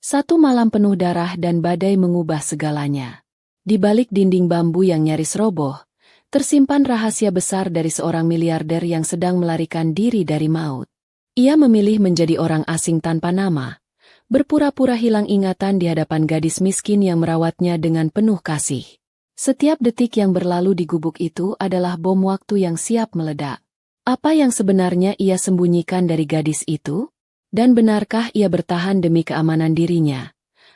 Satu malam penuh darah dan badai mengubah segalanya. Di balik dinding bambu yang nyaris roboh, tersimpan rahasia besar dari seorang miliarder yang sedang melarikan diri dari maut. Ia memilih menjadi orang asing tanpa nama, berpura-pura hilang ingatan di hadapan gadis miskin yang merawatnya dengan penuh kasih. Setiap detik yang berlalu di gubuk itu adalah bom waktu yang siap meledak. Apa yang sebenarnya ia sembunyikan dari gadis itu? Dan benarkah ia bertahan demi keamanan dirinya?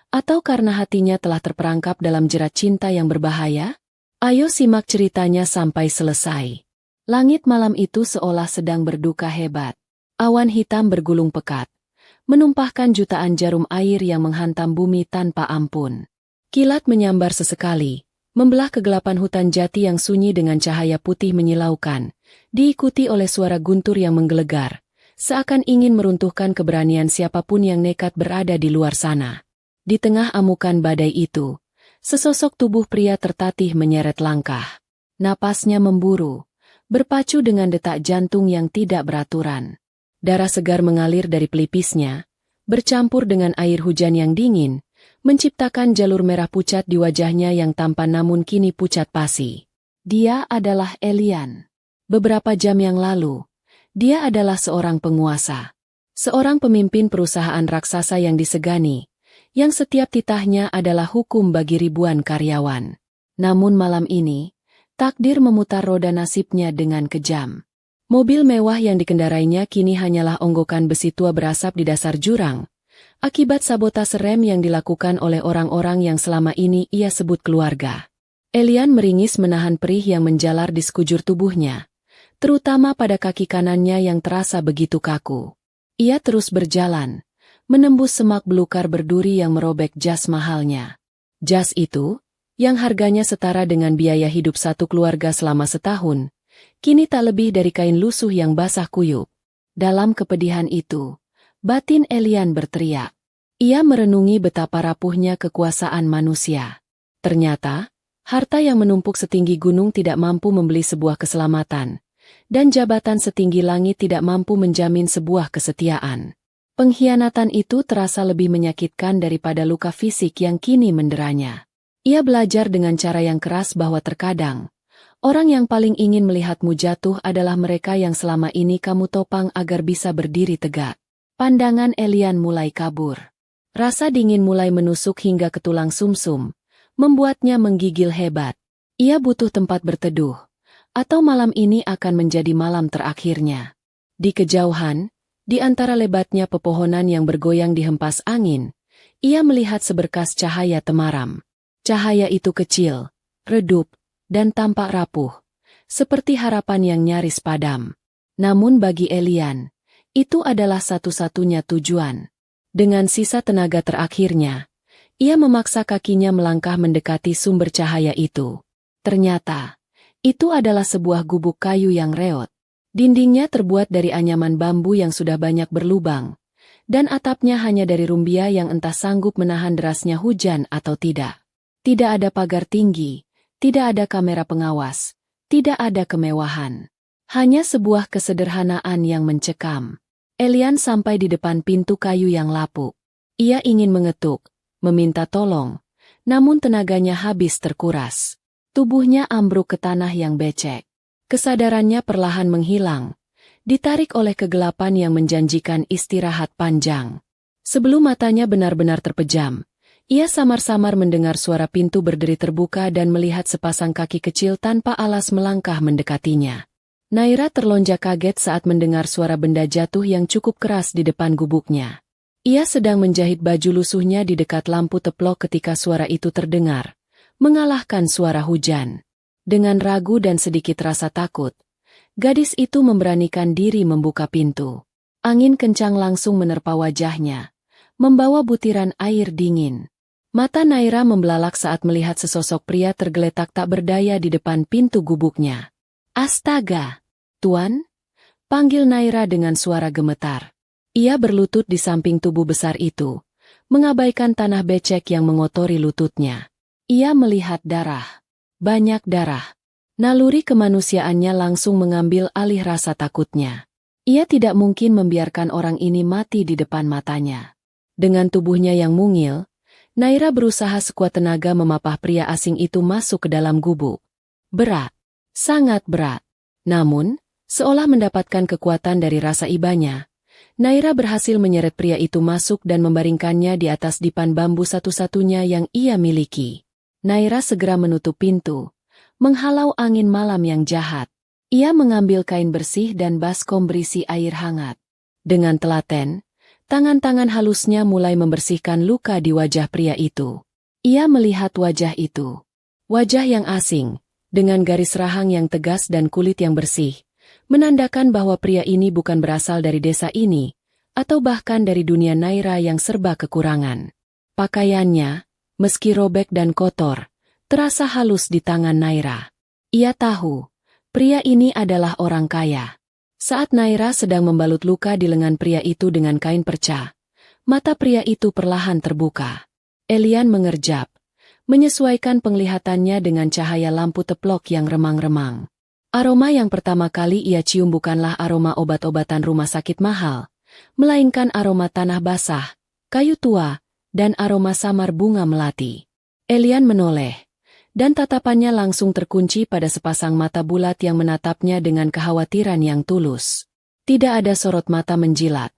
Atau karena hatinya telah terperangkap dalam jerat cinta yang berbahaya? Ayo simak ceritanya sampai selesai. Langit malam itu seolah sedang berduka hebat. Awan hitam bergulung pekat, menumpahkan jutaan jarum air yang menghantam bumi tanpa ampun. Kilat menyambar sesekali, membelah kegelapan hutan jati yang sunyi dengan cahaya putih menyilaukan, diikuti oleh suara guntur yang menggelegar, seakan ingin meruntuhkan keberanian siapapun yang nekat berada di luar sana. Di tengah amukan badai itu, sesosok tubuh pria tertatih menyeret langkah. Napasnya memburu, berpacu dengan detak jantung yang tidak beraturan. Darah segar mengalir dari pelipisnya, bercampur dengan air hujan yang dingin, menciptakan jalur merah pucat di wajahnya yang tampan namun kini pucat pasi. Dia adalah Elian. Beberapa jam yang lalu, dia adalah seorang penguasa. Seorang pemimpin perusahaan raksasa yang disegani, yang setiap titahnya adalah hukum bagi ribuan karyawan. Namun malam ini, takdir memutar roda nasibnya dengan kejam. Mobil mewah yang dikendarainya kini hanyalah onggokan besi tua berasap di dasar jurang, akibat sabotase rem yang dilakukan oleh orang-orang yang selama ini ia sebut keluarga. Elian meringis menahan perih yang menjalar di sekujur tubuhnya, terutama pada kaki kanannya yang terasa begitu kaku. Ia terus berjalan, menembus semak belukar berduri yang merobek jas mahalnya. Jas itu, yang harganya setara dengan biaya hidup satu keluarga selama setahun, kini tak lebih dari kain lusuh yang basah kuyup. Dalam kepedihan itu, batin Elian berteriak. Ia merenungi betapa rapuhnya kekuasaan manusia. Ternyata, harta yang menumpuk setinggi gunung tidak mampu membeli sebuah keselamatan, dan jabatan setinggi langit tidak mampu menjamin sebuah kesetiaan. Pengkhianatan itu terasa lebih menyakitkan daripada luka fisik yang kini menderanya. Ia belajar dengan cara yang keras bahwa terkadang, orang yang paling ingin melihatmu jatuh adalah mereka yang selama ini kamu topang agar bisa berdiri tegak. Pandangan Elian mulai kabur. Rasa dingin mulai menusuk hingga ke tulang sumsum, membuatnya menggigil hebat. Ia butuh tempat berteduh, atau malam ini akan menjadi malam terakhirnya. Di kejauhan, di antara lebatnya pepohonan yang bergoyang dihempas angin, ia melihat seberkas cahaya temaram. Cahaya itu kecil, redup, dan tampak rapuh, seperti harapan yang nyaris padam. Namun bagi Elian, itu adalah satu-satunya tujuan. Dengan sisa tenaga terakhirnya, ia memaksa kakinya melangkah mendekati sumber cahaya itu. Ternyata, itu adalah sebuah gubuk kayu yang reot. Dindingnya terbuat dari anyaman bambu yang sudah banyak berlubang, dan atapnya hanya dari rumbia yang entah sanggup menahan derasnya hujan atau tidak. Tidak ada pagar tinggi, tidak ada kamera pengawas, tidak ada kemewahan. Hanya sebuah kesederhanaan yang mencekam. Elian sampai di depan pintu kayu yang lapuk. Ia ingin mengetuk, meminta tolong, namun tenaganya habis terkuras. Tubuhnya ambruk ke tanah yang becek. Kesadarannya perlahan menghilang, ditarik oleh kegelapan yang menjanjikan istirahat panjang. Sebelum matanya benar-benar terpejam, ia samar-samar mendengar suara pintu berderi terbuka dan melihat sepasang kaki kecil tanpa alas melangkah mendekatinya. Naira terlonjak kaget saat mendengar suara benda jatuh yang cukup keras di depan gubuknya. Ia sedang menjahit baju lusuhnya di dekat lampu teplok ketika suara itu terdengar, mengalahkan suara hujan. Dengan ragu dan sedikit rasa takut, gadis itu memberanikan diri membuka pintu. Angin kencang langsung menerpa wajahnya, membawa butiran air dingin. Mata Naira membelalak saat melihat sesosok pria tergeletak tak berdaya di depan pintu gubuknya. "Astaga, Tuan!" panggil Naira dengan suara gemetar. Ia berlutut di samping tubuh besar itu, mengabaikan tanah becek yang mengotori lututnya. Ia melihat darah. Banyak darah. Naluri kemanusiaannya langsung mengambil alih rasa takutnya. Ia tidak mungkin membiarkan orang ini mati di depan matanya. Dengan tubuhnya yang mungil, Naira berusaha sekuat tenaga memapah pria asing itu masuk ke dalam gubuk. Berat. Sangat berat. Namun, seolah mendapatkan kekuatan dari rasa ibanya, Naira berhasil menyeret pria itu masuk dan membaringkannya di atas dipan bambu satu-satunya yang ia miliki. Naira segera menutup pintu, menghalau angin malam yang jahat. Ia mengambil kain bersih dan baskom berisi air hangat. Dengan telaten, tangan-tangan halusnya mulai membersihkan luka di wajah pria itu. Ia melihat wajah itu. Wajah yang asing, dengan garis rahang yang tegas dan kulit yang bersih, menandakan bahwa pria ini bukan berasal dari desa ini, atau bahkan dari dunia Naira yang serba kekurangan. Pakaiannya, meski robek dan kotor, terasa halus di tangan Naira. Ia tahu, pria ini adalah orang kaya. Saat Naira sedang membalut luka di lengan pria itu dengan kain perca, mata pria itu perlahan terbuka. Elian mengerjap, menyesuaikan penglihatannya dengan cahaya lampu teplok yang remang-remang. Aroma yang pertama kali ia cium bukanlah aroma obat-obatan rumah sakit mahal, melainkan aroma tanah basah, kayu tua, dan aroma samar bunga melati. Elian menoleh, dan tatapannya langsung terkunci pada sepasang mata bulat yang menatapnya dengan kekhawatiran yang tulus. Tidak ada sorot mata menjilat,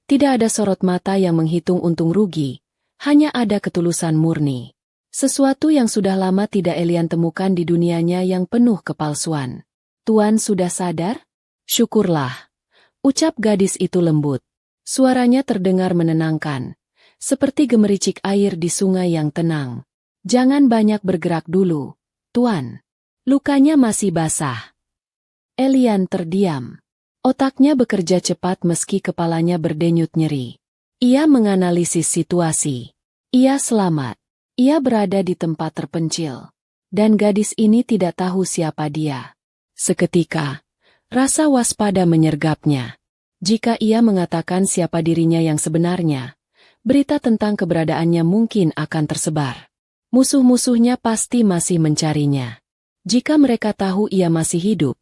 tidak ada sorot mata yang menghitung untung rugi, hanya ada ketulusan murni. Sesuatu yang sudah lama tidak Elian temukan di dunianya yang penuh kepalsuan. "Tuan sudah sadar?" "Syukurlah," ucap gadis itu lembut. Suaranya terdengar menenangkan, seperti gemericik air di sungai yang tenang. "Jangan banyak bergerak dulu, Tuan. Lukanya masih basah." Elian terdiam. Otaknya bekerja cepat meski kepalanya berdenyut nyeri. Ia menganalisis situasi. Ia selamat. Ia berada di tempat terpencil. Dan gadis ini tidak tahu siapa dia. Seketika, rasa waspada menyergapnya. Jika ia mengatakan siapa dirinya yang sebenarnya, berita tentang keberadaannya mungkin akan tersebar. Musuh-musuhnya pasti masih mencarinya. Jika mereka tahu ia masih hidup,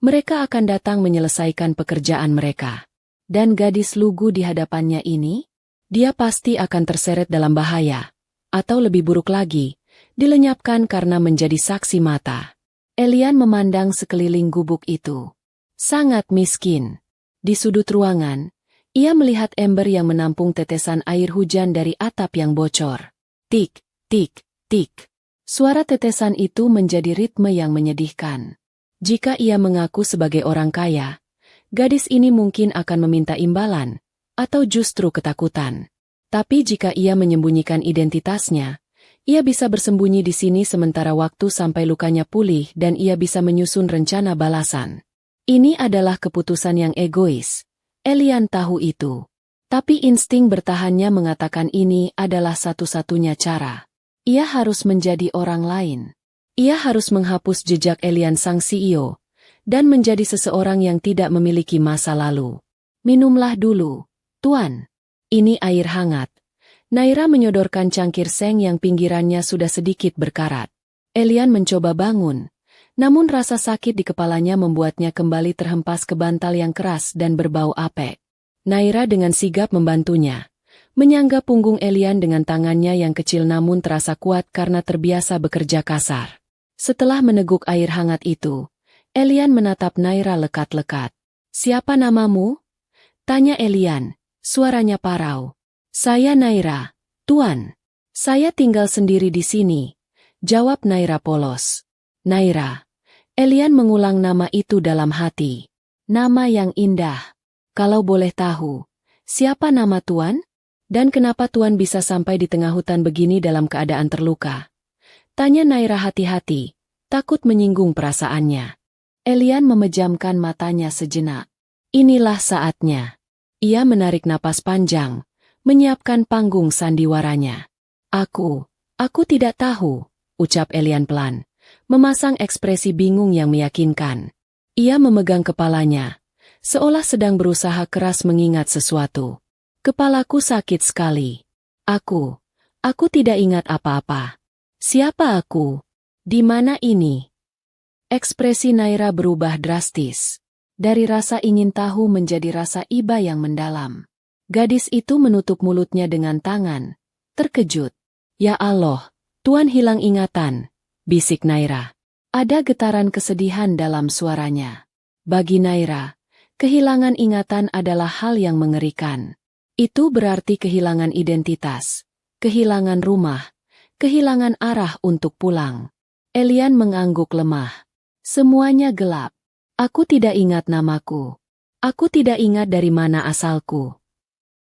mereka akan datang menyelesaikan pekerjaan mereka. Dan gadis lugu di hadapannya ini, dia pasti akan terseret dalam bahaya. Atau lebih buruk lagi, dilenyapkan karena menjadi saksi mata. Elian memandang sekeliling gubuk itu. Sangat miskin. Di sudut ruangan, ia melihat ember yang menampung tetesan air hujan dari atap yang bocor. Tik, tik, tik. Suara tetesan itu menjadi ritme yang menyedihkan. Jika ia mengaku sebagai orang kaya, gadis ini mungkin akan meminta imbalan, atau justru ketakutan. Tapi jika ia menyembunyikan identitasnya, ia bisa bersembunyi di sini sementara waktu sampai lukanya pulih dan ia bisa menyusun rencana balasan. Ini adalah keputusan yang egois. Elian tahu itu. Tapi insting bertahannya mengatakan ini adalah satu-satunya cara. Ia harus menjadi orang lain. Ia harus menghapus jejak Elian sang CEO, dan menjadi seseorang yang tidak memiliki masa lalu. "Minumlah dulu, Tuan. Ini air hangat." Naira menyodorkan cangkir seng yang pinggirannya sudah sedikit berkarat. Elian mencoba bangun, namun rasa sakit di kepalanya membuatnya kembali terhempas ke bantal yang keras dan berbau apek. Naira dengan sigap membantunya, menyangga punggung Elian dengan tangannya yang kecil namun terasa kuat karena terbiasa bekerja kasar. Setelah meneguk air hangat itu, Elian menatap Naira lekat-lekat. "Siapa namamu?" tanya Elian, suaranya parau. "Saya Naira, Tuan. Saya tinggal sendiri di sini," jawab Naira polos. "Naira." Elian mengulang nama itu dalam hati. Nama yang indah. "Kalau boleh tahu, siapa nama Tuan? Dan kenapa Tuan bisa sampai di tengah hutan begini dalam keadaan terluka?" tanya Naira hati-hati, takut menyinggung perasaannya. Elian memejamkan matanya sejenak. Inilah saatnya. Ia menarik napas panjang, menyiapkan panggung sandiwaranya. Aku tidak tahu," ucap Elian pelan, memasang ekspresi bingung yang meyakinkan. Ia memegang kepalanya, seolah sedang berusaha keras mengingat sesuatu. "Kepalaku sakit sekali. Aku tidak ingat apa-apa. Siapa aku? Di mana ini?" Ekspresi Naira berubah drastis. Dari rasa ingin tahu menjadi rasa iba yang mendalam. Gadis itu menutup mulutnya dengan tangan, terkejut. Ya Allah, Tuan hilang ingatan, bisik Naira. Ada getaran kesedihan dalam suaranya. Bagi Naira, kehilangan ingatan adalah hal yang mengerikan. Itu berarti kehilangan identitas, kehilangan rumah, kehilangan arah untuk pulang. Elian mengangguk lemah. Semuanya gelap. Aku tidak ingat namaku. Aku tidak ingat dari mana asalku.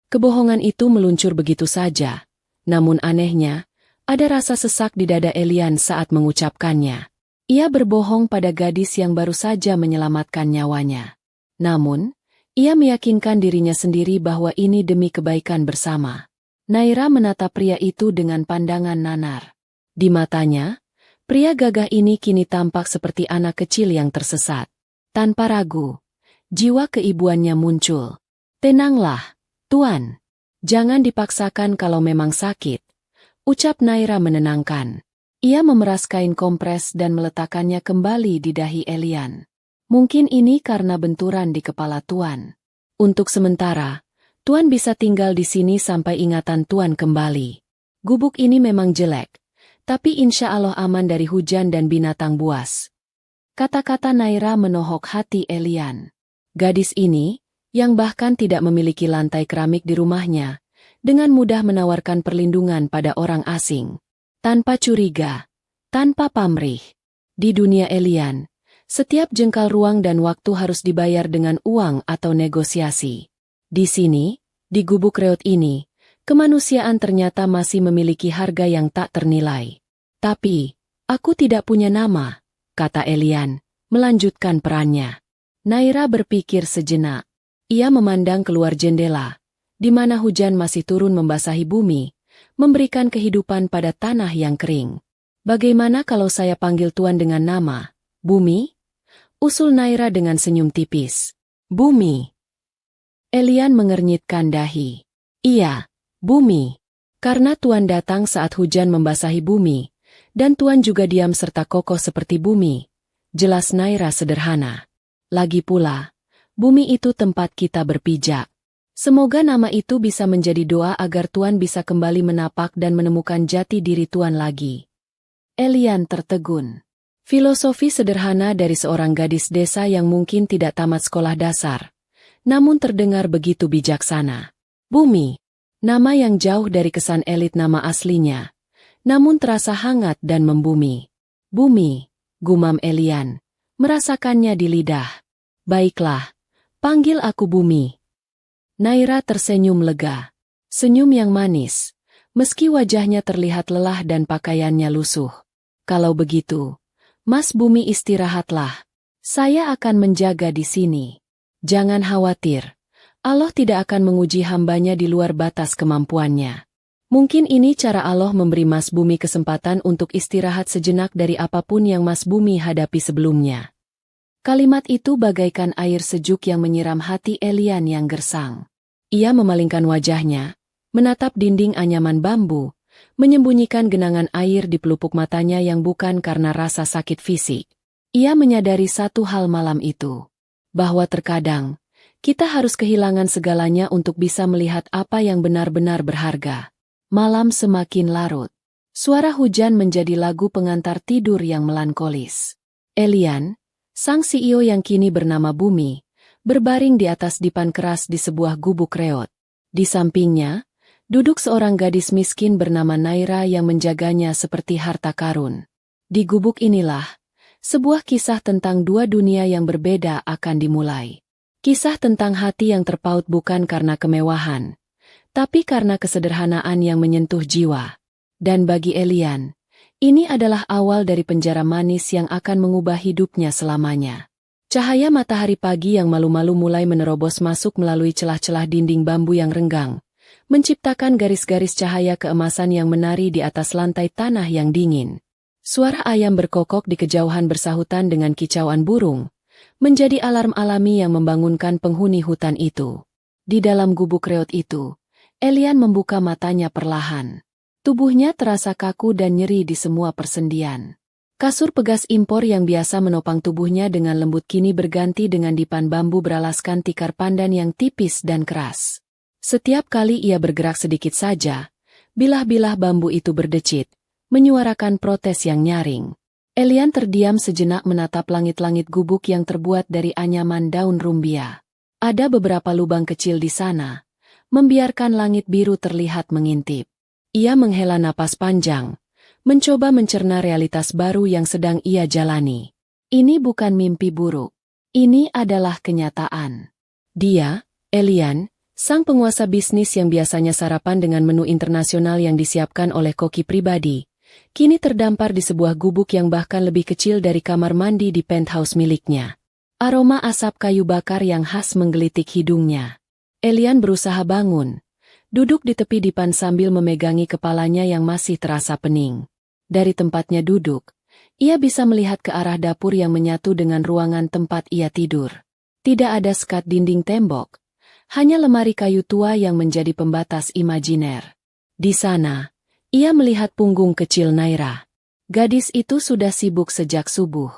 Kebohongan itu meluncur begitu saja. Namun anehnya, ada rasa sesak di dada Elian saat mengucapkannya. Ia berbohong pada gadis yang baru saja menyelamatkan nyawanya. Namun, ia meyakinkan dirinya sendiri bahwa ini demi kebaikan bersama. Naira menatap pria itu dengan pandangan nanar. Di matanya, pria gagah ini kini tampak seperti anak kecil yang tersesat. Tanpa ragu, jiwa keibuannya muncul. Tenanglah, Tuan. Jangan dipaksakan kalau memang sakit, ucap Naira menenangkan. Ia memeras kain kompres dan meletakkannya kembali di dahi Elian. Mungkin ini karena benturan di kepala Tuan. Untuk sementara, Tuan bisa tinggal di sini sampai ingatan Tuan kembali. Gubuk ini memang jelek, tapi insya Allah aman dari hujan dan binatang buas. Kata-kata Naira menohok hati Elian. Gadis ini, yang bahkan tidak memiliki lantai keramik di rumahnya, dengan mudah menawarkan perlindungan pada orang asing. Tanpa curiga, tanpa pamrih. Di dunia Elian, setiap jengkal ruang dan waktu harus dibayar dengan uang atau negosiasi. Di sini, di gubuk reot ini, kemanusiaan ternyata masih memiliki harga yang tak ternilai. Tapi, aku tidak punya nama, kata Elian, melanjutkan perannya. Naira berpikir sejenak. Ia memandang keluar jendela, di mana hujan masih turun membasahi bumi, memberikan kehidupan pada tanah yang kering. Bagaimana kalau saya panggil Tuan dengan nama, Bumi? Usul Naira dengan senyum tipis. Bumi. Elian mengernyitkan dahi. Iya, Bumi. Karena Tuan datang saat hujan membasahi bumi, dan Tuan juga diam serta kokoh seperti bumi. Jelas Naira sederhana. Lagi pula, bumi itu tempat kita berpijak. Semoga nama itu bisa menjadi doa agar Tuan bisa kembali menapak dan menemukan jati diri Tuan lagi. Elian tertegun. Filosofi sederhana dari seorang gadis desa yang mungkin tidak tamat sekolah dasar, namun terdengar begitu bijaksana. Bumi, nama yang jauh dari kesan elit nama aslinya, namun terasa hangat dan membumi. Bumi, gumam Elian, merasakannya di lidah. Baiklah, panggil aku Bumi. Naira tersenyum lega. Senyum yang manis, meski wajahnya terlihat lelah dan pakaiannya lusuh. Kalau begitu, Mas Bumi istirahatlah. Saya akan menjaga di sini. Jangan khawatir. Allah tidak akan menguji hambanya di luar batas kemampuannya. Mungkin ini cara Allah memberi Mas Bumi kesempatan untuk istirahat sejenak dari apapun yang Mas Bumi hadapi sebelumnya. Kalimat itu bagaikan air sejuk yang menyiram hati Elian yang gersang. Ia memalingkan wajahnya, menatap dinding anyaman bambu, menyembunyikan genangan air di pelupuk matanya yang bukan karena rasa sakit fisik. Ia menyadari satu hal malam itu, bahwa terkadang, kita harus kehilangan segalanya untuk bisa melihat apa yang benar-benar berharga. Malam semakin larut. Suara hujan menjadi lagu pengantar tidur yang melankolis. Elian, sang CEO yang kini bernama Bumi, berbaring di atas dipan keras di sebuah gubuk reot. Di sampingnya, duduk seorang gadis miskin bernama Naira yang menjaganya seperti harta karun. Di gubuk inilah, sebuah kisah tentang dua dunia yang berbeda akan dimulai. Kisah tentang hati yang terpaut bukan karena kemewahan, tapi karena kesederhanaan yang menyentuh jiwa. Dan bagi Elian, ini adalah awal dari penjara manis yang akan mengubah hidupnya selamanya. Cahaya matahari pagi yang malu-malu mulai menerobos masuk melalui celah-celah dinding bambu yang renggang, menciptakan garis-garis cahaya keemasan yang menari di atas lantai tanah yang dingin. Suara ayam berkokok di kejauhan bersahutan dengan kicauan burung, menjadi alarm alami yang membangunkan penghuni hutan itu. Di dalam gubuk reot itu, Elian membuka matanya perlahan. Tubuhnya terasa kaku dan nyeri di semua persendian. Kasur pegas impor yang biasa menopang tubuhnya dengan lembut kini berganti dengan dipan bambu beralaskan tikar pandan yang tipis dan keras. Setiap kali ia bergerak sedikit saja, bilah-bilah bambu itu berdecit, menyuarakan protes yang nyaring. Elian terdiam sejenak menatap langit-langit gubuk yang terbuat dari anyaman daun rumbia. Ada beberapa lubang kecil di sana, membiarkan langit biru terlihat mengintip. Ia menghela napas panjang, mencoba mencerna realitas baru yang sedang ia jalani. Ini bukan mimpi buruk. Ini adalah kenyataan. Dia, Elian, sang penguasa bisnis yang biasanya sarapan dengan menu internasional yang disiapkan oleh koki pribadi, kini terdampar di sebuah gubuk yang bahkan lebih kecil dari kamar mandi di penthouse miliknya. Aroma asap kayu bakar yang khas menggelitik hidungnya. Elian berusaha bangun, duduk di tepi dipan sambil memegangi kepalanya yang masih terasa pening. Dari tempatnya duduk, ia bisa melihat ke arah dapur yang menyatu dengan ruangan tempat ia tidur. Tidak ada sekat dinding tembok, hanya lemari kayu tua yang menjadi pembatas imajiner. Di sana, ia melihat punggung kecil Naira. Gadis itu sudah sibuk sejak subuh.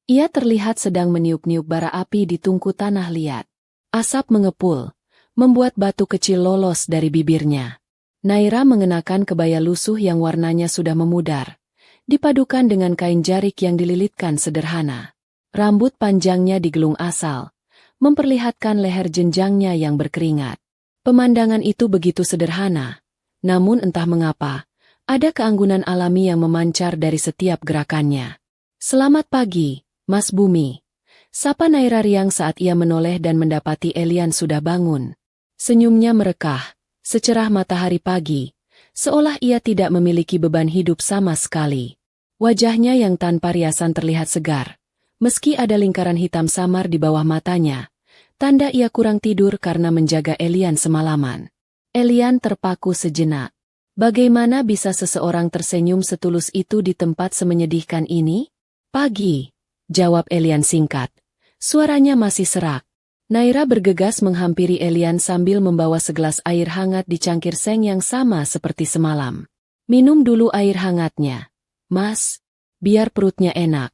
Ia terlihat sedang meniup-niup bara api di tungku tanah liat. Asap mengepul, membuat batu kecil lolos dari bibirnya. Naira mengenakan kebaya lusuh yang warnanya sudah memudar, dipadukan dengan kain jarik yang dililitkan sederhana. Rambut panjangnya digelung asal, memperlihatkan leher jenjangnya yang berkeringat. Pemandangan itu begitu sederhana, namun entah mengapa, ada keanggunan alami yang memancar dari setiap gerakannya. "Selamat pagi, Mas Bumi," sapa Naira riang saat ia menoleh dan mendapati Elian sudah bangun. Senyumnya merekah, secerah matahari pagi, seolah ia tidak memiliki beban hidup sama sekali. Wajahnya yang tanpa riasan terlihat segar, meski ada lingkaran hitam samar di bawah matanya, tanda ia kurang tidur karena menjaga Elian semalaman. Elian terpaku sejenak. Bagaimana bisa seseorang tersenyum setulus itu di tempat semenyedihkan ini? "Pagi," jawab Elian singkat. Suaranya masih serak. Naira bergegas menghampiri Elian sambil membawa segelas air hangat di cangkir seng yang sama seperti semalam. "Minum dulu air hangatnya, Mas, biar perutnya enak,"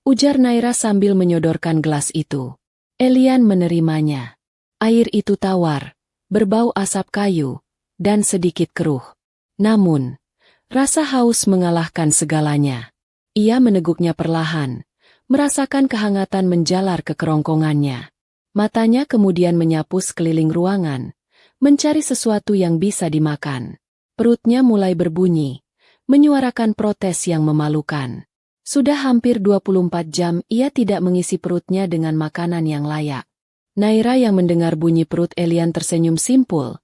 ujar Naira sambil menyodorkan gelas itu. Elian menerimanya. Air itu tawar, berbau asap kayu, dan sedikit keruh. Namun, rasa haus mengalahkan segalanya. Ia meneguknya perlahan, merasakan kehangatan menjalar ke kerongkongannya. Matanya kemudian menyapu sekeliling ruangan, mencari sesuatu yang bisa dimakan. Perutnya mulai berbunyi, menyuarakan protes yang memalukan. Sudah hampir 24 jam ia tidak mengisi perutnya dengan makanan yang layak. Naira yang mendengar bunyi perut Elian tersenyum simpul,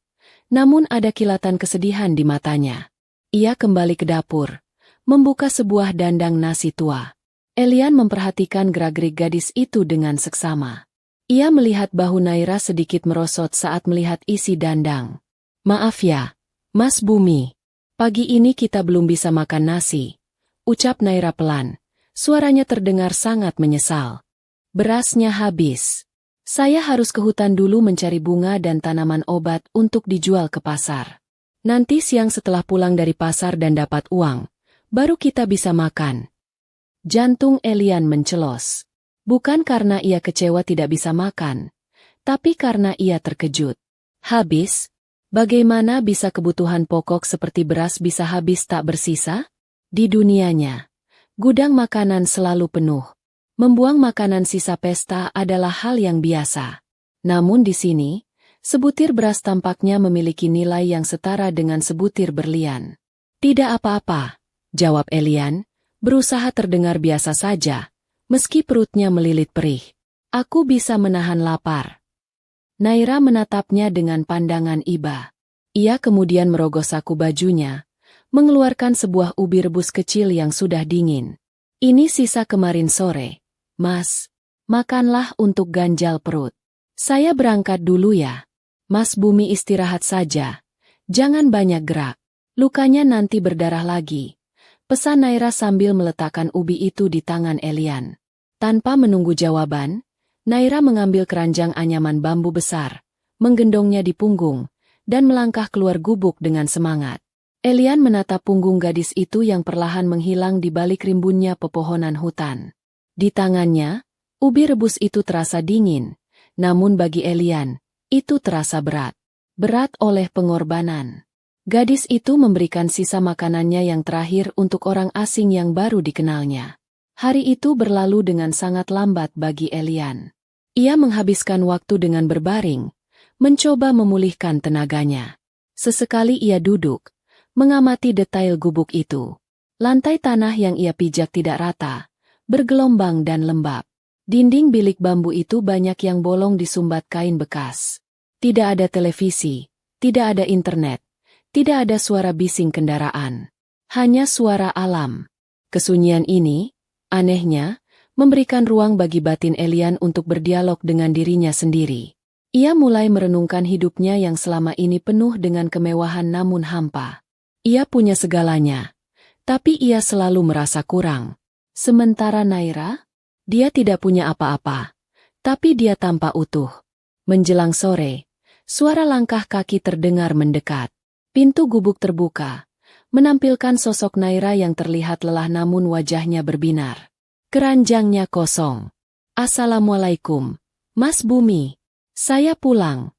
namun ada kilatan kesedihan di matanya. Ia kembali ke dapur, membuka sebuah dandang nasi tua. Elian memperhatikan gerak-gerik gadis itu dengan seksama. Ia melihat bahu Naira sedikit merosot saat melihat isi dandang. "Maaf ya, Mas Bumi. Pagi ini kita belum bisa makan nasi," ucap Naira pelan. Suaranya terdengar sangat menyesal. "Berasnya habis. Saya harus ke hutan dulu mencari bunga dan tanaman obat untuk dijual ke pasar. Nanti siang setelah pulang dari pasar dan dapat uang, baru kita bisa makan." Jantung Elian mencelos. Bukan karena ia kecewa tidak bisa makan, tapi karena ia terkejut. Habis? Bagaimana bisa kebutuhan pokok seperti beras bisa habis tak bersisa? Di dunianya, gudang makanan selalu penuh. Membuang makanan sisa pesta adalah hal yang biasa. Namun di sini, sebutir beras tampaknya memiliki nilai yang setara dengan sebutir berlian. "Tidak apa-apa," jawab Elian, berusaha terdengar biasa saja, meski perutnya melilit perih. "Aku bisa menahan lapar." Naira menatapnya dengan pandangan iba. Ia kemudian merogoh saku bajunya, mengeluarkan sebuah ubi rebus kecil yang sudah dingin. "Ini sisa kemarin sore, Mas. Makanlah untuk ganjal perut. Saya berangkat dulu ya. Mas Bumi istirahat saja. Jangan banyak gerak. Lukanya nanti berdarah lagi," pesan Naira sambil meletakkan ubi itu di tangan Elian. Tanpa menunggu jawaban, Naira mengambil keranjang anyaman bambu besar, menggendongnya di punggung, dan melangkah keluar gubuk dengan semangat. Elian menatap punggung gadis itu yang perlahan menghilang di balik rimbunnya pepohonan hutan. Di tangannya, ubi rebus itu terasa dingin, namun bagi Elian, itu terasa berat. berat oleh pengorbanan. Gadis itu memberikan sisa makanannya yang terakhir untuk orang asing yang baru dikenalnya. Hari itu berlalu dengan sangat lambat bagi Elian. Ia menghabiskan waktu dengan berbaring, mencoba memulihkan tenaganya. Sesekali ia duduk, mengamati detail gubuk itu. Lantai tanah yang ia pijak tidak rata, bergelombang dan lembab. Dinding bilik bambu itu banyak yang bolong disumbat kain bekas. Tidak ada televisi, tidak ada internet, tidak ada suara bising kendaraan. Hanya suara alam. Kesunyian ini, anehnya, memberikan ruang bagi batin Elian untuk berdialog dengan dirinya sendiri. Ia mulai merenungkan hidupnya yang selama ini penuh dengan kemewahan namun hampa. Ia punya segalanya, tapi ia selalu merasa kurang. Sementara Naira, dia tidak punya apa-apa, tapi dia tampak utuh. Menjelang sore, suara langkah kaki terdengar mendekat. Pintu gubuk terbuka, menampilkan sosok Naira yang terlihat lelah namun wajahnya berbinar. Keranjangnya kosong. "Assalamualaikum, Mas Bumi. Saya pulang,"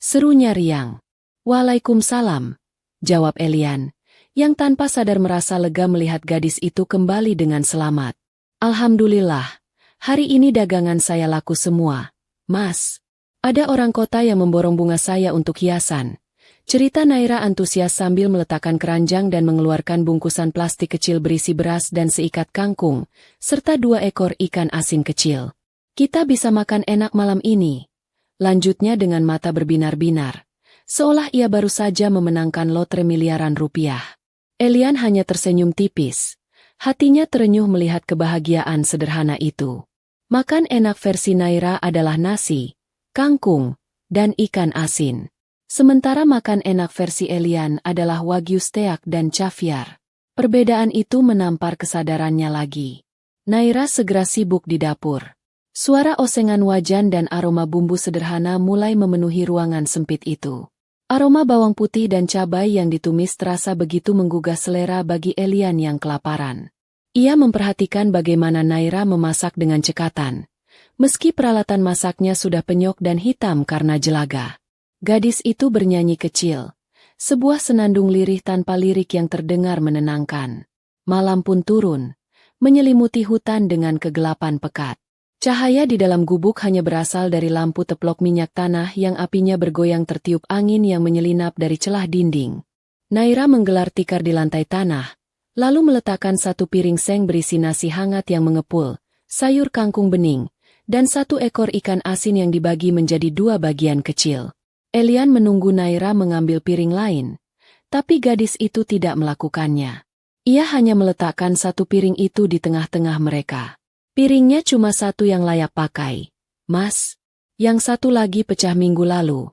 serunya riang. "Waalaikumsalam," jawab Elian, yang tanpa sadar merasa lega melihat gadis itu kembali dengan selamat. "Alhamdulillah, hari ini dagangan saya laku semua, Mas. Ada orang kota yang memborong bunga saya untuk hiasan," cerita Naira antusias sambil meletakkan keranjang dan mengeluarkan bungkusan plastik kecil berisi beras dan seikat kangkung, serta 2 ekor ikan asin kecil. "Kita bisa makan enak malam ini," lanjutnya dengan mata berbinar-binar, seolah ia baru saja memenangkan lotre miliaran rupiah. Elian hanya tersenyum tipis. Hatinya terenyuh melihat kebahagiaan sederhana itu. Makan enak versi Naira adalah nasi, kangkung, dan ikan asin. Sementara makan enak versi Elian adalah wagyu steak dan caviar. Perbedaan itu menampar kesadarannya lagi. Naira segera sibuk di dapur. Suara osengan wajan dan aroma bumbu sederhana mulai memenuhi ruangan sempit itu. Aroma bawang putih dan cabai yang ditumis terasa begitu menggugah selera bagi Elian yang kelaparan. Ia memperhatikan bagaimana Naira memasak dengan cekatan, meski peralatan masaknya sudah penyok dan hitam karena jelaga. Gadis itu bernyanyi kecil, sebuah senandung lirih tanpa lirik yang terdengar menenangkan. Malam pun turun, menyelimuti hutan dengan kegelapan pekat. Cahaya di dalam gubuk hanya berasal dari lampu teplok minyak tanah yang apinya bergoyang tertiup angin yang menyelinap dari celah dinding. Naira menggelar tikar di lantai tanah, lalu meletakkan 1 piring seng berisi nasi hangat yang mengepul, sayur kangkung bening, dan 1 ekor ikan asin yang dibagi menjadi 2 bagian kecil. Elian menunggu Naira mengambil piring lain, tapi gadis itu tidak melakukannya. Ia hanya meletakkan 1 piring itu di tengah-tengah mereka. "Piringnya cuma 1 yang layak pakai, Mas. Yang 1 lagi pecah minggu lalu,"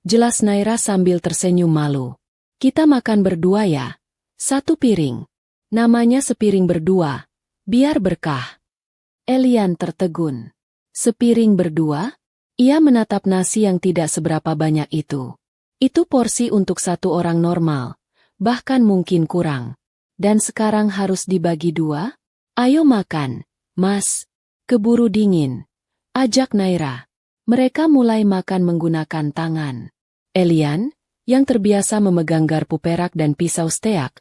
jelas Naira sambil tersenyum malu. "Kita makan berdua ya. 1 piring. Namanya sepiring berdua. Biar berkah." Elian tertegun. "Sepiring berdua?" Ia menatap nasi yang tidak seberapa banyak itu. Itu porsi untuk 1 orang normal, bahkan mungkin kurang. Dan sekarang harus dibagi 2? "Ayo makan, Mas. Keburu dingin," ajak Naira. Mereka mulai makan menggunakan tangan. Elian, yang terbiasa memegang garpu perak dan pisau steak,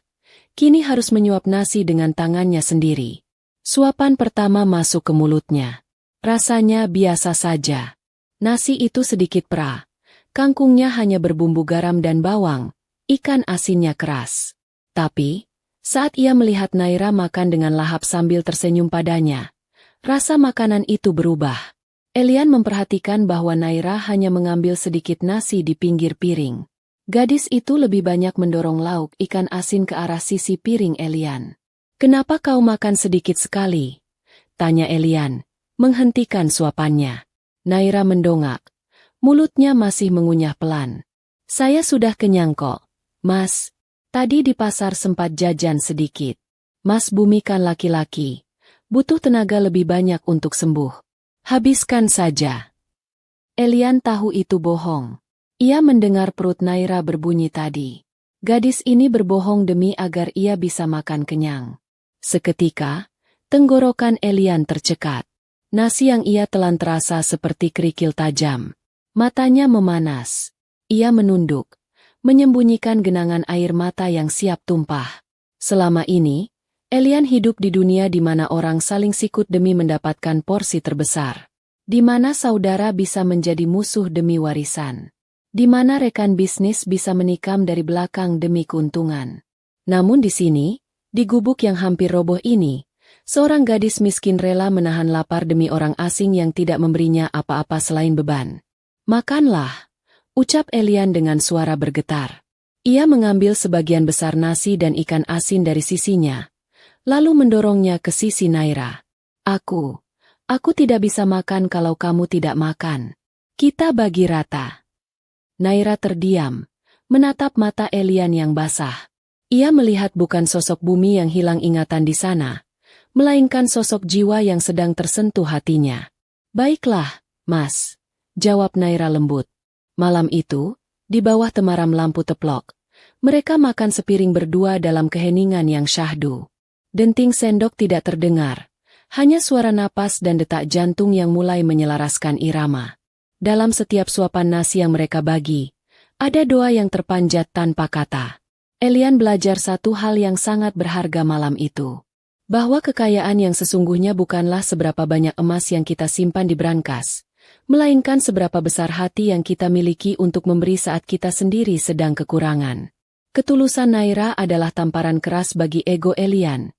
kini harus menyuap nasi dengan tangannya sendiri. Suapan pertama masuk ke mulutnya. Rasanya biasa saja. Nasi itu sedikit perah, kangkungnya hanya berbumbu garam dan bawang, ikan asinnya keras. Tapi, saat ia melihat Naira makan dengan lahap sambil tersenyum padanya, rasa makanan itu berubah. Elian memperhatikan bahwa Naira hanya mengambil sedikit nasi di pinggir piring. Gadis itu lebih banyak mendorong lauk ikan asin ke arah sisi piring Elian. "Kenapa kau makan sedikit sekali?" tanya Elian, menghentikan suapannya. Naira mendongak. Mulutnya masih mengunyah pelan. "Saya sudah kenyang kok, Mas. Tadi di pasar sempat jajan sedikit. Mas Bumi kan laki-laki. Butuh tenaga lebih banyak untuk sembuh. Habiskan saja." Elian tahu itu bohong. Ia mendengar perut Naira berbunyi tadi. Gadis ini berbohong demi agar ia bisa makan kenyang. Seketika, tenggorokan Elian tercekat. Nasi yang ia telan terasa seperti kerikil tajam. Matanya memanas. Ia menunduk, menyembunyikan genangan air mata yang siap tumpah. Selama ini, Elian hidup di dunia di mana orang saling sikut demi mendapatkan porsi terbesar. Di mana saudara bisa menjadi musuh demi warisan. Di mana rekan bisnis bisa menikam dari belakang demi keuntungan. Namun di sini, di gubuk yang hampir roboh ini, seorang gadis miskin rela menahan lapar demi orang asing yang tidak memberinya apa-apa selain beban. Makanlah, ucap Elian dengan suara bergetar. Ia mengambil sebagian besar nasi dan ikan asin dari sisinya, lalu mendorongnya ke sisi Naira. Aku tidak bisa makan kalau kamu tidak makan. Kita bagi rata. Naira terdiam, menatap mata Elian yang basah. Ia melihat bukan sosok bumi yang hilang ingatan di sana, melainkan sosok jiwa yang sedang tersentuh hatinya. Baiklah, Mas, jawab Naira lembut. Malam itu, di bawah temaram lampu teplok, mereka makan sepiring berdua dalam keheningan yang syahdu. Denting sendok tidak terdengar, hanya suara napas dan detak jantung yang mulai menyelaraskan irama. Dalam setiap suapan nasi yang mereka bagi, ada doa yang terpanjat tanpa kata. Elian belajar satu hal yang sangat berharga malam itu. Bahwa kekayaan yang sesungguhnya bukanlah seberapa banyak emas yang kita simpan di brankas, melainkan seberapa besar hati yang kita miliki untuk memberi saat kita sendiri sedang kekurangan. Ketulusan Naira adalah tamparan keras bagi ego Elian,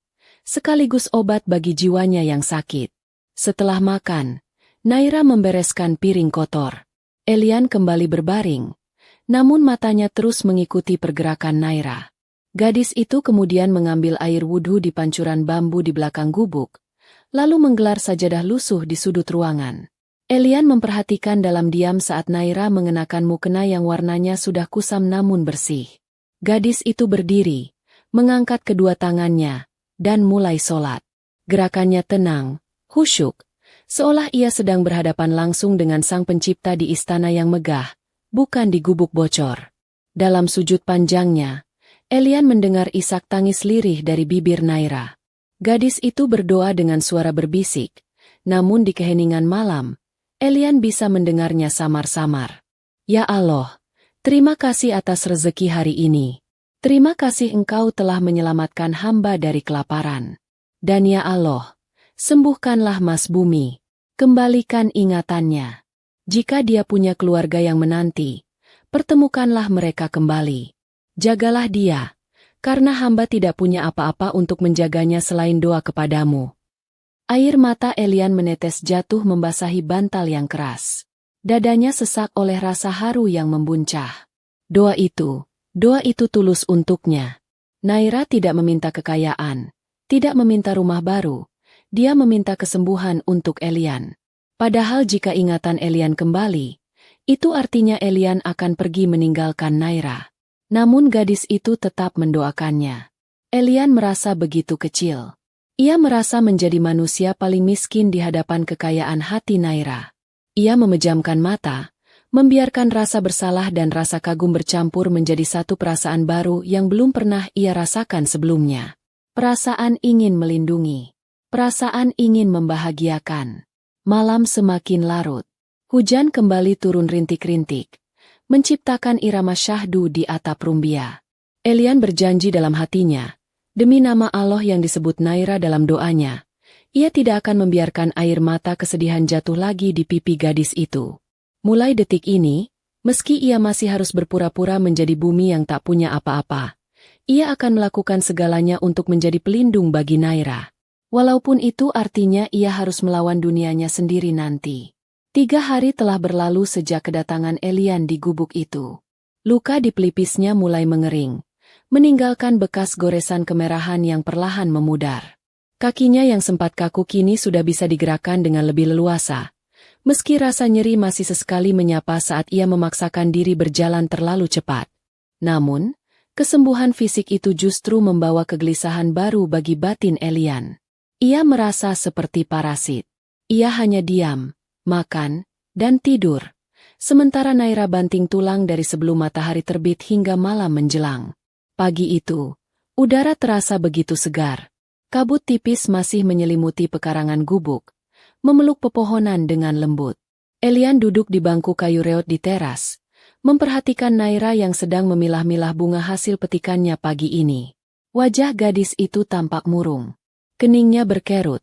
sekaligus obat bagi jiwanya yang sakit. Setelah makan, Naira membereskan piring kotor. Elian kembali berbaring, namun matanya terus mengikuti pergerakan Naira. Gadis itu kemudian mengambil air wudhu di pancuran bambu di belakang gubuk, lalu menggelar sajadah lusuh di sudut ruangan. Elian memperhatikan dalam diam saat Naira mengenakan mukena yang warnanya sudah kusam namun bersih. Gadis itu berdiri, mengangkat kedua tangannya, dan mulai sholat. Gerakannya tenang, khusyuk, seolah ia sedang berhadapan langsung dengan Sang Pencipta di istana yang megah, bukan di gubuk bocor. Dalam sujud panjangnya, Elian mendengar isak tangis lirih dari bibir Naira. Gadis itu berdoa dengan suara berbisik, namun di keheningan malam, Elian bisa mendengarnya samar-samar. Ya Allah, terima kasih atas rezeki hari ini. Terima kasih Engkau telah menyelamatkan hamba dari kelaparan. Dan ya Allah, sembuhkanlah Mas Bumi. Kembalikan ingatannya. Jika dia punya keluarga yang menanti, pertemukanlah mereka kembali. Jagalah dia, karena hamba tidak punya apa-apa untuk menjaganya selain doa kepadamu. Air mata Elian menetes jatuh membasahi bantal yang keras. Dadanya sesak oleh rasa haru yang membuncah. Doa itu tulus untuknya. Naira tidak meminta kekayaan, tidak meminta rumah baru, dia meminta kesembuhan untuk Elian. Padahal jika ingatan Elian kembali, itu artinya Elian akan pergi meninggalkan Naira. Namun gadis itu tetap mendoakannya. Elian merasa begitu kecil. Ia merasa menjadi manusia paling miskin di hadapan kekayaan hati Naira. Ia memejamkan mata, membiarkan rasa bersalah dan rasa kagum bercampur menjadi satu perasaan baru yang belum pernah ia rasakan sebelumnya. Perasaan ingin melindungi. Perasaan ingin membahagiakan. Malam semakin larut. Hujan kembali turun rintik-rintik, menciptakan irama syahdu di atap rumbia. Elian berjanji dalam hatinya, demi nama Allah yang disebut Naira dalam doanya, ia tidak akan membiarkan air mata kesedihan jatuh lagi di pipi gadis itu. Mulai detik ini, meski ia masih harus berpura-pura menjadi bumi yang tak punya apa-apa, ia akan melakukan segalanya untuk menjadi pelindung bagi Naira. Walaupun itu artinya ia harus melawan dunianya sendiri nanti. 3 hari telah berlalu sejak kedatangan Elian di gubuk itu. Luka di pelipisnya mulai mengering, meninggalkan bekas goresan kemerahan yang perlahan memudar. Kakinya yang sempat kaku kini sudah bisa digerakkan dengan lebih leluasa. Meski rasa nyeri masih sesekali menyapa saat ia memaksakan diri berjalan terlalu cepat. Namun, kesembuhan fisik itu justru membawa kegelisahan baru bagi batin Elian. Ia merasa seperti parasit. Ia hanya diam, makan, dan tidur. Sementara Naira banting tulang dari sebelum matahari terbit hingga malam menjelang. Pagi itu, udara terasa begitu segar. Kabut tipis masih menyelimuti pekarangan gubuk, memeluk pepohonan dengan lembut. Elian duduk di bangku kayu reot di teras, memperhatikan Naira yang sedang memilah-milah bunga hasil petikannya pagi ini. Wajah gadis itu tampak murung. Keningnya berkerut,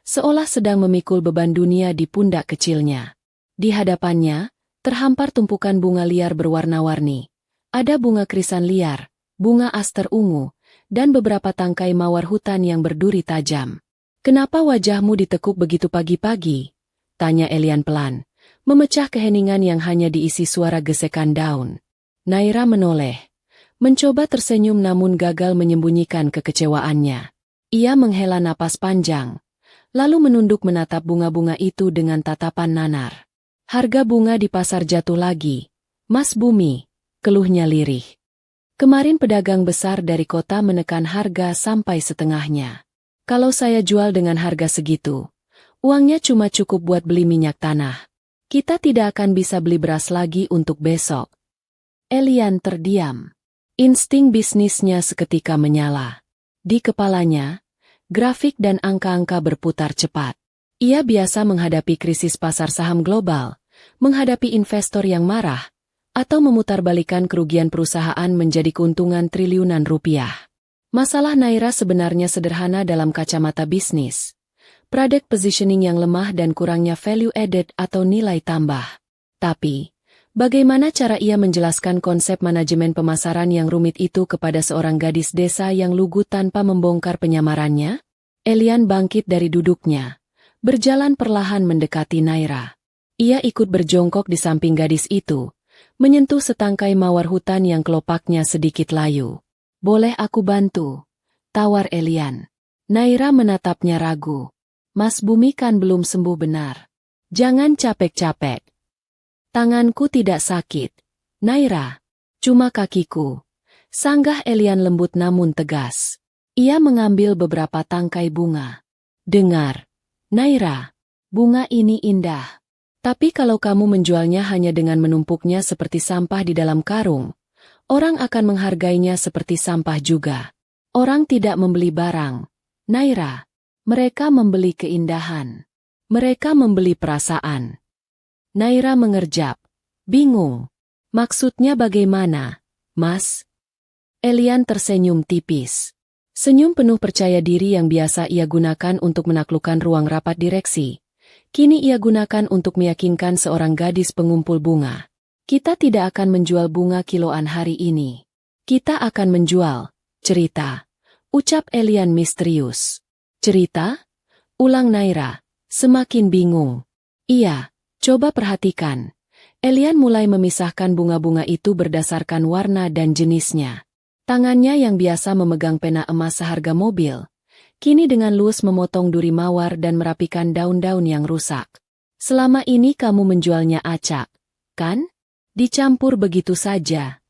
seolah sedang memikul beban dunia di pundak kecilnya. Di hadapannya, terhampar tumpukan bunga liar berwarna-warni. Ada bunga krisan liar, bunga aster ungu, dan beberapa tangkai mawar hutan yang berduri tajam. "Kenapa wajahmu ditekuk begitu pagi-pagi?" tanya Elian pelan, memecah keheningan yang hanya diisi suara gesekan daun. Naira menoleh, mencoba tersenyum namun gagal menyembunyikan kekecewaannya. Ia menghela napas panjang, lalu menunduk menatap bunga-bunga itu dengan tatapan nanar. "Harga bunga di pasar jatuh lagi, Mas Bumi," keluhnya lirih. "Kemarin pedagang besar dari kota menekan harga sampai setengahnya. Kalau saya jual dengan harga segitu, uangnya cuma cukup buat beli minyak tanah. Kita tidak akan bisa beli beras lagi untuk besok." Elian terdiam. Insting bisnisnya seketika menyala. Di kepalanya, grafik dan angka-angka berputar cepat. Ia biasa menghadapi krisis pasar saham global, menghadapi investor yang marah, atau memutarbalikkan kerugian perusahaan menjadi keuntungan triliunan rupiah. Masalah Naira sebenarnya sederhana dalam kacamata bisnis. Product positioning yang lemah dan kurangnya value added atau nilai tambah. Tapi, bagaimana cara ia menjelaskan konsep manajemen pemasaran yang rumit itu kepada seorang gadis desa yang lugu tanpa membongkar penyamarannya? Elian bangkit dari duduknya, berjalan perlahan mendekati Naira. Ia ikut berjongkok di samping gadis itu, menyentuh setangkai mawar hutan yang kelopaknya sedikit layu. "Boleh aku bantu?" tawar Elian. Naira menatapnya ragu. "Mas Bumi kan belum sembuh benar. Jangan capek-capek." "Tanganku tidak sakit, Naira. Cuma kakiku," sanggah Elian lembut namun tegas. Ia mengambil beberapa tangkai bunga. "Dengar, Naira, bunga ini indah. Tapi kalau kamu menjualnya hanya dengan menumpuknya seperti sampah di dalam karung, orang akan menghargainya seperti sampah juga. Orang tidak membeli barang, Naira. Mereka membeli keindahan. Mereka membeli perasaan." Naira mengerjap, bingung. "Maksudnya bagaimana, Mas?" Elian tersenyum tipis. Senyum penuh percaya diri yang biasa ia gunakan untuk menaklukkan ruang rapat direksi. Kini ia gunakan untuk meyakinkan seorang gadis pengumpul bunga. "Kita tidak akan menjual bunga kiloan hari ini. Kita akan menjual cerita," ucap Elian misterius. "Cerita?" ulang Naira, semakin bingung. "Iya, coba perhatikan." Elian mulai memisahkan bunga-bunga itu berdasarkan warna dan jenisnya. Tangannya yang biasa memegang pena emas seharga mobil, kini dengan lus memotong duri mawar dan merapikan daun-daun yang rusak. "Selama ini kamu menjualnya acak, kan? Dicampur begitu saja."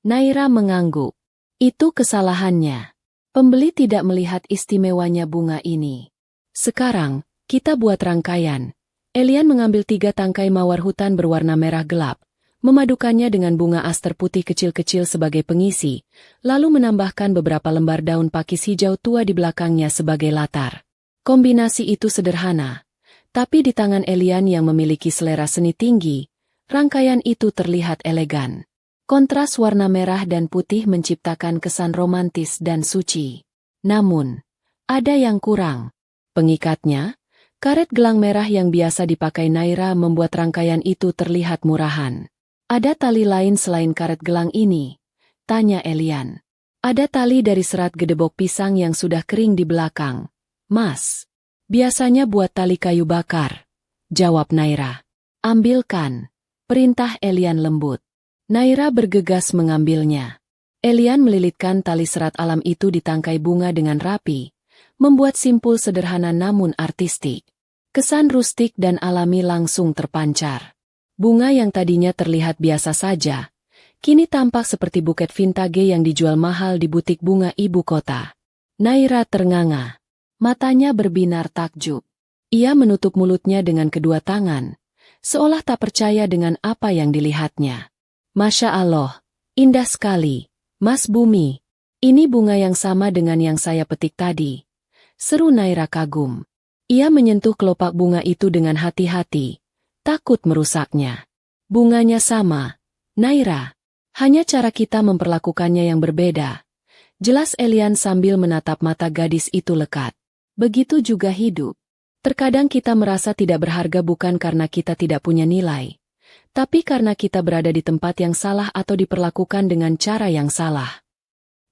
Naira mengangguk. "Itu kesalahannya. Pembeli tidak melihat istimewanya bunga ini. Sekarang, kita buat rangkaian." Elian mengambil 3 tangkai mawar hutan berwarna merah gelap, memadukannya dengan bunga aster putih kecil-kecil sebagai pengisi, lalu menambahkan beberapa lembar daun pakis hijau tua di belakangnya sebagai latar. Kombinasi itu sederhana, tapi di tangan Elian yang memiliki selera seni tinggi, rangkaian itu terlihat elegan. Kontras warna merah dan putih menciptakan kesan romantis dan suci. Namun, ada yang kurang. Pengikatnya, karet gelang merah yang biasa dipakai Naira membuat rangkaian itu terlihat murahan. "Ada tali lain selain karet gelang ini?" tanya Elian. "Ada tali dari serat gedebok pisang yang sudah kering di belakang, Mas. Biasanya buat tali kayu bakar," jawab Naira. "Ambilkan," perintah Elian lembut. Naira bergegas mengambilnya. Elian melilitkan tali serat alam itu di tangkai bunga dengan rapi, membuat simpul sederhana namun artistik. Kesan rustik dan alami langsung terpancar. Bunga yang tadinya terlihat biasa saja, kini tampak seperti buket vintage yang dijual mahal di butik bunga ibu kota. Naira ternganga. Matanya berbinar takjub. Ia menutup mulutnya dengan kedua tangan, seolah tak percaya dengan apa yang dilihatnya. "Masya Allah, indah sekali, Mas Bumi. Ini bunga yang sama dengan yang saya petik tadi," seru Naira kagum. Ia menyentuh kelopak bunga itu dengan hati-hati, takut merusaknya. "Bunganya sama, Naira, hanya cara kita memperlakukannya yang berbeda. Jelas Elian sambil menatap mata gadis itu lekat. Begitu juga hidup. Terkadang kita merasa tidak berharga bukan karena kita tidak punya nilai, tapi karena kita berada di tempat yang salah atau diperlakukan dengan cara yang salah.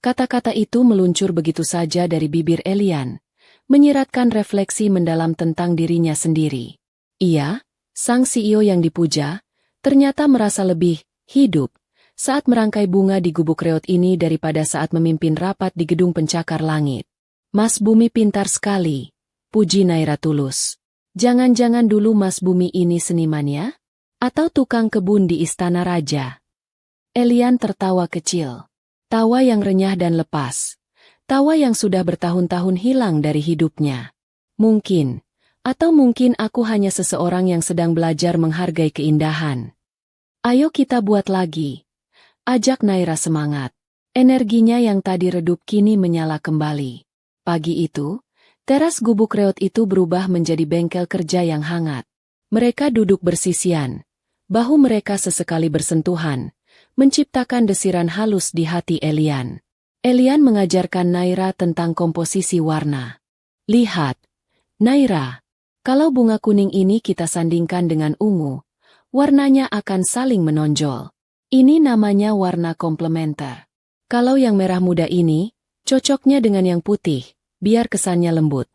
Kata-kata itu meluncur begitu saja dari bibir Elian, menyiratkan refleksi mendalam tentang dirinya sendiri. Ia, sang CEO yang dipuja, ternyata merasa lebih hidup saat merangkai bunga di gubuk reot ini daripada saat memimpin rapat di gedung pencakar langit. Mas Bumi pintar sekali, puji Naira tulus. Jangan-jangan dulu Mas Bumi ini seniman ya? Atau tukang kebun di istana raja? Elian tertawa kecil. Tawa yang renyah dan lepas. Tawa yang sudah bertahun-tahun hilang dari hidupnya. Mungkin, atau mungkin aku hanya seseorang yang sedang belajar menghargai keindahan. Ayo kita buat lagi. Ajak Naira semangat. Energinya yang tadi redup kini menyala kembali. Pagi itu, teras gubuk reot itu berubah menjadi bengkel kerja yang hangat. Mereka duduk bersisian. Bahu mereka sesekali bersentuhan, menciptakan desiran halus di hati Elian. Elian mengajarkan Naira tentang komposisi warna. Lihat, Naira, kalau bunga kuning ini kita sandingkan dengan ungu, warnanya akan saling menonjol. Ini namanya warna komplementer. Kalau yang merah muda ini, cocoknya dengan yang putih, biar kesannya lembut.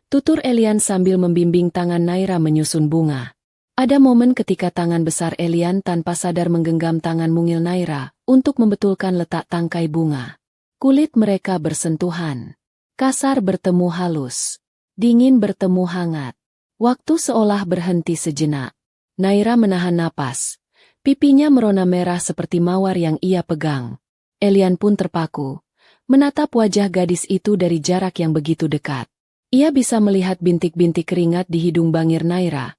Tutur Elian sambil membimbing tangan Naira menyusun bunga. Ada momen ketika tangan besar Elian tanpa sadar menggenggam tangan mungil Naira untuk membetulkan letak tangkai bunga. Kulit mereka bersentuhan. Kasar bertemu halus. Dingin bertemu hangat. Waktu seolah berhenti sejenak. Naira menahan napas. Pipinya merona merah seperti mawar yang ia pegang. Elian pun terpaku, menatap wajah gadis itu dari jarak yang begitu dekat. Ia bisa melihat bintik-bintik keringat di hidung bangir Naira,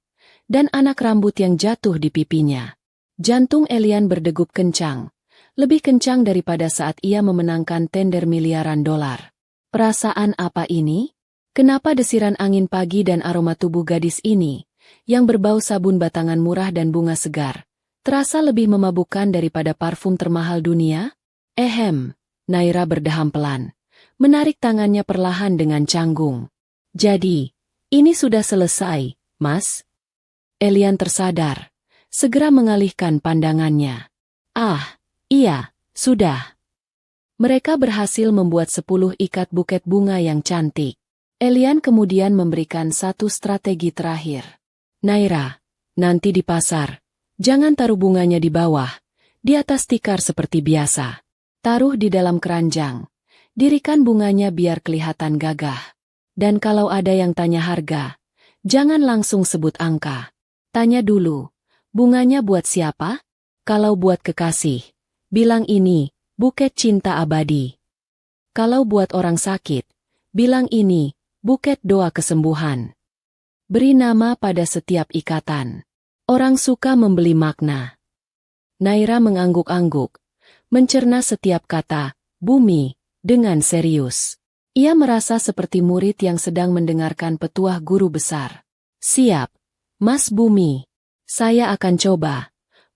dan anak rambut yang jatuh di pipinya. Jantung Elian berdegup kencang, lebih kencang daripada saat ia memenangkan tender miliaran dolar. Perasaan apa ini? Kenapa desiran angin pagi dan aroma tubuh gadis ini, yang berbau sabun batangan murah dan bunga segar, terasa lebih memabukkan daripada parfum termahal dunia? Naira berdeham pelan, menarik tangannya perlahan dengan canggung. Jadi, ini sudah selesai, Mas? Elian tersadar, segera mengalihkan pandangannya. Ah, iya, sudah. Mereka berhasil membuat 10 ikat buket bunga yang cantik. Elian kemudian memberikan satu strategi terakhir. Naira, nanti di pasar, jangan taruh bunganya di bawah, di atas tikar seperti biasa. Taruh di dalam keranjang. Dirikan bunganya biar kelihatan gagah. Dan kalau ada yang tanya harga, jangan langsung sebut angka. Tanya dulu, bunganya buat siapa? Kalau buat kekasih, bilang ini, buket cinta abadi. Kalau buat orang sakit, bilang ini, buket doa kesembuhan. Beri nama pada setiap ikatan. Orang suka membeli makna. Naira mengangguk-angguk, mencerna setiap kata, bumi, dengan serius. Ia merasa seperti murid yang sedang mendengarkan petuah guru besar. Siap, Mas Bumi. Saya akan coba,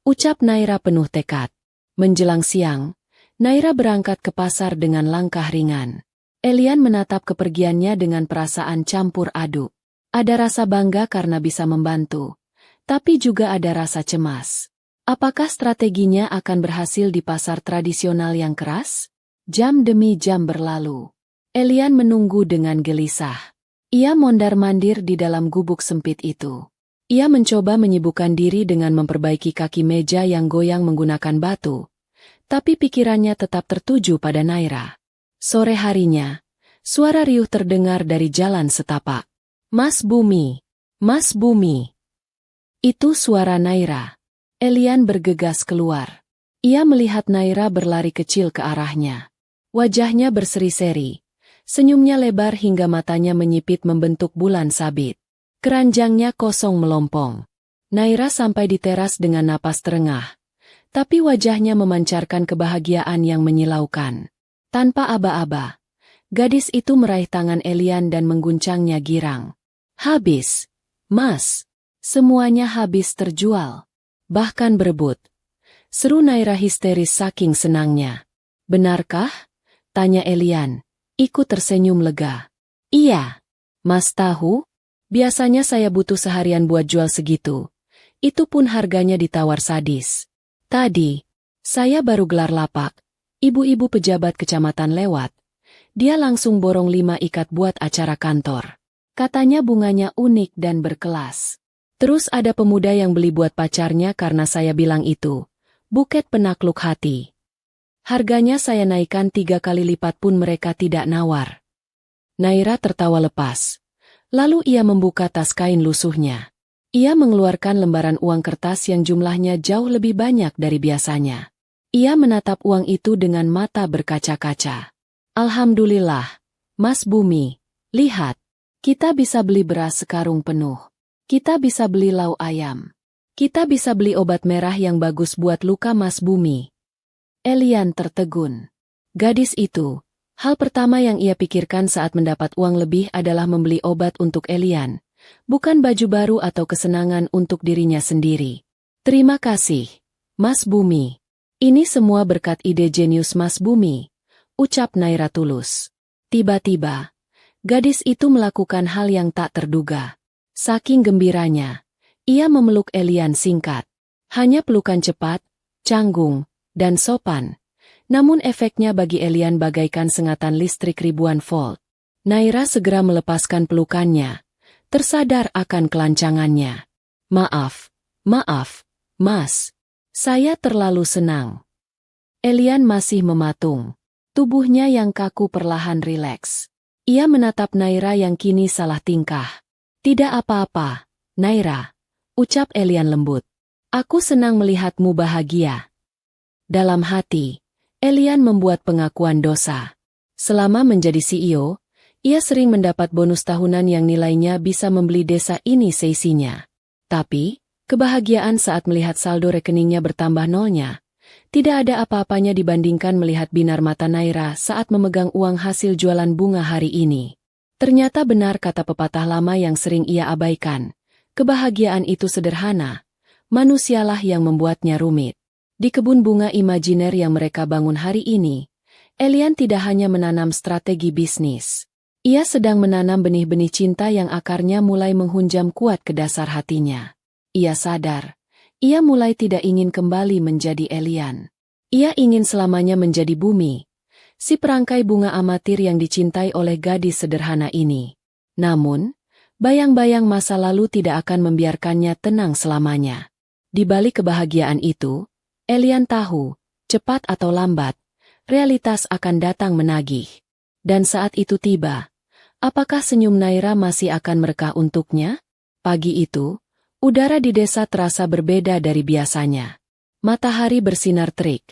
ucap Naira penuh tekad. Menjelang siang, Naira berangkat ke pasar dengan langkah ringan. Elian menatap kepergiannya dengan perasaan campur aduk. Ada rasa bangga karena bisa membantu, tapi juga ada rasa cemas. Apakah strateginya akan berhasil di pasar tradisional yang keras? Jam demi jam berlalu. Elian menunggu dengan gelisah. Ia mondar-mandir di dalam gubuk sempit itu. Ia mencoba menyibukkan diri dengan memperbaiki kaki meja yang goyang menggunakan batu, tapi pikirannya tetap tertuju pada Naira. Sore harinya, suara riuh terdengar dari jalan setapak. Mas Bumi, Mas Bumi. Itu suara Naira. Elian bergegas keluar. Ia melihat Naira berlari kecil ke arahnya. Wajahnya berseri-seri. Senyumnya lebar hingga matanya menyipit membentuk bulan sabit. Keranjangnya kosong melompong. Naira sampai di teras dengan napas terengah. Tapi wajahnya memancarkan kebahagiaan yang menyilaukan. Tanpa aba-aba, gadis itu meraih tangan Elian dan mengguncangnya girang. Habis, Mas. Semuanya habis terjual. Bahkan berebut. Seru Naira histeris saking senangnya. Benarkah? Tanya Elian. Ikut tersenyum lega. Iya. Mas tahu? Biasanya saya butuh seharian buat jual segitu. Itu pun harganya ditawar sadis. Tadi, saya baru gelar lapak. Ibu-ibu pejabat kecamatan lewat. Dia langsung borong 5 ikat buat acara kantor. Katanya bunganya unik dan berkelas. Terus ada pemuda yang beli buat pacarnya karena saya bilang itu. Buket penakluk hati. Harganya saya naikkan 3 kali lipat pun mereka tidak nawar. Naira tertawa lepas. Lalu ia membuka tas kain lusuhnya. Ia mengeluarkan lembaran uang kertas yang jumlahnya jauh lebih banyak dari biasanya. Ia menatap uang itu dengan mata berkaca-kaca. Alhamdulillah, Mas Bumi, lihat. Kita bisa beli beras sekarung penuh. Kita bisa beli lauk ayam. Kita bisa beli obat merah yang bagus buat luka Mas Bumi. Elian tertegun. Gadis itu, hal pertama yang ia pikirkan saat mendapat uang lebih adalah membeli obat untuk Elian, bukan baju baru atau kesenangan untuk dirinya sendiri. Terima kasih, Mas Bumi. Ini semua berkat ide jenius Mas Bumi, ucap Naira tulus. Tiba-tiba, gadis itu melakukan hal yang tak terduga. Saking gembiranya, ia memeluk Elian singkat. Hanya pelukan cepat, canggung, dan sopan. Namun efeknya bagi Elian bagaikan sengatan listrik ribuan volt. Naira segera melepaskan pelukannya, tersadar akan kelancangannya. Maaf, Mas. Saya terlalu senang. Elian masih mematung. Tubuhnya yang kaku perlahan rileks. Ia menatap Naira yang kini salah tingkah. Tidak apa-apa, Naira, ucap Elian lembut. Aku senang melihatmu bahagia. Dalam hati, Elian membuat pengakuan dosa. Selama menjadi CEO, ia sering mendapat bonus tahunan yang nilainya bisa membeli desa ini seisinya. Tapi, kebahagiaan saat melihat saldo rekeningnya bertambah nolnya, tidak ada apa-apanya dibandingkan melihat binar mata Naira saat memegang uang hasil jualan bunga hari ini. Ternyata benar kata pepatah lama yang sering ia abaikan. Kebahagiaan itu sederhana, manusialah yang membuatnya rumit. Di kebun bunga imajiner yang mereka bangun hari ini, Elian tidak hanya menanam strategi bisnis. Ia sedang menanam benih-benih cinta yang akarnya mulai menghunjam kuat ke dasar hatinya. Ia sadar, ia mulai tidak ingin kembali menjadi Elian. Ia ingin selamanya menjadi Bumi, si perangkai bunga amatir yang dicintai oleh gadis sederhana ini. Namun, bayang-bayang masa lalu tidak akan membiarkannya tenang selamanya. Di balik kebahagiaan itu, Elian tahu, cepat atau lambat, realitas akan datang menagih. Dan saat itu tiba, apakah senyum Naira masih akan merekah untuknya? Pagi itu, udara di desa terasa berbeda dari biasanya. Matahari bersinar terik,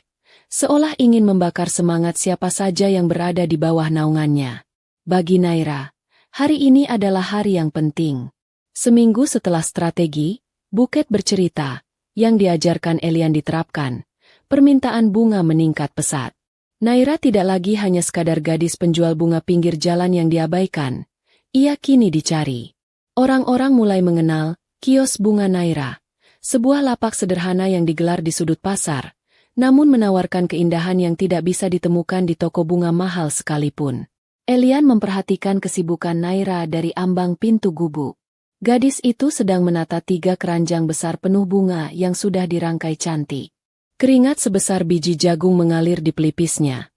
seolah ingin membakar semangat siapa saja yang berada di bawah naungannya. Bagi Naira, hari ini adalah hari yang penting. Seminggu setelah strategi, Buket bercerita, yang diajarkan Elian diterapkan, permintaan bunga meningkat pesat. Naira tidak lagi hanya sekadar gadis penjual bunga pinggir jalan yang diabaikan. Ia kini dicari. Orang-orang mulai mengenal kios bunga Naira, sebuah lapak sederhana yang digelar di sudut pasar, namun menawarkan keindahan yang tidak bisa ditemukan di toko bunga mahal sekalipun. Elian memperhatikan kesibukan Naira dari ambang pintu gubuk. Gadis itu sedang menata 3 keranjang besar penuh bunga yang sudah dirangkai cantik. Keringat sebesar biji jagung mengalir di pelipisnya.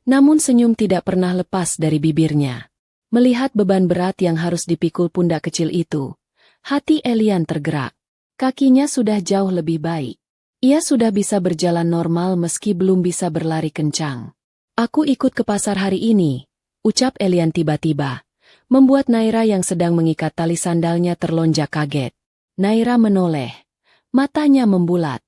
Namun senyum tidak pernah lepas dari bibirnya. Melihat beban berat yang harus dipikul pundak kecil itu, hati Elian tergerak. Kakinya sudah jauh lebih baik. Ia sudah bisa berjalan normal meski belum bisa berlari kencang. Aku ikut ke pasar hari ini, ucap Elian tiba-tiba, membuat Naira yang sedang mengikat tali sandalnya terlonjak kaget. Naira menoleh. Matanya membulat.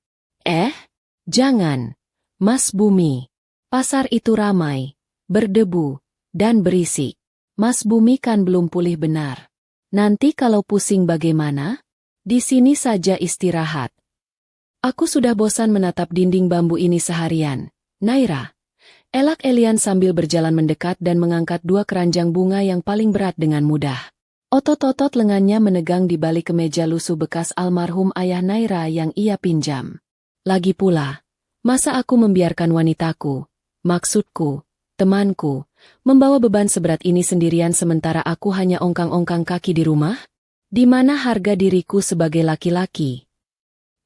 Jangan, Mas Bumi. Pasar itu ramai, berdebu, dan berisik. Mas Bumi kan belum pulih benar. Nanti kalau pusing bagaimana? Di sini saja istirahat. Aku sudah bosan menatap dinding bambu ini seharian, Naira. Elak Elian sambil berjalan mendekat dan mengangkat 2 keranjang bunga yang paling berat dengan mudah. Otot-otot lengannya menegang di balik kemeja lusuh bekas almarhum ayah Naira yang ia pinjam. Lagi pula, Masa aku membiarkan wanitaku, maksudku, temanku, membawa beban seberat ini sendirian sementara aku hanya ongkang-ongkang kaki di rumah? Di mana harga diriku sebagai laki-laki?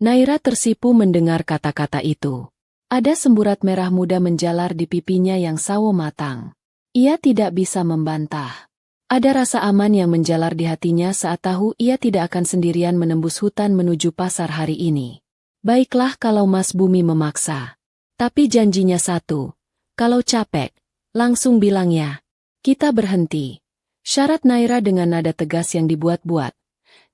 Naira tersipu mendengar kata-kata itu. Ada semburat merah muda menjalar di pipinya yang sawo matang. Ia tidak bisa membantah. Ada rasa aman yang menjalar di hatinya saat tahu ia tidak akan sendirian menembus hutan menuju pasar hari ini. Baiklah kalau Mas Bumi memaksa. Tapi janjinya satu. Kalau capek, langsung bilang ya. Kita berhenti. Syarat Naira dengan nada tegas yang dibuat-buat.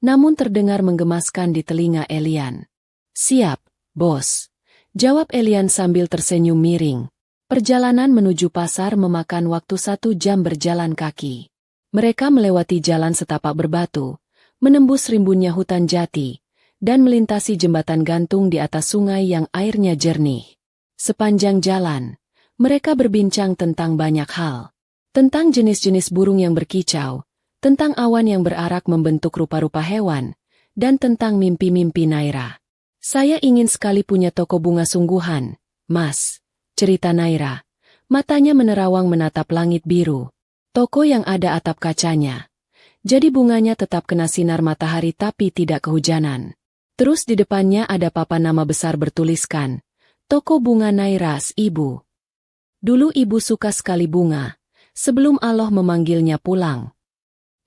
Namun terdengar menggemaskan di telinga Elian. Siap, bos. Jawab Elian sambil tersenyum miring. Perjalanan menuju pasar memakan waktu 1 jam berjalan kaki. Mereka melewati jalan setapak berbatu, menembus rimbunnya hutan jati, dan melintasi jembatan gantung di atas sungai yang airnya jernih. Sepanjang jalan, mereka berbincang tentang banyak hal. Tentang jenis-jenis burung yang berkicau, tentang awan yang berarak membentuk rupa-rupa hewan, dan tentang mimpi-mimpi Naira. Saya ingin sekali punya toko bunga sungguhan, Mas, cerita Naira. Matanya menerawang menatap langit biru. Toko yang ada atap kacanya. Jadi bunganya tetap kena sinar matahari tapi tidak kehujanan. Terus di depannya ada papan nama besar bertuliskan, Toko Bunga Nairas Ibu. Dulu ibu suka sekali bunga, sebelum Allah memanggilnya pulang.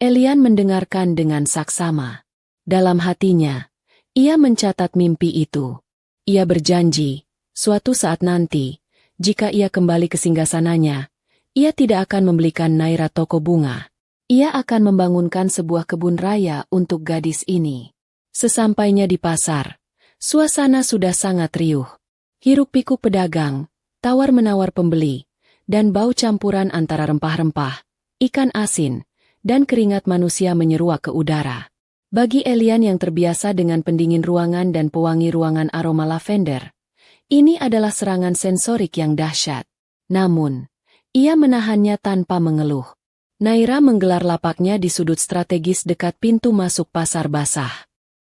Elian mendengarkan dengan saksama. Dalam hatinya, ia mencatat mimpi itu. Ia berjanji, suatu saat nanti, jika ia kembali ke singgasananya, ia tidak akan membelikan Naira toko bunga. Ia akan membangunkan sebuah kebun raya untuk gadis ini. Sesampainya di pasar, suasana sudah sangat riuh. Hiruk-pikuk pedagang, tawar-menawar pembeli, dan bau campuran antara rempah-rempah, ikan asin, dan keringat manusia menyeruak ke udara. Bagi Elian yang terbiasa dengan pendingin ruangan dan pewangi ruangan aroma lavender, ini adalah serangan sensorik yang dahsyat. Namun, ia menahannya tanpa mengeluh. Naira menggelar lapaknya di sudut strategis dekat pintu masuk pasar basah.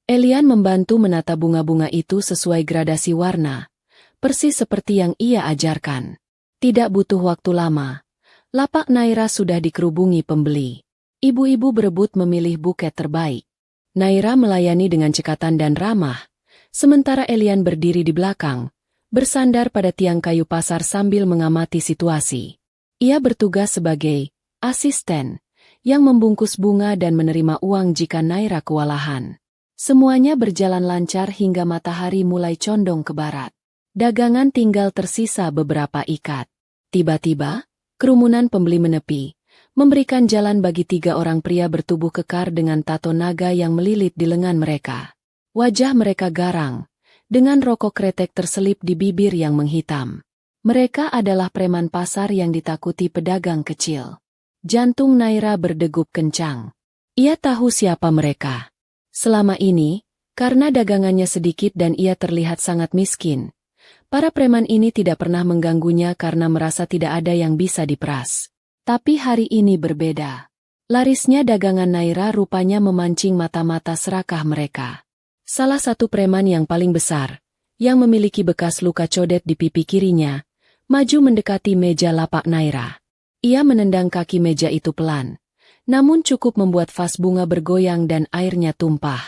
Elian membantu menata bunga-bunga itu sesuai gradasi warna, persis seperti yang ia ajarkan. Tidak butuh waktu lama, lapak Naira sudah dikerubungi pembeli. Ibu-ibu berebut memilih buket terbaik. Naira melayani dengan cekatan dan ramah, sementara Elian berdiri di belakang, bersandar pada tiang kayu pasar sambil mengamati situasi. Ia bertugas sebagai asisten, yang membungkus bunga dan menerima uang jika Naira kewalahan. Semuanya berjalan lancar hingga matahari mulai condong ke barat. Dagangan tinggal tersisa beberapa ikat. Tiba-tiba, kerumunan pembeli menepi, memberikan jalan bagi 3 orang pria bertubuh kekar dengan tato naga yang melilit di lengan mereka. Wajah mereka garang, dengan rokok kretek terselip di bibir yang menghitam. Mereka adalah preman pasar yang ditakuti pedagang kecil. Jantung Naira berdegup kencang. Ia tahu siapa mereka. Selama ini, karena dagangannya sedikit dan ia terlihat sangat miskin, para preman ini tidak pernah mengganggunya karena merasa tidak ada yang bisa diperas. Tapi hari ini berbeda. Larisnya dagangan Naira rupanya memancing mata-mata serakah mereka. Salah satu preman yang paling besar, yang memiliki bekas luka codet di pipi kirinya, maju mendekati meja lapak Naira. Ia menendang kaki meja itu pelan. Namun cukup membuat vas bunga bergoyang dan airnya tumpah.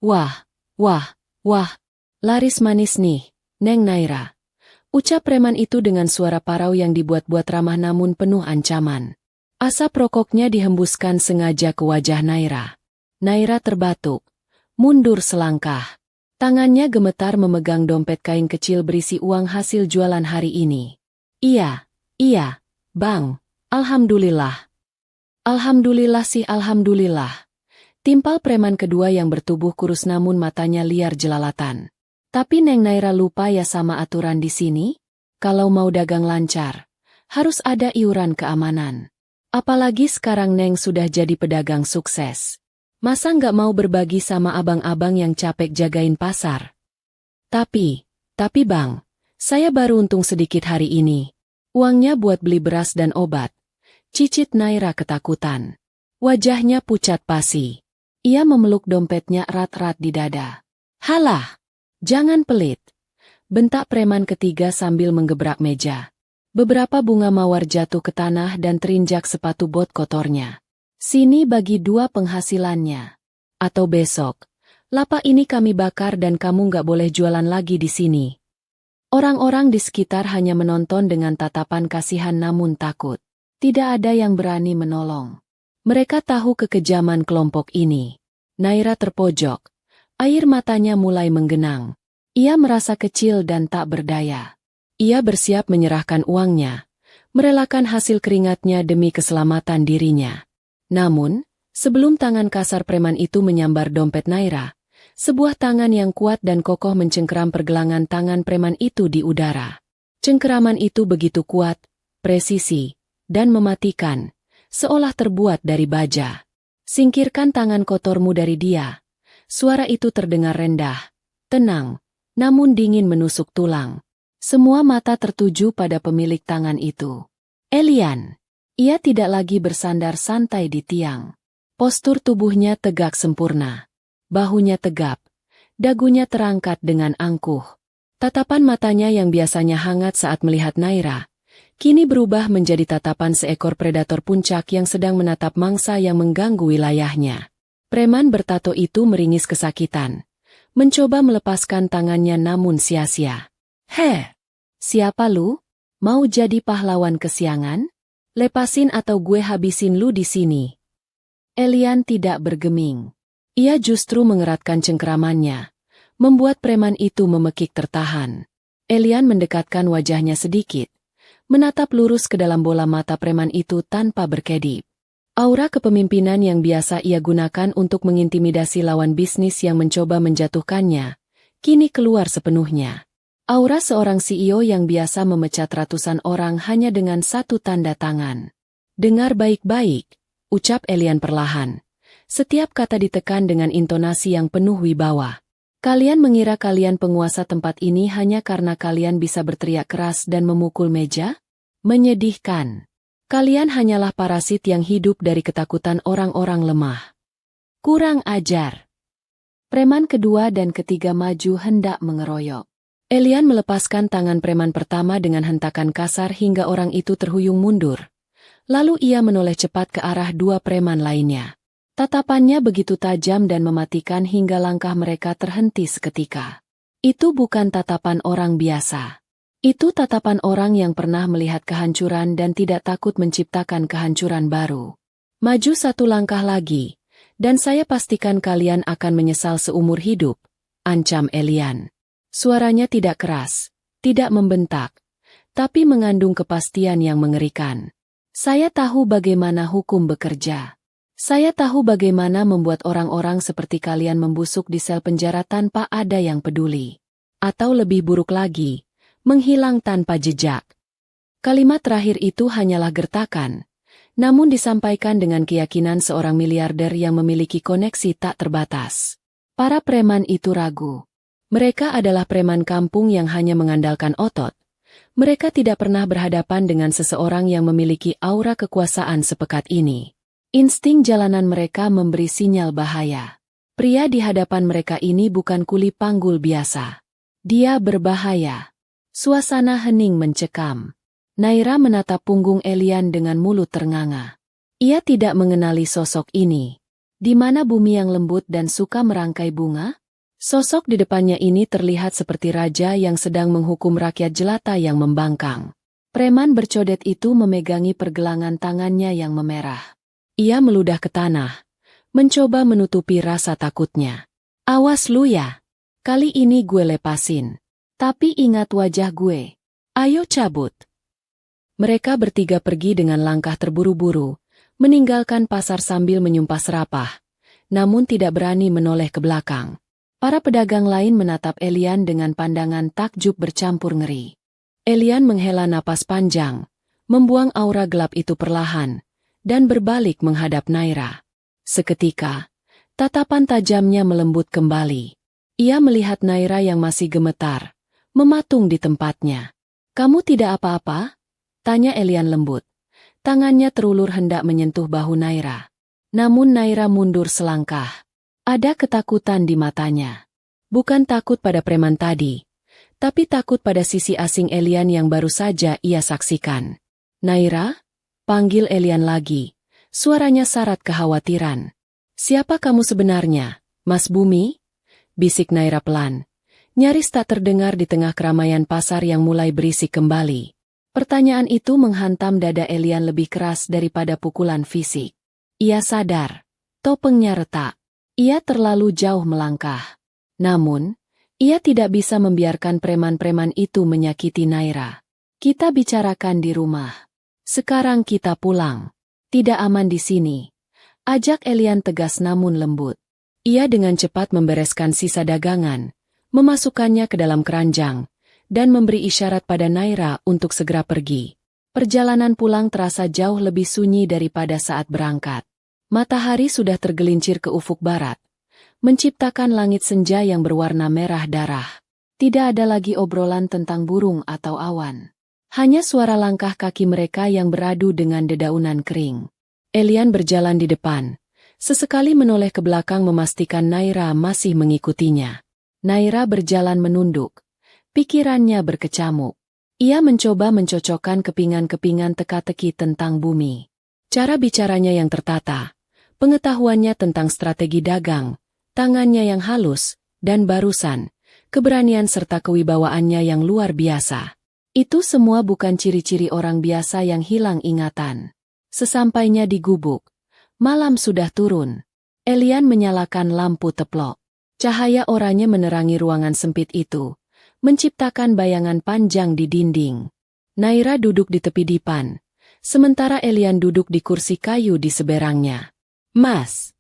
Wah, wah, wah, laris manis nih, Neng Naira. Ucap preman itu dengan suara parau yang dibuat-buat ramah namun penuh ancaman. Asap rokoknya dihembuskan sengaja ke wajah Naira. Naira terbatuk, mundur selangkah. Tangannya gemetar memegang dompet kain kecil berisi uang hasil jualan hari ini. Iya, Bang, alhamdulillah. Alhamdulillah sih alhamdulillah. Timpal preman kedua yang bertubuh kurus namun matanya liar jelalatan. Tapi Neng Naira lupa ya sama aturan di sini? Kalau mau dagang lancar, harus ada iuran keamanan. Apalagi sekarang Neng sudah jadi pedagang sukses. Masa nggak mau berbagi sama abang-abang yang capek jagain pasar? Tapi Bang, saya baru untung sedikit hari ini. Uangnya buat beli beras dan obat. Cicit Naira ketakutan. Wajahnya pucat pasi. Ia memeluk dompetnya erat-erat di dada. Halah, jangan pelit. bentak preman ketiga sambil menggebrak meja. Beberapa bunga mawar jatuh ke tanah dan terinjak sepatu bot kotornya. Sini bagi 2 penghasilannya. Atau besok, lapak ini kami bakar dan kamu nggak boleh jualan lagi di sini. Orang-orang di sekitar hanya menonton dengan tatapan kasihan namun takut. Tidak ada yang berani menolong. Mereka tahu kekejaman kelompok ini. Naira terpojok. Air matanya mulai menggenang. Ia merasa kecil dan tak berdaya. Ia bersiap menyerahkan uangnya, merelakan hasil keringatnya demi keselamatan dirinya. Namun, sebelum tangan kasar preman itu menyambar dompet Naira, sebuah tangan yang kuat dan kokoh mencengkeram pergelangan tangan preman itu di udara. Cengkeraman itu begitu kuat, presisi, dan mematikan, seolah terbuat dari baja. Singkirkan tangan kotormu dari dia. Suara itu terdengar rendah, tenang, namun dingin menusuk tulang. Semua mata tertuju pada pemilik tangan itu. Elian. Ia tidak lagi bersandar santai di tiang. Postur tubuhnya tegak sempurna. Bahunya tegap. Dagunya terangkat dengan angkuh. Tatapan matanya yang biasanya hangat saat melihat Naira, kini berubah menjadi tatapan seekor predator puncak yang sedang menatap mangsa yang mengganggu wilayahnya. Preman bertato itu meringis kesakitan. Mencoba melepaskan tangannya namun sia-sia. Siapa lu? Mau jadi pahlawan kesiangan? Lepasin atau gue habisin lu di sini. Elian tidak bergeming. Ia justru mengeratkan cengkeramannya, membuat preman itu memekik tertahan. Elian mendekatkan wajahnya sedikit, menatap lurus ke dalam bola mata preman itu tanpa berkedip. Aura kepemimpinan yang biasa ia gunakan untuk mengintimidasi lawan bisnis yang mencoba menjatuhkannya, kini keluar sepenuhnya. Aura seorang CEO yang biasa memecat ratusan orang hanya dengan satu tanda tangan. Dengar baik-baik, ucap Elian perlahan. Setiap kata ditekan dengan intonasi yang penuh wibawa. Kalian mengira kalian penguasa tempat ini hanya karena kalian bisa berteriak keras dan memukul meja? Menyedihkan. Kalian hanyalah parasit yang hidup dari ketakutan orang-orang lemah. Kurang ajar. Preman kedua dan ketiga maju hendak mengeroyok. Elian melepaskan tangan preman pertama dengan hentakan kasar hingga orang itu terhuyung mundur. Lalu ia menoleh cepat ke arah 2 preman lainnya. Tatapannya begitu tajam dan mematikan hingga langkah mereka terhenti seketika. Itu bukan tatapan orang biasa. Itu tatapan orang yang pernah melihat kehancuran dan tidak takut menciptakan kehancuran baru. Maju 1 langkah lagi, dan saya pastikan kalian akan menyesal seumur hidup, ancam Elian. Suaranya tidak keras, tidak membentak, tapi mengandung kepastian yang mengerikan. Saya tahu bagaimana hukum bekerja. Saya tahu bagaimana membuat orang-orang seperti kalian membusuk di sel penjara tanpa ada yang peduli. Atau lebih buruk lagi, menghilang tanpa jejak. Kalimat terakhir itu hanyalah gertakan, namun disampaikan dengan keyakinan seorang miliarder yang memiliki koneksi tak terbatas. Para preman itu ragu. Mereka adalah preman kampung yang hanya mengandalkan otot. Mereka tidak pernah berhadapan dengan seseorang yang memiliki aura kekuasaan sepekat ini. Insting jalanan mereka memberi sinyal bahaya. Pria di hadapan mereka ini bukan kuli panggul biasa. Dia berbahaya. Suasana hening mencekam. Naira menatap punggung Elian dengan mulut ternganga. Ia tidak mengenali sosok ini. Di mana bumi yang lembut dan suka merangkai bunga? Sosok di depannya ini terlihat seperti raja yang sedang menghukum rakyat jelata yang membangkang. Preman bercodet itu memegangi pergelangan tangannya yang memerah. Ia meludah ke tanah, mencoba menutupi rasa takutnya. Awas lu ya. Kali ini gue lepasin. Tapi ingat wajah gue. Ayo cabut. Mereka bertiga pergi dengan langkah terburu-buru, meninggalkan pasar sambil menyumpah serapah, namun tidak berani menoleh ke belakang. Para pedagang lain menatap Elian dengan pandangan takjub bercampur ngeri. Elian menghela napas panjang, membuang aura gelap itu perlahan, dan berbalik menghadap Naira. Seketika, tatapan tajamnya melembut kembali. Ia melihat Naira yang masih gemetar, mematung di tempatnya. "Kamu tidak apa-apa?" tanya Elian lembut. Tangannya terulur hendak menyentuh bahu Naira. Namun Naira mundur selangkah. Ada ketakutan di matanya. Bukan takut pada preman tadi, tapi takut pada sisi asing Elian yang baru saja ia saksikan. "Naira?" panggil Elian lagi. Suaranya syarat kekhawatiran. "Siapa kamu sebenarnya, Mas Bumi?" bisik Naira pelan. Nyaris tak terdengar di tengah keramaian pasar yang mulai berisik kembali. Pertanyaan itu menghantam dada Elian lebih keras daripada pukulan fisik. Ia sadar. Topengnya retak. Ia terlalu jauh melangkah. Namun, ia tidak bisa membiarkan preman-preman itu menyakiti Naira. "Kita bicarakan di rumah. Sekarang kita pulang. Tidak aman di sini," ajak Elian tegas namun lembut. Ia dengan cepat membereskan sisa dagangan, memasukkannya ke dalam keranjang, dan memberi isyarat pada Naira untuk segera pergi. Perjalanan pulang terasa jauh lebih sunyi daripada saat berangkat. Matahari sudah tergelincir ke ufuk barat, menciptakan langit senja yang berwarna merah darah. Tidak ada lagi obrolan tentang burung atau awan. Hanya suara langkah kaki mereka yang beradu dengan dedaunan kering. Elian berjalan di depan, sesekali menoleh ke belakang memastikan Naira masih mengikutinya. Naira berjalan menunduk, pikirannya berkecamuk. Ia mencoba mencocokkan kepingan-kepingan teka-teki tentang bumi. Cara bicaranya yang tertata, pengetahuannya tentang strategi dagang, tangannya yang halus, dan barusan, keberanian serta kewibawaannya yang luar biasa. Itu semua bukan ciri-ciri orang biasa yang hilang ingatan. Sesampainya di gubuk, malam sudah turun. Elian menyalakan lampu teplok. Cahaya oranye menerangi ruangan sempit itu, menciptakan bayangan panjang di dinding. Naira duduk di tepi dipan, sementara Elian duduk di kursi kayu di seberangnya. "Mas!"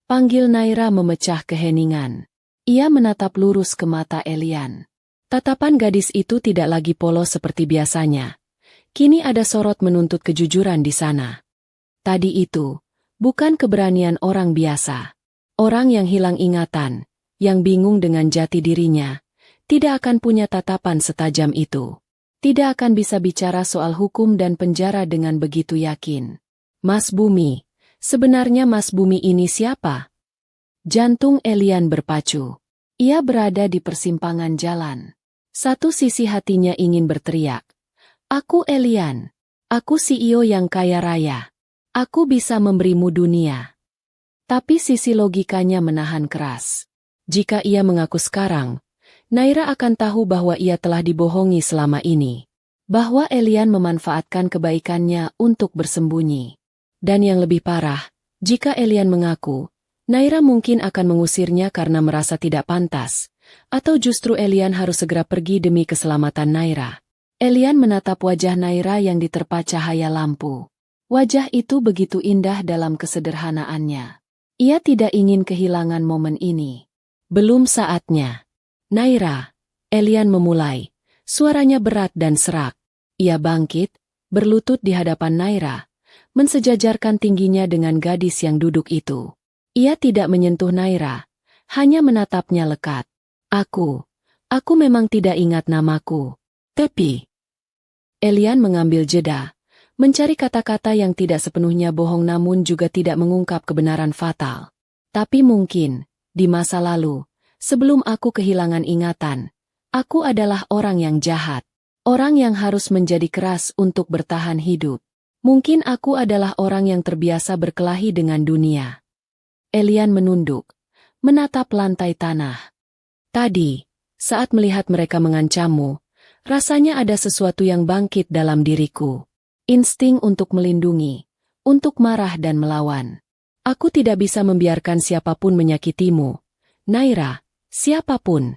panggil Naira memecah keheningan. Ia menatap lurus ke mata Elian. Tatapan gadis itu tidak lagi polos seperti biasanya. Kini ada sorot menuntut kejujuran di sana. Tadi itu, bukan keberanian orang biasa. Orang yang hilang ingatan, yang bingung dengan jati dirinya, tidak akan punya tatapan setajam itu. Tidak akan bisa bicara soal hukum dan penjara dengan begitu yakin. "Mas Bumi, sebenarnya Mas Bumi ini siapa?" Jantung Elian berpacu. Ia berada di persimpangan jalan. Satu sisi hatinya ingin berteriak, "Aku Elian. Aku CEO yang kaya raya. Aku bisa memberimu dunia." Tapi sisi logikanya menahan keras. Jika ia mengaku sekarang, Naira akan tahu bahwa ia telah dibohongi selama ini. Bahwa Elian memanfaatkan kebaikannya untuk bersembunyi. Dan yang lebih parah, jika Elian mengaku, Naira mungkin akan mengusirnya karena merasa tidak pantas. Atau justru Elian harus segera pergi demi keselamatan Naira. Elian menatap wajah Naira yang diterpa cahaya lampu. Wajah itu begitu indah dalam kesederhanaannya. Ia tidak ingin kehilangan momen ini. "Belum saatnya." "Naira," Elian memulai. Suaranya berat dan serak. Ia bangkit, berlutut di hadapan Naira, mensejajarkan tingginya dengan gadis yang duduk itu. Ia tidak menyentuh Naira, hanya menatapnya lekat. Aku memang tidak ingat namaku. Tapi..." Elian mengambil jeda, mencari kata-kata yang tidak sepenuhnya bohong namun juga tidak mengungkap kebenaran fatal. "Tapi mungkin, di masa lalu, sebelum aku kehilangan ingatan, aku adalah orang yang jahat. Orang yang harus menjadi keras untuk bertahan hidup. Mungkin aku adalah orang yang terbiasa berkelahi dengan dunia." Elian menunduk, menatap lantai tanah. "Tadi, saat melihat mereka mengancammu, rasanya ada sesuatu yang bangkit dalam diriku. Insting untuk melindungi, untuk marah dan melawan. Aku tidak bisa membiarkan siapapun menyakitimu. Naira, siapapun."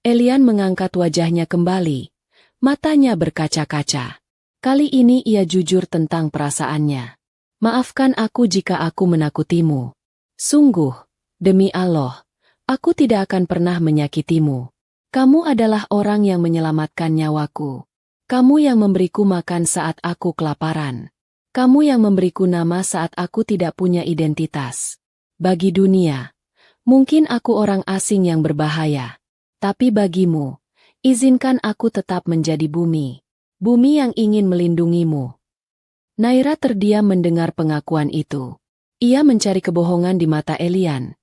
Elian mengangkat wajahnya kembali, matanya berkaca-kaca. Kali ini ia jujur tentang perasaannya. "Maafkan aku jika aku menakutimu. Sungguh, demi Allah, aku tidak akan pernah menyakitimu. Kamu adalah orang yang menyelamatkan nyawaku. Kamu yang memberiku makan saat aku kelaparan. Kamu yang memberiku nama saat aku tidak punya identitas. Bagi dunia, mungkin aku orang asing yang berbahaya. Tapi bagimu, izinkan aku tetap menjadi bumi. Bumi yang ingin melindungimu." Naira terdiam mendengar pengakuan itu. Ia mencari kebohongan di mata Elian,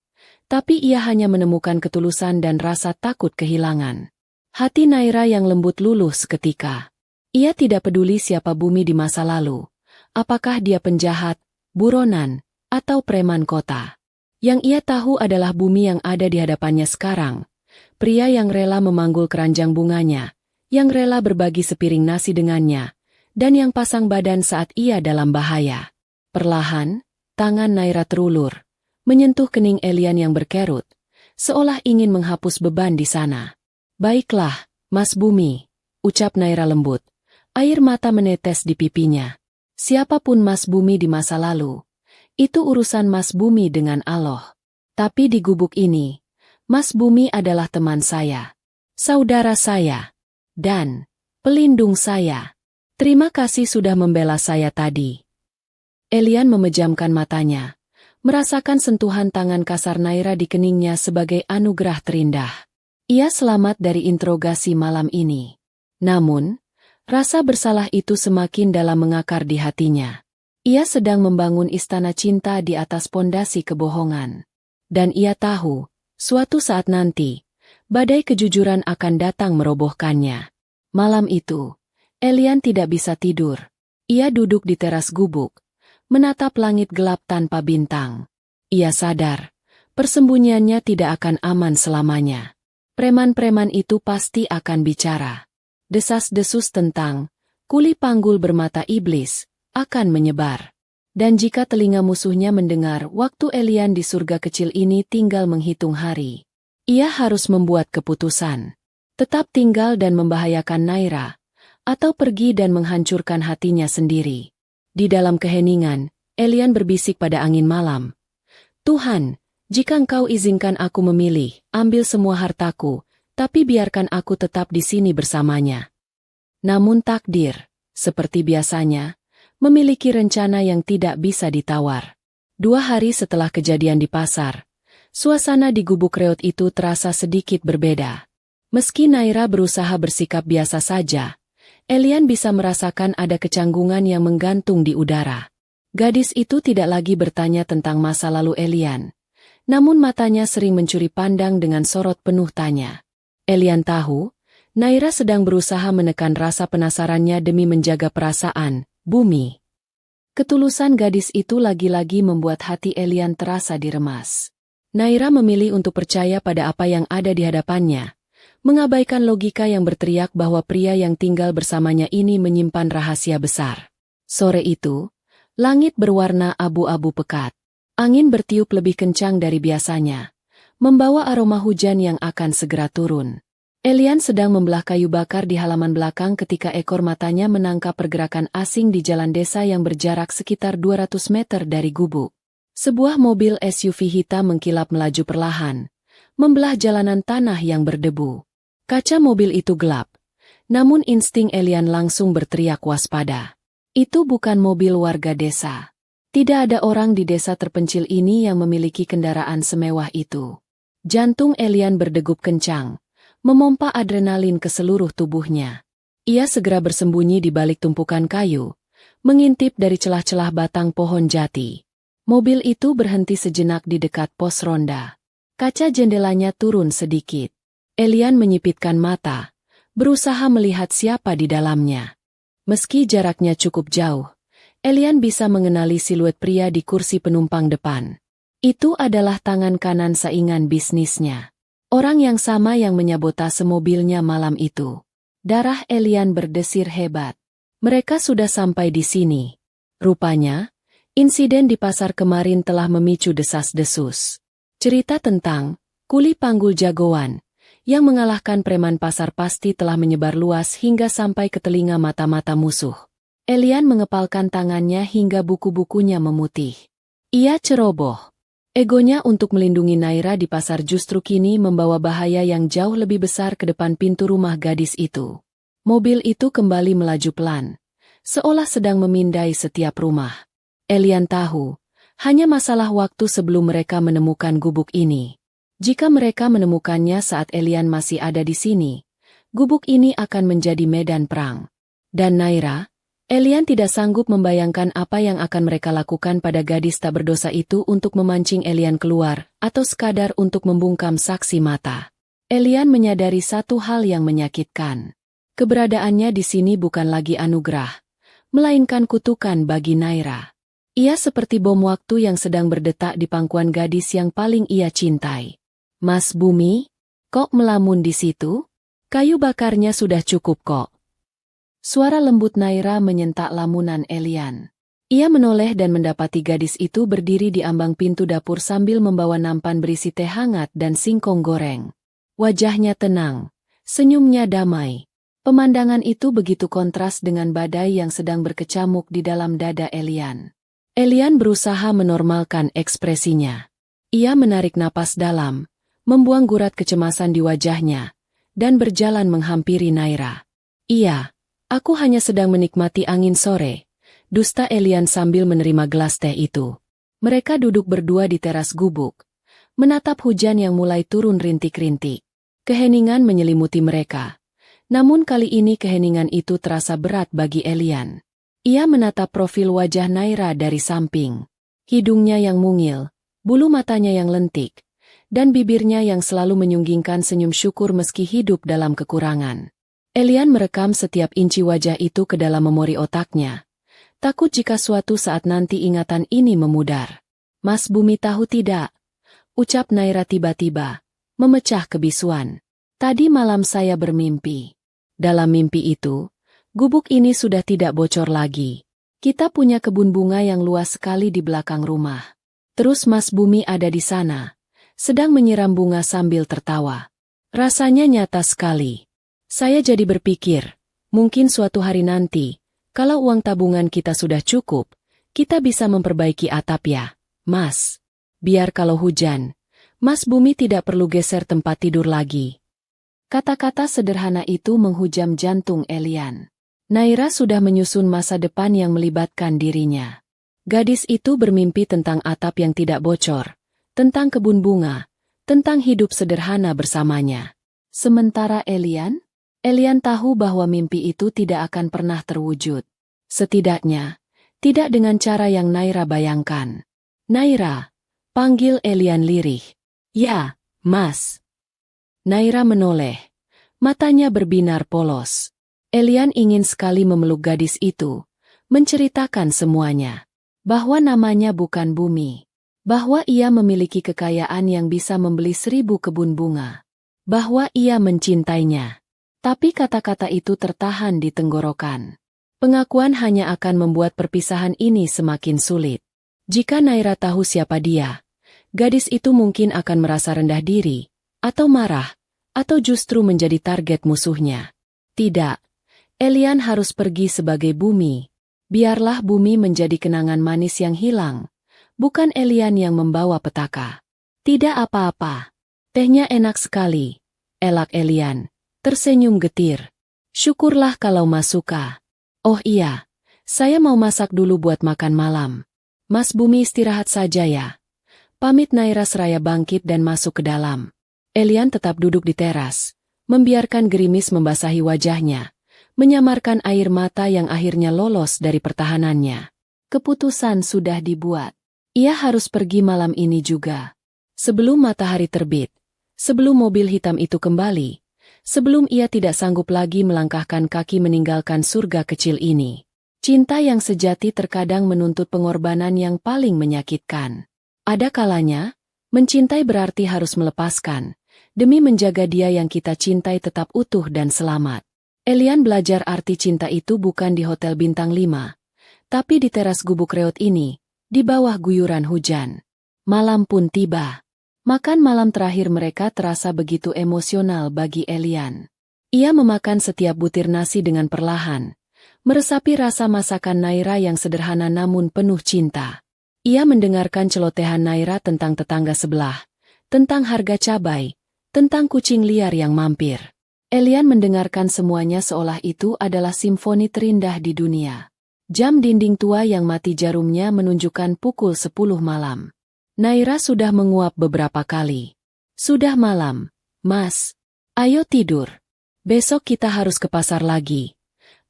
tapi ia hanya menemukan ketulusan dan rasa takut kehilangan. Hati Naira yang lembut luluh seketika. Ia tidak peduli siapa Bumi di masa lalu. Apakah dia penjahat, buronan, atau preman kota. Yang ia tahu adalah Bumi yang ada di hadapannya sekarang. Pria yang rela memanggul keranjang bunganya, yang rela berbagi sepiring nasi dengannya, dan yang pasang badan saat ia dalam bahaya. Perlahan, tangan Naira terulur, menyentuh kening Elian yang berkerut, seolah ingin menghapus beban di sana. Baiklah, Mas Bumi, ucap Naira lembut. Air mata menetes di pipinya. Siapapun Mas Bumi di masa lalu, itu urusan Mas Bumi dengan Allah. Tapi di gubuk ini, Mas Bumi adalah teman saya, saudara saya, dan pelindung saya. Terima kasih sudah membela saya tadi. Elian memejamkan matanya, merasakan sentuhan tangan kasar Naira di keningnya sebagai anugerah terindah. Ia selamat dari interogasi malam ini. Namun, rasa bersalah itu semakin dalam mengakar di hatinya. Ia sedang membangun istana cinta di atas pondasi kebohongan. Dan ia tahu, suatu saat nanti, badai kejujuran akan datang merobohkannya. Malam itu, Elian tidak bisa tidur. Ia duduk di teras gubuk, menatap langit gelap tanpa bintang. Ia sadar, persembunyiannya tidak akan aman selamanya. Preman-preman itu pasti akan bicara. Desas-desus tentang kuli panggul bermata iblis akan menyebar. Dan jika telinga musuhnya mendengar waktu Elian di surga kecil ini tinggal menghitung hari, ia harus membuat keputusan. Tetap tinggal dan membahayakan Naira, atau pergi dan menghancurkan hatinya sendiri. Di dalam keheningan, Elian berbisik pada angin malam. Tuhan, jika Engkau izinkan aku memilih, ambil semua hartaku, tapi biarkan aku tetap di sini bersamanya. Namun takdir, seperti biasanya, memiliki rencana yang tidak bisa ditawar. 2 hari setelah kejadian di pasar, suasana di gubuk reot itu terasa sedikit berbeda. Meski Naira berusaha bersikap biasa saja, Elian bisa merasakan ada kecanggungan yang menggantung di udara. Gadis itu tidak lagi bertanya tentang masa lalu Elian. Namun matanya sering mencuri pandang dengan sorot penuh tanya. Elian tahu, Naira sedang berusaha menekan rasa penasarannya demi menjaga perasaan Bumi. Ketulusan gadis itu lagi-lagi membuat hati Elian terasa diremas. Naira memilih untuk percaya pada apa yang ada di hadapannya, mengabaikan logika yang berteriak bahwa pria yang tinggal bersamanya ini menyimpan rahasia besar. Sore itu, langit berwarna abu-abu pekat. Angin bertiup lebih kencang dari biasanya, membawa aroma hujan yang akan segera turun. Elian sedang membelah kayu bakar di halaman belakang ketika ekor matanya menangkap pergerakan asing di jalan desa yang berjarak sekitar 200 meter dari gubuk. Sebuah mobil SUV hitam mengkilap melaju perlahan, membelah jalanan tanah yang berdebu. Kaca mobil itu gelap, namun insting Elian langsung berteriak waspada. Itu bukan mobil warga desa. Tidak ada orang di desa terpencil ini yang memiliki kendaraan semewah itu. Jantung Elian berdegup kencang, memompa adrenalin ke seluruh tubuhnya. Ia segera bersembunyi di balik tumpukan kayu, mengintip dari celah-celah batang pohon jati. Mobil itu berhenti sejenak di dekat pos ronda. Kaca jendelanya turun sedikit. Elian menyipitkan mata, berusaha melihat siapa di dalamnya. Meski jaraknya cukup jauh, Elian bisa mengenali siluet pria di kursi penumpang depan. Itu adalah tangan kanan saingan bisnisnya. Orang yang sama yang menyabotase mobilnya malam itu. Darah Elian berdesir hebat. Mereka sudah sampai di sini. Rupanya, insiden di pasar kemarin telah memicu desas-desus. Cerita tentang kuli panggul jagoan yang mengalahkan preman pasar pasti telah menyebar luas hingga sampai ke telinga mata-mata musuh. Elian mengepalkan tangannya hingga buku-bukunya memutih. Ia ceroboh. Egonya untuk melindungi Naira di pasar justru kini membawa bahaya yang jauh lebih besar ke depan pintu rumah gadis itu. Mobil itu kembali melaju pelan, seolah sedang memindai setiap rumah. Elian tahu, hanya masalah waktu sebelum mereka menemukan gubuk ini. Jika mereka menemukannya saat Elian masih ada di sini, gubuk ini akan menjadi medan perang. Dan Naira, Elian tidak sanggup membayangkan apa yang akan mereka lakukan pada gadis tak berdosa itu untuk memancing Elian keluar, atau sekadar untuk membungkam saksi mata. Elian menyadari satu hal yang menyakitkan. Keberadaannya di sini bukan lagi anugerah, melainkan kutukan bagi Naira. Ia seperti bom waktu yang sedang berdetak di pangkuan gadis yang paling ia cintai. Mas Bumi, kok melamun di situ? Kayu bakarnya sudah cukup kok. Suara lembut Naira menyentak lamunan Elian. Ia menoleh dan mendapati gadis itu berdiri di ambang pintu dapur sambil membawa nampan berisi teh hangat dan singkong goreng. Wajahnya tenang, senyumnya damai. Pemandangan itu begitu kontras dengan badai yang sedang berkecamuk di dalam dada Elian. Elian berusaha menormalkan ekspresinya. Ia menarik napas dalam, membuang gurat kecemasan di wajahnya, dan berjalan menghampiri Naira. Iya, aku hanya sedang menikmati angin sore, dusta Elian sambil menerima gelas teh itu. Mereka duduk berdua di teras gubuk, menatap hujan yang mulai turun rintik-rintik. Keheningan menyelimuti mereka. Namun kali ini keheningan itu terasa berat bagi Elian. Ia menatap profil wajah Naira dari samping. Hidungnya yang mungil, bulu matanya yang lentik, dan bibirnya yang selalu menyunggingkan senyum syukur meski hidup dalam kekurangan. Elian merekam setiap inci wajah itu ke dalam memori otaknya. Takut jika suatu saat nanti ingatan ini memudar. Mas Bumi tahu tidak? Ucap Naira tiba-tiba, memecah kebisuan. Tadi malam saya bermimpi. Dalam mimpi itu, gubuk ini sudah tidak bocor lagi. Kita punya kebun bunga yang luas sekali di belakang rumah. Terus Mas Bumi ada di sana, sedang menyiram bunga sambil tertawa. Rasanya nyata sekali. Saya jadi berpikir, mungkin suatu hari nanti, kalau uang tabungan kita sudah cukup, kita bisa memperbaiki atap ya, Mas. Biar kalau hujan, Mas Bumi tidak perlu geser tempat tidur lagi. Kata-kata sederhana itu menghujam jantung Elian. Naira sudah menyusun masa depan yang melibatkan dirinya. Gadis itu bermimpi tentang atap yang tidak bocor, tentang kebun bunga, tentang hidup sederhana bersamanya. Sementara Elian tahu bahwa mimpi itu tidak akan pernah terwujud. Setidaknya, tidak dengan cara yang Naira bayangkan. Naira, panggil Elian lirih. Ya, Mas. Naira menoleh. Matanya berbinar polos. Elian ingin sekali memeluk gadis itu, menceritakan semuanya. Bahwa namanya bukan Bumi. Bahwa ia memiliki kekayaan yang bisa membeli 1000 kebun bunga. Bahwa ia mencintainya. Tapi kata-kata itu tertahan di tenggorokan. Pengakuan hanya akan membuat perpisahan ini semakin sulit. Jika Naira tahu siapa dia, gadis itu mungkin akan merasa rendah diri, atau marah, atau justru menjadi target musuhnya. Tidak, Elian harus pergi sebagai Bumi. Biarlah Bumi menjadi kenangan manis yang hilang, bukan Elian yang membawa petaka. Tidak apa-apa. Tehnya enak sekali, elak Elian, tersenyum getir. Syukurlah kalau Mas suka. Oh iya, saya mau masak dulu buat makan malam. Mas Bumi istirahat saja ya. Pamit Naira seraya bangkit dan masuk ke dalam. Elian tetap duduk di teras, membiarkan gerimis membasahi wajahnya, menyamarkan air mata yang akhirnya lolos dari pertahanannya. Keputusan sudah dibuat. Ia harus pergi malam ini juga. Sebelum matahari terbit, sebelum mobil hitam itu kembali, sebelum ia tidak sanggup lagi melangkahkan kaki meninggalkan surga kecil ini. Cinta yang sejati terkadang menuntut pengorbanan yang paling menyakitkan. Ada kalanya, mencintai berarti harus melepaskan, demi menjaga dia yang kita cintai tetap utuh dan selamat. Elian belajar arti cinta itu bukan di hotel bintang 5, tapi di teras gubuk reot ini, di bawah guyuran hujan. Malam pun tiba. Makan malam terakhir mereka terasa begitu emosional bagi Elian. Ia memakan setiap butir nasi dengan perlahan, meresapi rasa masakan Naira yang sederhana namun penuh cinta. Ia mendengarkan celotehan Naira tentang tetangga sebelah, tentang harga cabai, tentang kucing liar yang mampir. Elian mendengarkan semuanya seolah itu adalah simfoni terindah di dunia. Jam dinding tua yang mati jarumnya menunjukkan pukul 10 malam. Naira sudah menguap beberapa kali. Sudah malam, Mas. Ayo tidur. Besok kita harus ke pasar lagi.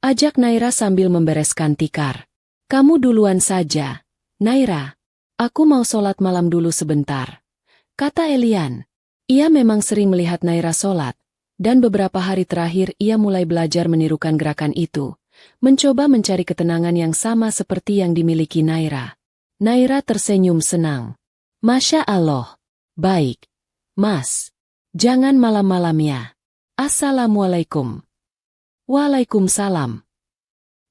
Ajak Naira sambil membereskan tikar. Kamu duluan saja, Naira. Aku mau sholat malam dulu sebentar, kata Elian. Ia memang sering melihat Naira sholat, dan beberapa hari terakhir ia mulai belajar menirukan gerakan itu, mencoba mencari ketenangan yang sama seperti yang dimiliki Naira. Naira tersenyum senang. Masya Allah. Baik. Mas. Jangan malam-malam ya. Assalamualaikum. Waalaikumsalam.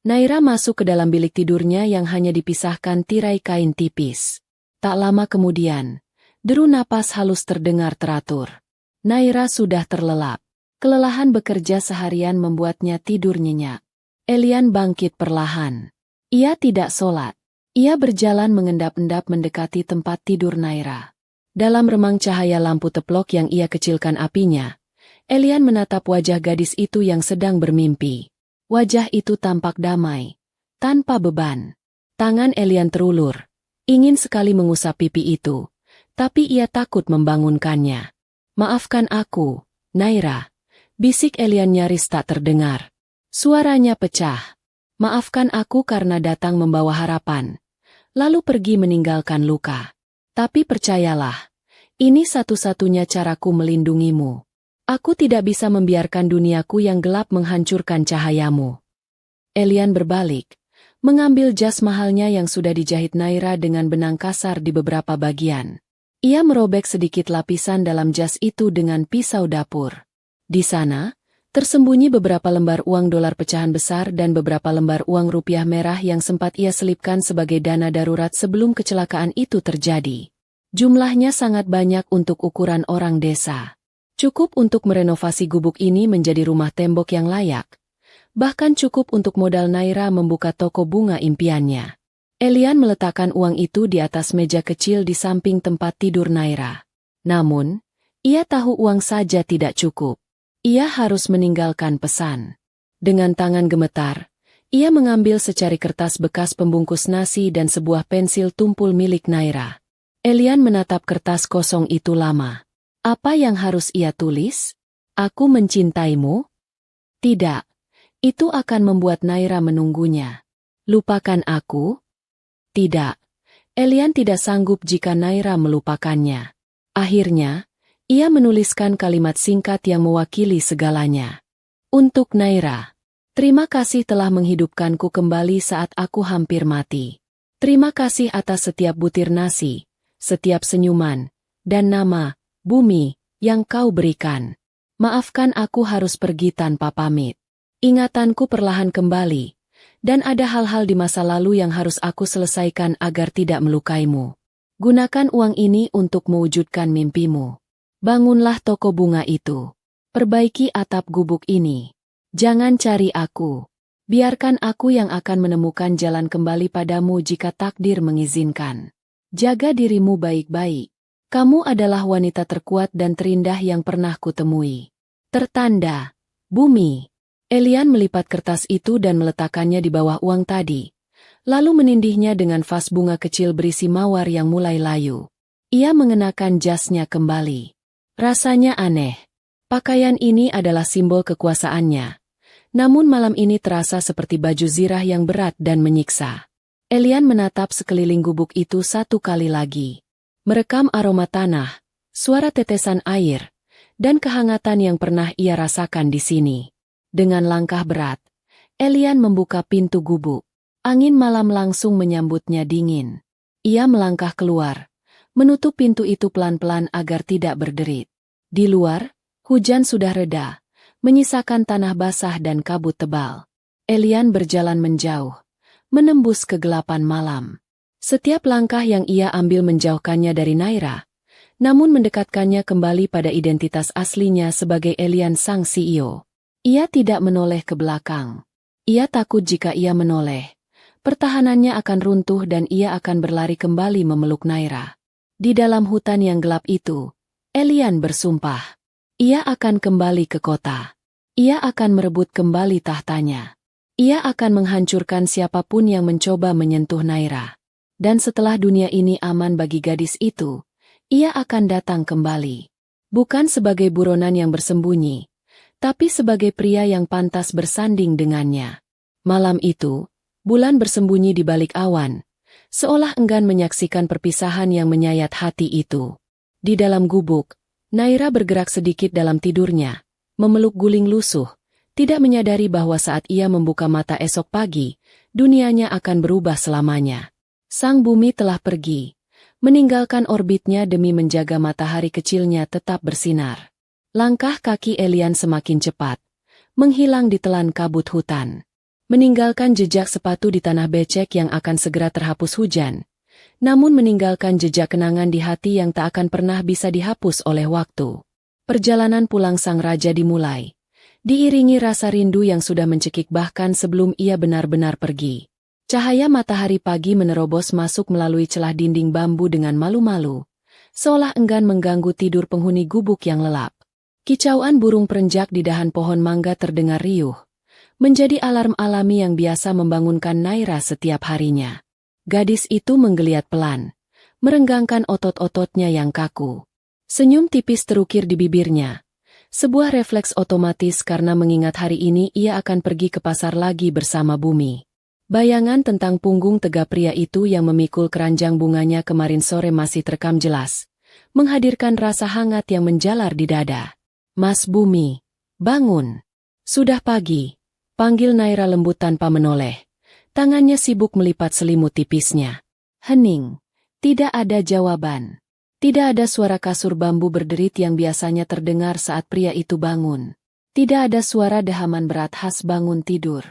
Naira masuk ke dalam bilik tidurnya yang hanya dipisahkan tirai kain tipis. Tak lama kemudian, deru napas halus terdengar teratur. Naira sudah terlelap. Kelelahan bekerja seharian membuatnya tidur nyenyak. Elian bangkit perlahan. Ia tidak sholat. Ia berjalan mengendap-endap mendekati tempat tidur Naira. Dalam remang cahaya lampu teplok yang ia kecilkan apinya, Elian menatap wajah gadis itu yang sedang bermimpi. Wajah itu tampak damai, tanpa beban. Tangan Elian terulur, ingin sekali mengusap pipi itu, tapi ia takut membangunkannya. Maafkan aku, Naira, bisik Elian nyaris tak terdengar. Suaranya pecah. Maafkan aku karena datang membawa harapan, lalu pergi meninggalkan luka. Tapi percayalah, ini satu-satunya caraku melindungimu. Aku tidak bisa membiarkan duniaku yang gelap menghancurkan cahayamu. Elian berbalik, mengambil jas mahalnya yang sudah dijahit Naira dengan benang kasar di beberapa bagian. Ia merobek sedikit lapisan dalam jas itu dengan pisau dapur. Di sana, tersembunyi beberapa lembar uang dolar pecahan besar dan beberapa lembar uang rupiah merah yang sempat ia selipkan sebagai dana darurat sebelum kecelakaan itu terjadi. Jumlahnya sangat banyak untuk ukuran orang desa. Cukup untuk merenovasi gubuk ini menjadi rumah tembok yang layak. Bahkan cukup untuk modal Naira membuka toko bunga impiannya. Elian meletakkan uang itu di atas meja kecil di samping tempat tidur Naira. Namun, ia tahu uang saja tidak cukup. Ia harus meninggalkan pesan. Dengan tangan gemetar, ia mengambil secari kertas bekas pembungkus nasi dan sebuah pensil tumpul milik Naira. Elian menatap kertas kosong itu lama. Apa yang harus ia tulis? Aku mencintaimu? Tidak. Itu akan membuat Naira menunggunya. Lupakan aku? Tidak. Elian tidak sanggup jika Naira melupakannya. Akhirnya, ia menuliskan kalimat singkat yang mewakili segalanya. Untuk Naira. Terima kasih telah menghidupkanku kembali saat aku hampir mati. Terima kasih atas setiap butir nasi, setiap senyuman, dan nama, bumi, yang kau berikan. Maafkan aku harus pergi tanpa pamit. Ingatanku perlahan kembali, dan ada hal-hal di masa lalu yang harus aku selesaikan agar tidak melukaimu. Gunakan uang ini untuk mewujudkan mimpimu. Bangunlah toko bunga itu. Perbaiki atap gubuk ini. Jangan cari aku. Biarkan aku yang akan menemukan jalan kembali padamu jika takdir mengizinkan. Jaga dirimu baik-baik. Kamu adalah wanita terkuat dan terindah yang pernah kutemui. Tertanda, Bumi. Elian melipat kertas itu dan meletakkannya di bawah uang tadi, lalu menindihnya dengan vas bunga kecil berisi mawar yang mulai layu. Ia mengenakan jasnya kembali. Rasanya aneh. Pakaian ini adalah simbol kekuasaannya. Namun malam ini terasa seperti baju zirah yang berat dan menyiksa. Elian menatap sekeliling gubuk itu satu kali lagi. Merekam aroma tanah, suara tetesan air, dan kehangatan yang pernah ia rasakan di sini. Dengan langkah berat, Elian membuka pintu gubuk. Angin malam langsung menyambutnya dingin. Ia melangkah keluar, menutup pintu itu pelan-pelan agar tidak berderit. Di luar, hujan sudah reda, menyisakan tanah basah dan kabut tebal. Elian berjalan menjauh, menembus kegelapan malam. Setiap langkah yang ia ambil menjauhkannya dari Naira, namun mendekatkannya kembali pada identitas aslinya sebagai Elian sang CEO. Ia tidak menoleh ke belakang. Ia takut jika ia menoleh, pertahanannya akan runtuh dan ia akan berlari kembali memeluk Naira. Di dalam hutan yang gelap itu, Elian bersumpah. Ia akan kembali ke kota. Ia akan merebut kembali tahtanya. Ia akan menghancurkan siapapun yang mencoba menyentuh Naira. Dan setelah dunia ini aman bagi gadis itu, ia akan datang kembali. Bukan sebagai buronan yang bersembunyi, tapi sebagai pria yang pantas bersanding dengannya. Malam itu, bulan bersembunyi di balik awan, seolah enggan menyaksikan perpisahan yang menyayat hati itu. Di dalam gubuk, Naira bergerak sedikit dalam tidurnya, memeluk guling lusuh, tidak menyadari bahwa saat ia membuka mata esok pagi, dunianya akan berubah selamanya. Sang bumi telah pergi, meninggalkan orbitnya demi menjaga matahari kecilnya tetap bersinar. Langkah kaki Elian semakin cepat, menghilang di telan kabut hutan, meninggalkan jejak sepatu di tanah becek yang akan segera terhapus hujan. Namun meninggalkan jejak kenangan di hati yang tak akan pernah bisa dihapus oleh waktu. Perjalanan pulang sang raja dimulai, diiringi rasa rindu yang sudah mencekik bahkan sebelum ia benar-benar pergi. Cahaya matahari pagi menerobos masuk melalui celah dinding bambu dengan malu-malu, seolah enggan mengganggu tidur penghuni gubuk yang lelap. Kicauan burung perenjak di dahan pohon mangga terdengar riuh, menjadi alarm alami yang biasa membangunkan Naira setiap harinya. Gadis itu menggeliat pelan, merenggangkan otot-ototnya yang kaku. Senyum tipis terukir di bibirnya. Sebuah refleks otomatis karena mengingat hari ini ia akan pergi ke pasar lagi bersama Bumi. Bayangan tentang punggung tegap pria itu yang memikul keranjang bunganya kemarin sore masih terekam jelas, menghadirkan rasa hangat yang menjalar di dada. "Mas Bumi, bangun. Sudah pagi," panggil Naira lembut tanpa menoleh. Tangannya sibuk melipat selimut tipisnya. Hening. Tidak ada jawaban. Tidak ada suara kasur bambu berderit yang biasanya terdengar saat pria itu bangun. Tidak ada suara dehaman berat khas bangun tidur.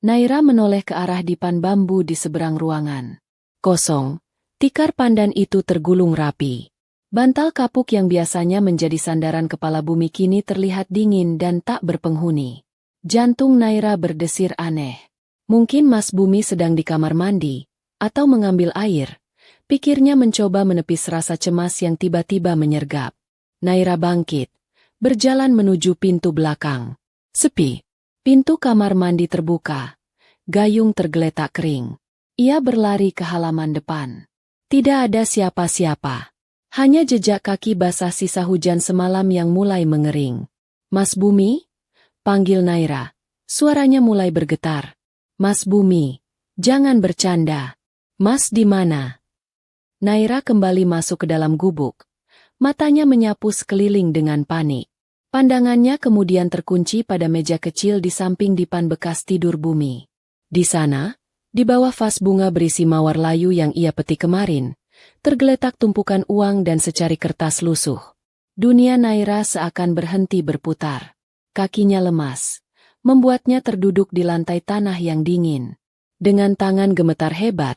Naira menoleh ke arah dipan bambu di seberang ruangan. Kosong. Tikar pandan itu tergulung rapi. Bantal kapuk yang biasanya menjadi sandaran kepala Bumi kini terlihat dingin dan tak berpenghuni. Jantung Naira berdesir aneh. Mungkin Mas Bumi sedang di kamar mandi, atau mengambil air. Pikirnya mencoba menepis rasa cemas yang tiba-tiba menyergap. Naira bangkit, berjalan menuju pintu belakang. Sepi. Pintu kamar mandi terbuka. Gayung tergeletak kering. Ia berlari ke halaman depan. Tidak ada siapa-siapa. Hanya jejak kaki basah sisa hujan semalam yang mulai mengering. "Mas Bumi?" panggil Naira. Suaranya mulai bergetar. "Mas Bumi, jangan bercanda. Mas di mana?" Naira kembali masuk ke dalam gubuk. Matanya menyapu sekeliling dengan panik. Pandangannya kemudian terkunci pada meja kecil di samping dipan bekas tidur Bumi. Di sana, di bawah vas bunga berisi mawar layu yang ia petik kemarin, tergeletak tumpukan uang dan secari kertas lusuh. Dunia Naira seakan berhenti berputar. Kakinya lemas, membuatnya terduduk di lantai tanah yang dingin. Dengan tangan gemetar hebat,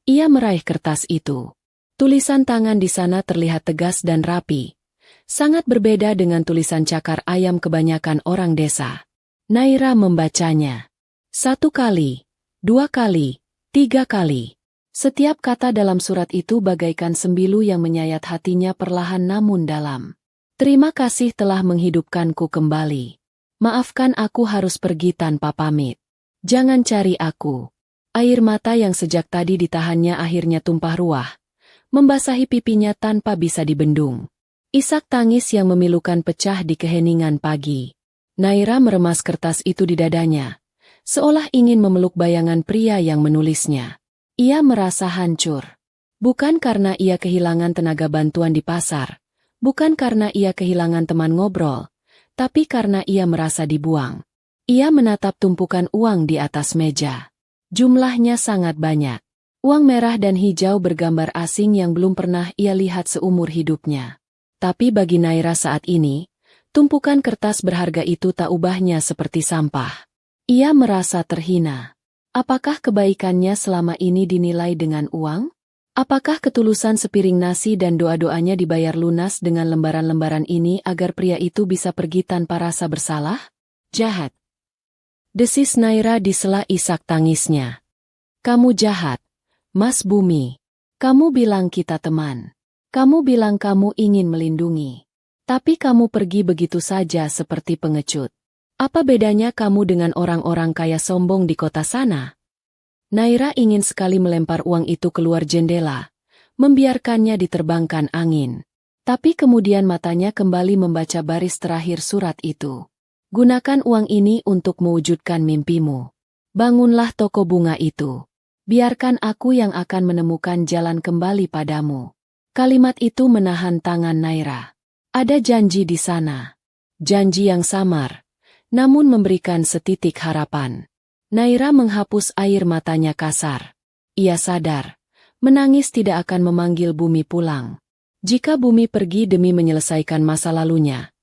ia meraih kertas itu. Tulisan tangan di sana terlihat tegas dan rapi. Sangat berbeda dengan tulisan cakar ayam kebanyakan orang desa. Naira membacanya. 1 kali, 2 kali, 3 kali. Setiap kata dalam surat itu bagaikan sembilu yang menyayat hatinya perlahan namun dalam. "Terima kasih telah menghidupkanku kembali. Maafkan aku harus pergi tanpa pamit. Jangan cari aku." Air mata yang sejak tadi ditahannya akhirnya tumpah ruah, membasahi pipinya tanpa bisa dibendung. Isak tangis yang memilukan pecah di keheningan pagi. Naira meremas kertas itu di dadanya, seolah ingin memeluk bayangan pria yang menulisnya. Ia merasa hancur. Bukan karena ia kehilangan tenaga bantuan di pasar, bukan karena ia kehilangan teman ngobrol, tapi karena ia merasa dibuang. Ia menatap tumpukan uang di atas meja. Jumlahnya sangat banyak. Uang merah dan hijau bergambar asing yang belum pernah ia lihat seumur hidupnya. Tapi bagi Naira saat ini, tumpukan kertas berharga itu tak ubahnya seperti sampah. Ia merasa terhina. Apakah kebaikannya selama ini dinilai dengan uang? Apakah ketulusan sepiring nasi dan doa-doanya dibayar lunas dengan lembaran-lembaran ini agar pria itu bisa pergi tanpa rasa bersalah? Jahat. Desis Naira di sela isak tangisnya. "Kamu jahat, Mas Bumi. Kamu bilang kita teman. Kamu bilang kamu ingin melindungi. Tapi kamu pergi begitu saja seperti pengecut. Apa bedanya kamu dengan orang-orang kaya sombong di kota sana?" Naira ingin sekali melempar uang itu keluar jendela, membiarkannya diterbangkan angin. Tapi kemudian matanya kembali membaca baris terakhir surat itu. "Gunakan uang ini untuk mewujudkan mimpimu. Bangunlah toko bunga itu. Biarkan aku yang akan menemukan jalan kembali padamu." Kalimat itu menahan tangan Naira. Ada janji di sana. Janji yang samar, namun memberikan setitik harapan. Naira menghapus air matanya kasar. Ia sadar, menangis tidak akan memanggil Bumi pulang. Jika Bumi pergi demi menyelesaikan masa lalunya,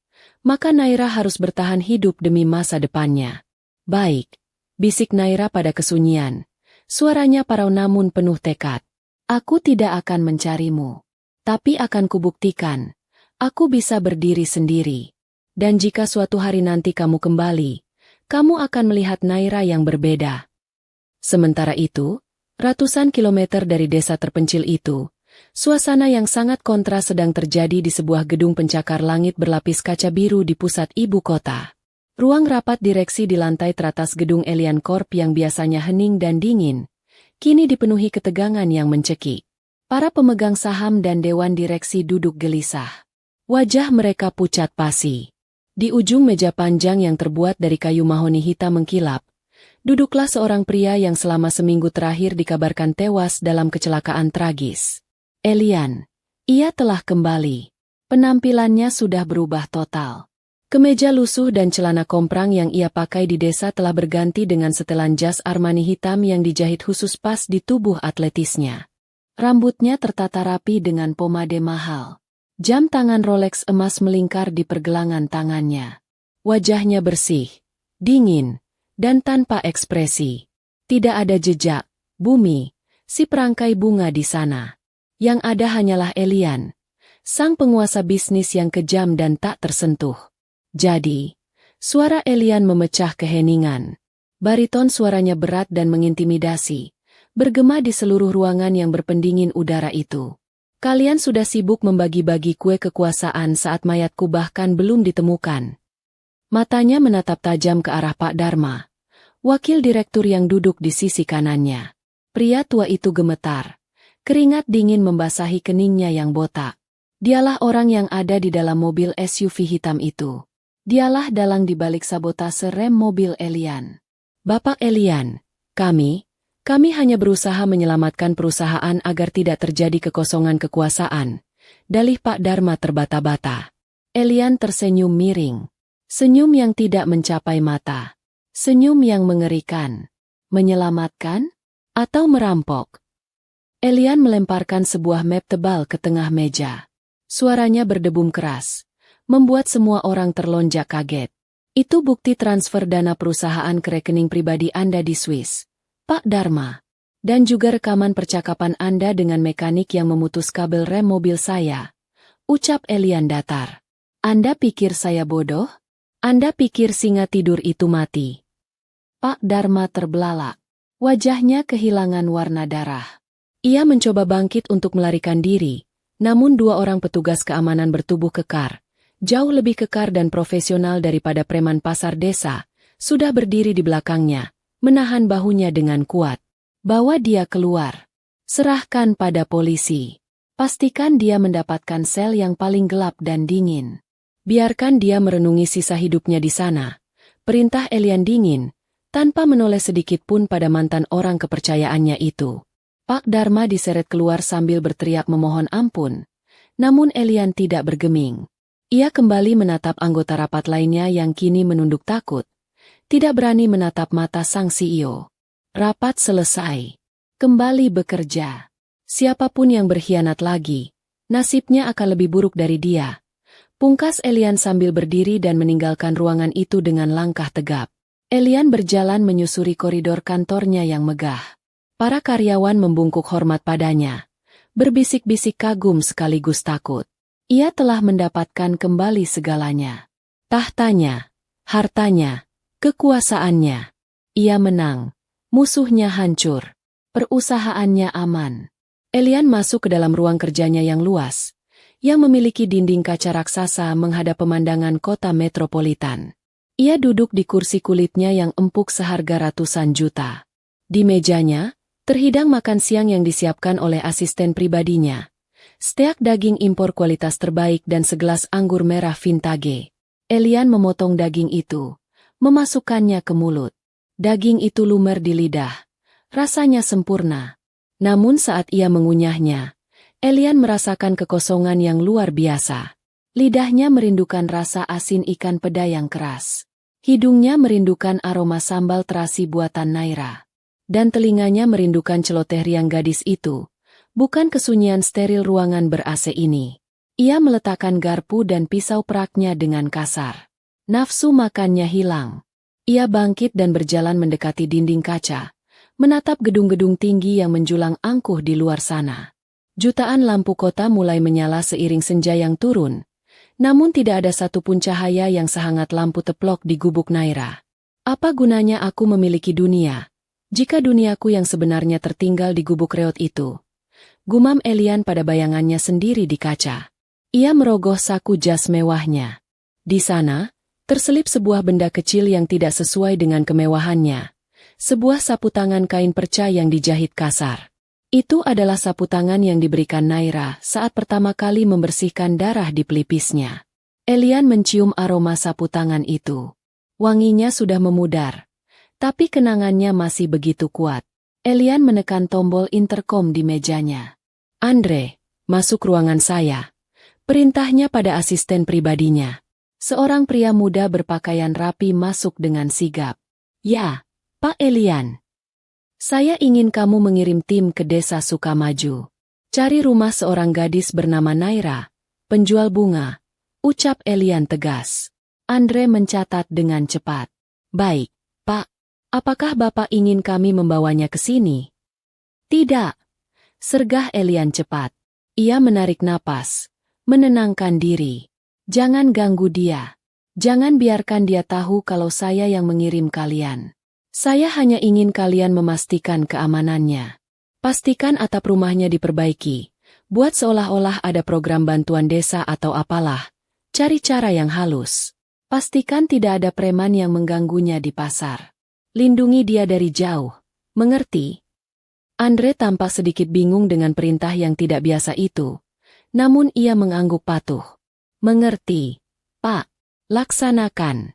maka Naira harus bertahan hidup demi masa depannya. Baik, bisik Naira pada kesunyian. Suaranya parau namun penuh tekad. Aku tidak akan mencarimu. Tapi akan kubuktikan, aku bisa berdiri sendiri. Dan jika suatu hari nanti kamu kembali, kamu akan melihat Naira yang berbeda. Sementara itu, ratusan kilometer dari desa terpencil itu, suasana yang sangat kontras sedang terjadi di sebuah gedung pencakar langit berlapis kaca biru di pusat ibu kota. Ruang rapat direksi di lantai teratas gedung Elian Corp yang biasanya hening dan dingin, kini dipenuhi ketegangan yang mencekik. Para pemegang saham dan dewan direksi duduk gelisah. Wajah mereka pucat pasi. Di ujung meja panjang yang terbuat dari kayu mahoni hitam mengkilap, duduklah seorang pria yang selama seminggu terakhir dikabarkan tewas dalam kecelakaan tragis. Elian. Ia telah kembali. Penampilannya sudah berubah total. Kemeja lusuh dan celana komprang yang ia pakai di desa telah berganti dengan setelan jas Armani hitam yang dijahit khusus pas di tubuh atletisnya. Rambutnya tertata rapi dengan pomade mahal. Jam tangan Rolex emas melingkar di pergelangan tangannya. Wajahnya bersih, dingin, dan tanpa ekspresi. Tidak ada jejak, Bumi, si perangkai bunga di sana. Yang ada hanyalah Elian, sang penguasa bisnis yang kejam dan tak tersentuh. Jadi, suara Elian memecah keheningan. Bariton suaranya berat dan mengintimidasi, bergema di seluruh ruangan yang berpendingin udara itu. Kalian sudah sibuk membagi-bagi kue kekuasaan saat mayatku bahkan belum ditemukan. Matanya menatap tajam ke arah Pak Dharma, wakil direktur yang duduk di sisi kanannya. Pria tua itu gemetar. Keringat dingin membasahi keningnya yang botak. Dialah orang yang ada di dalam mobil SUV hitam itu. Dialah dalang di balik sabotase rem mobil Elian. Bapak Elian, kami hanya berusaha menyelamatkan perusahaan agar tidak terjadi kekosongan kekuasaan. Dalih Pak Dharma terbata-bata. Elian tersenyum miring. Senyum yang tidak mencapai mata. Senyum yang mengerikan. Menyelamatkan? Atau merampok? Elian melemparkan sebuah map tebal ke tengah meja. Suaranya berdebum keras, membuat semua orang terlonjak kaget. Itu bukti transfer dana perusahaan ke rekening pribadi Anda di Swiss, Pak Dharma. Dan juga rekaman percakapan Anda dengan mekanik yang memutus kabel rem mobil saya. Ucap Elian datar. Anda pikir saya bodoh? Anda pikir singa tidur itu mati? Pak Dharma terbelalak. Wajahnya kehilangan warna darah. Ia mencoba bangkit untuk melarikan diri, namun dua orang petugas keamanan bertubuh kekar, jauh lebih kekar dan profesional daripada preman pasar desa, sudah berdiri di belakangnya, menahan bahunya dengan kuat. Bawa dia keluar. Serahkan pada polisi. Pastikan dia mendapatkan sel yang paling gelap dan dingin. Biarkan dia merenungi sisa hidupnya di sana. Perintah Elian dingin, tanpa menoleh sedikit pun pada mantan orang kepercayaannya itu. Pak Dharma diseret keluar sambil berteriak memohon ampun. Namun Elian tidak bergeming. Ia kembali menatap anggota rapat lainnya yang kini menunduk takut. Tidak berani menatap mata sang CEO. Rapat selesai. Kembali bekerja. Siapapun yang berkhianat lagi, nasibnya akan lebih buruk dari dia. Pungkas Elian sambil berdiri dan meninggalkan ruangan itu dengan langkah tegap. Elian berjalan menyusuri koridor kantornya yang megah. Para karyawan membungkuk hormat padanya, berbisik-bisik kagum sekaligus takut. Ia telah mendapatkan kembali segalanya. Tahtanya, hartanya, kekuasaannya. Ia menang, musuhnya hancur, perusahaannya aman. Elian masuk ke dalam ruang kerjanya yang luas, yang memiliki dinding kaca raksasa menghadap pemandangan kota metropolitan. Ia duduk di kursi kulitnya yang empuk seharga ratusan juta. Di mejanya, terhidang makan siang yang disiapkan oleh asisten pribadinya. Steak daging impor kualitas terbaik dan segelas anggur merah vintage. Elian memotong daging itu, memasukkannya ke mulut. Daging itu lumer di lidah. Rasanya sempurna. Namun saat ia mengunyahnya, Elian merasakan kekosongan yang luar biasa. Lidahnya merindukan rasa asin ikan peda yang keras. Hidungnya merindukan aroma sambal terasi buatan Naira. Dan telinganya merindukan celoteh riang gadis itu. Bukan kesunyian steril ruangan ber-AC ini. Ia meletakkan garpu dan pisau peraknya dengan kasar. Nafsu makannya hilang. Ia bangkit dan berjalan mendekati dinding kaca. Menatap gedung-gedung tinggi yang menjulang angkuh di luar sana. Jutaan lampu kota mulai menyala seiring senja yang turun. Namun tidak ada satupun cahaya yang sehangat lampu teplok di gubuk Naira. Apa gunanya aku memiliki dunia, jika duniaku yang sebenarnya tertinggal di gubuk reot itu? Gumam Elian pada bayangannya sendiri di kaca. Ia merogoh saku jas mewahnya. Di sana, terselip sebuah benda kecil yang tidak sesuai dengan kemewahannya. Sebuah sapu tangan kain perca yang dijahit kasar. Itu adalah sapu tangan yang diberikan Naira saat pertama kali membersihkan darah di pelipisnya. Elian mencium aroma sapu tangan itu. Wanginya sudah memudar. Tapi kenangannya masih begitu kuat. Elian menekan tombol interkom di mejanya. "Andre, masuk ruangan saya." Perintahnya pada asisten pribadinya. Seorang pria muda berpakaian rapi masuk dengan sigap. "Ya, Pak Elian. Saya ingin kamu mengirim tim ke desa Sukamaju. Cari rumah seorang gadis bernama Naira, penjual bunga," ucap Elian tegas. Andre mencatat dengan cepat. "Baik, Pak. Apakah Bapak ingin kami membawanya ke sini?" "Tidak," sergah Elian cepat. Ia menarik napas, menenangkan diri. "Jangan ganggu dia. Jangan biarkan dia tahu kalau saya yang mengirim kalian. Saya hanya ingin kalian memastikan keamanannya. Pastikan atap rumahnya diperbaiki. Buat seolah-olah ada program bantuan desa atau apalah. Cari cara yang halus. Pastikan tidak ada preman yang mengganggunya di pasar. Lindungi dia dari jauh. Mengerti?" Andre tampak sedikit bingung dengan perintah yang tidak biasa itu. Namun ia mengangguk patuh. "Mengerti, Pak. Laksanakan."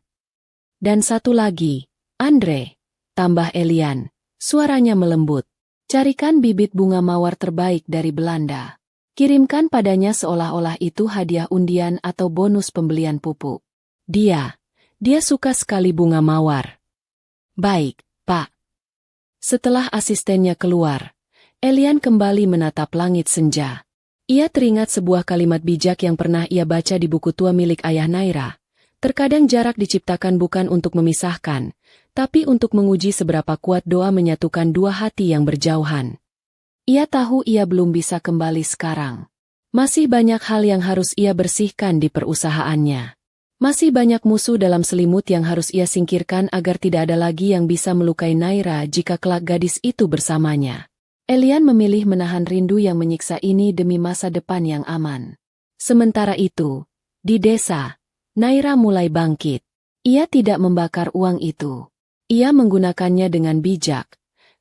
"Dan satu lagi, Andre," tambah Elian, suaranya melembut. "Carikan bibit bunga mawar terbaik dari Belanda. Kirimkan padanya seolah-olah itu hadiah undian atau bonus pembelian pupuk. Dia suka sekali bunga mawar." "Baik, Pak." Setelah asistennya keluar, Elian kembali menatap langit senja. Ia teringat sebuah kalimat bijak yang pernah ia baca di buku tua milik ayah Naira. Terkadang jarak diciptakan bukan untuk memisahkan, tapi untuk menguji seberapa kuat doa menyatukan dua hati yang berjauhan. Ia tahu ia belum bisa kembali sekarang. Masih banyak hal yang harus ia bersihkan di perusahaannya. Masih banyak musuh dalam selimut yang harus ia singkirkan agar tidak ada lagi yang bisa melukai Naira jika kelak gadis itu bersamanya. Elian memilih menahan rindu yang menyiksa ini demi masa depan yang aman. Sementara itu, di desa, Naira mulai bangkit. Ia tidak membakar uang itu. Ia menggunakannya dengan bijak,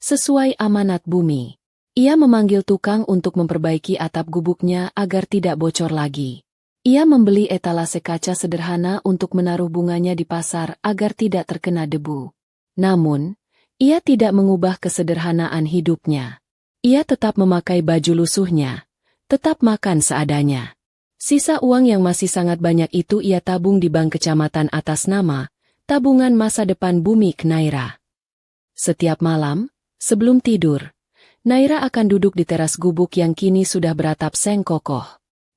sesuai amanat bumi. Ia memanggil tukang untuk memperbaiki atap gubuknya agar tidak bocor lagi. Ia membeli etalase kaca sederhana untuk menaruh bunganya di pasar agar tidak terkena debu. Namun, ia tidak mengubah kesederhanaan hidupnya. Ia tetap memakai baju lusuhnya, tetap makan seadanya. Sisa uang yang masih sangat banyak itu ia tabung di bank kecamatan atas nama tabungan masa depan bumi Naira. Setiap malam, sebelum tidur, Naira akan duduk di teras gubuk yang kini sudah beratap seng kokoh.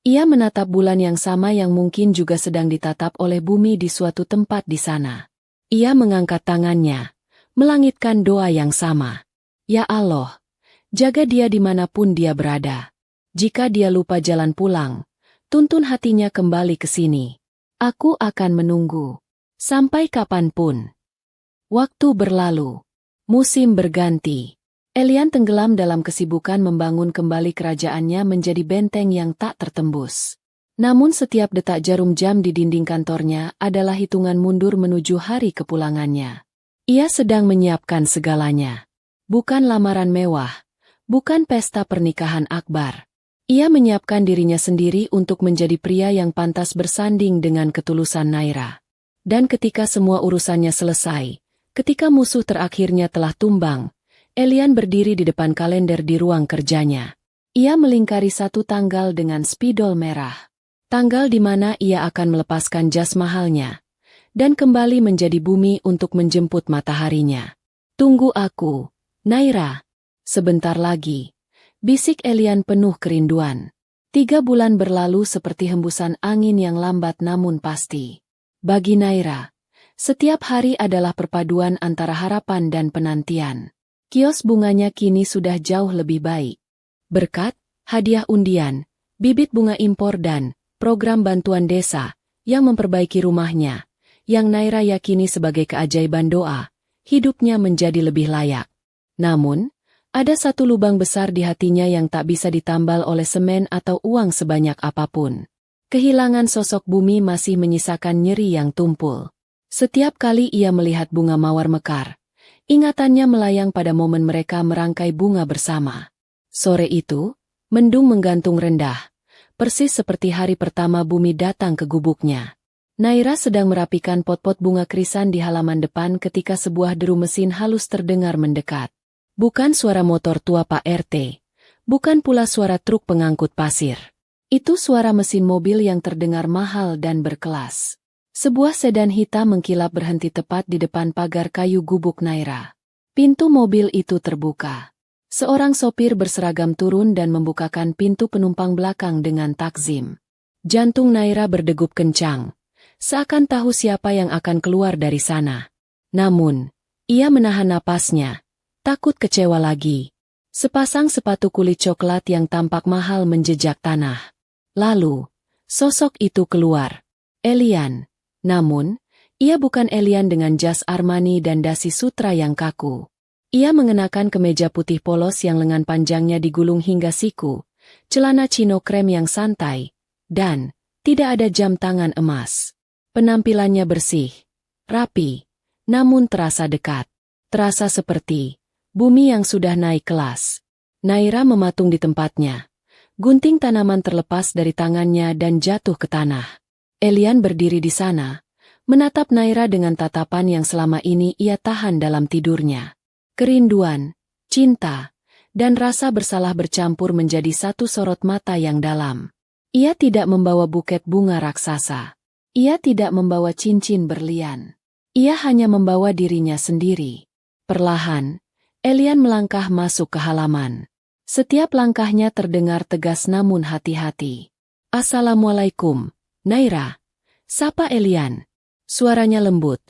Ia menatap bulan yang sama yang mungkin juga sedang ditatap oleh bumi di suatu tempat di sana. Ia mengangkat tangannya, melangitkan doa yang sama. "Ya Allah, jaga dia dimanapun dia berada. Jika dia lupa jalan pulang, tuntun hatinya kembali ke sini. Aku akan menunggu. Sampai kapanpun." Waktu berlalu. Musim berganti. Elian tenggelam dalam kesibukan membangun kembali kerajaannya menjadi benteng yang tak tertembus. Namun setiap detak jarum jam di dinding kantornya adalah hitungan mundur menuju hari kepulangannya. Ia sedang menyiapkan segalanya. Bukan lamaran mewah. Bukan pesta pernikahan akbar. Ia menyiapkan dirinya sendiri untuk menjadi pria yang pantas bersanding dengan ketulusan Naira. Dan ketika semua urusannya selesai, ketika musuh terakhirnya telah tumbang, Elian berdiri di depan kalender di ruang kerjanya. Ia melingkari satu tanggal dengan spidol merah. Tanggal di mana ia akan melepaskan jas mahalnya dan kembali menjadi bumi untuk menjemput mataharinya. Tunggu aku, Naira. Sebentar lagi, bisik Elian penuh kerinduan. 3 bulan berlalu seperti hembusan angin yang lambat namun pasti. Bagi Naira, setiap hari adalah perpaduan antara harapan dan penantian. Kios bunganya kini sudah jauh lebih baik. Berkat hadiah undian, bibit bunga impor dan program bantuan desa yang memperbaiki rumahnya, yang Naira yakini sebagai keajaiban doa, hidupnya menjadi lebih layak. Namun, ada satu lubang besar di hatinya yang tak bisa ditambal oleh semen atau uang sebanyak apapun. Kehilangan sosok bumi masih menyisakan nyeri yang tumpul. Setiap kali ia melihat bunga mawar mekar, ingatannya melayang pada momen mereka merangkai bunga bersama. Sore itu, mendung menggantung rendah, persis seperti hari pertama bumi datang ke gubuknya. Naira sedang merapikan pot-pot bunga krisan di halaman depan ketika sebuah deru mesin halus terdengar mendekat. Bukan suara motor tua Pak RT, bukan pula suara truk pengangkut pasir. Itu suara mesin mobil yang terdengar mahal dan berkelas. Sebuah sedan hitam mengkilap berhenti tepat di depan pagar kayu gubuk Naira. Pintu mobil itu terbuka. Seorang sopir berseragam turun dan membukakan pintu penumpang belakang dengan takzim. Jantung Naira berdegup kencang, seakan tahu siapa yang akan keluar dari sana. Namun, ia menahan napasnya, takut kecewa lagi. Sepasang sepatu kulit coklat yang tampak mahal menjejak tanah. Lalu, sosok itu keluar. Elian. Namun, ia bukan Elian dengan jas Armani dan dasi sutra yang kaku. Ia mengenakan kemeja putih polos yang lengan panjangnya digulung hingga siku, celana chino krem yang santai, dan tidak ada jam tangan emas. Penampilannya bersih, rapi, namun terasa dekat. Terasa seperti bumi yang sudah naik kelas. Naira mematung di tempatnya. Gunting tanaman terlepas dari tangannya dan jatuh ke tanah. Elian berdiri di sana, menatap Naira dengan tatapan yang selama ini ia tahan dalam tidurnya. Kerinduan, cinta, dan rasa bersalah bercampur menjadi satu sorot mata yang dalam. Ia tidak membawa buket bunga raksasa. Ia tidak membawa cincin berlian. Ia hanya membawa dirinya sendiri. Perlahan, Elian melangkah masuk ke halaman. Setiap langkahnya terdengar tegas namun hati-hati. "Assalamualaikum, Naira," sapa Elian. Suaranya lembut,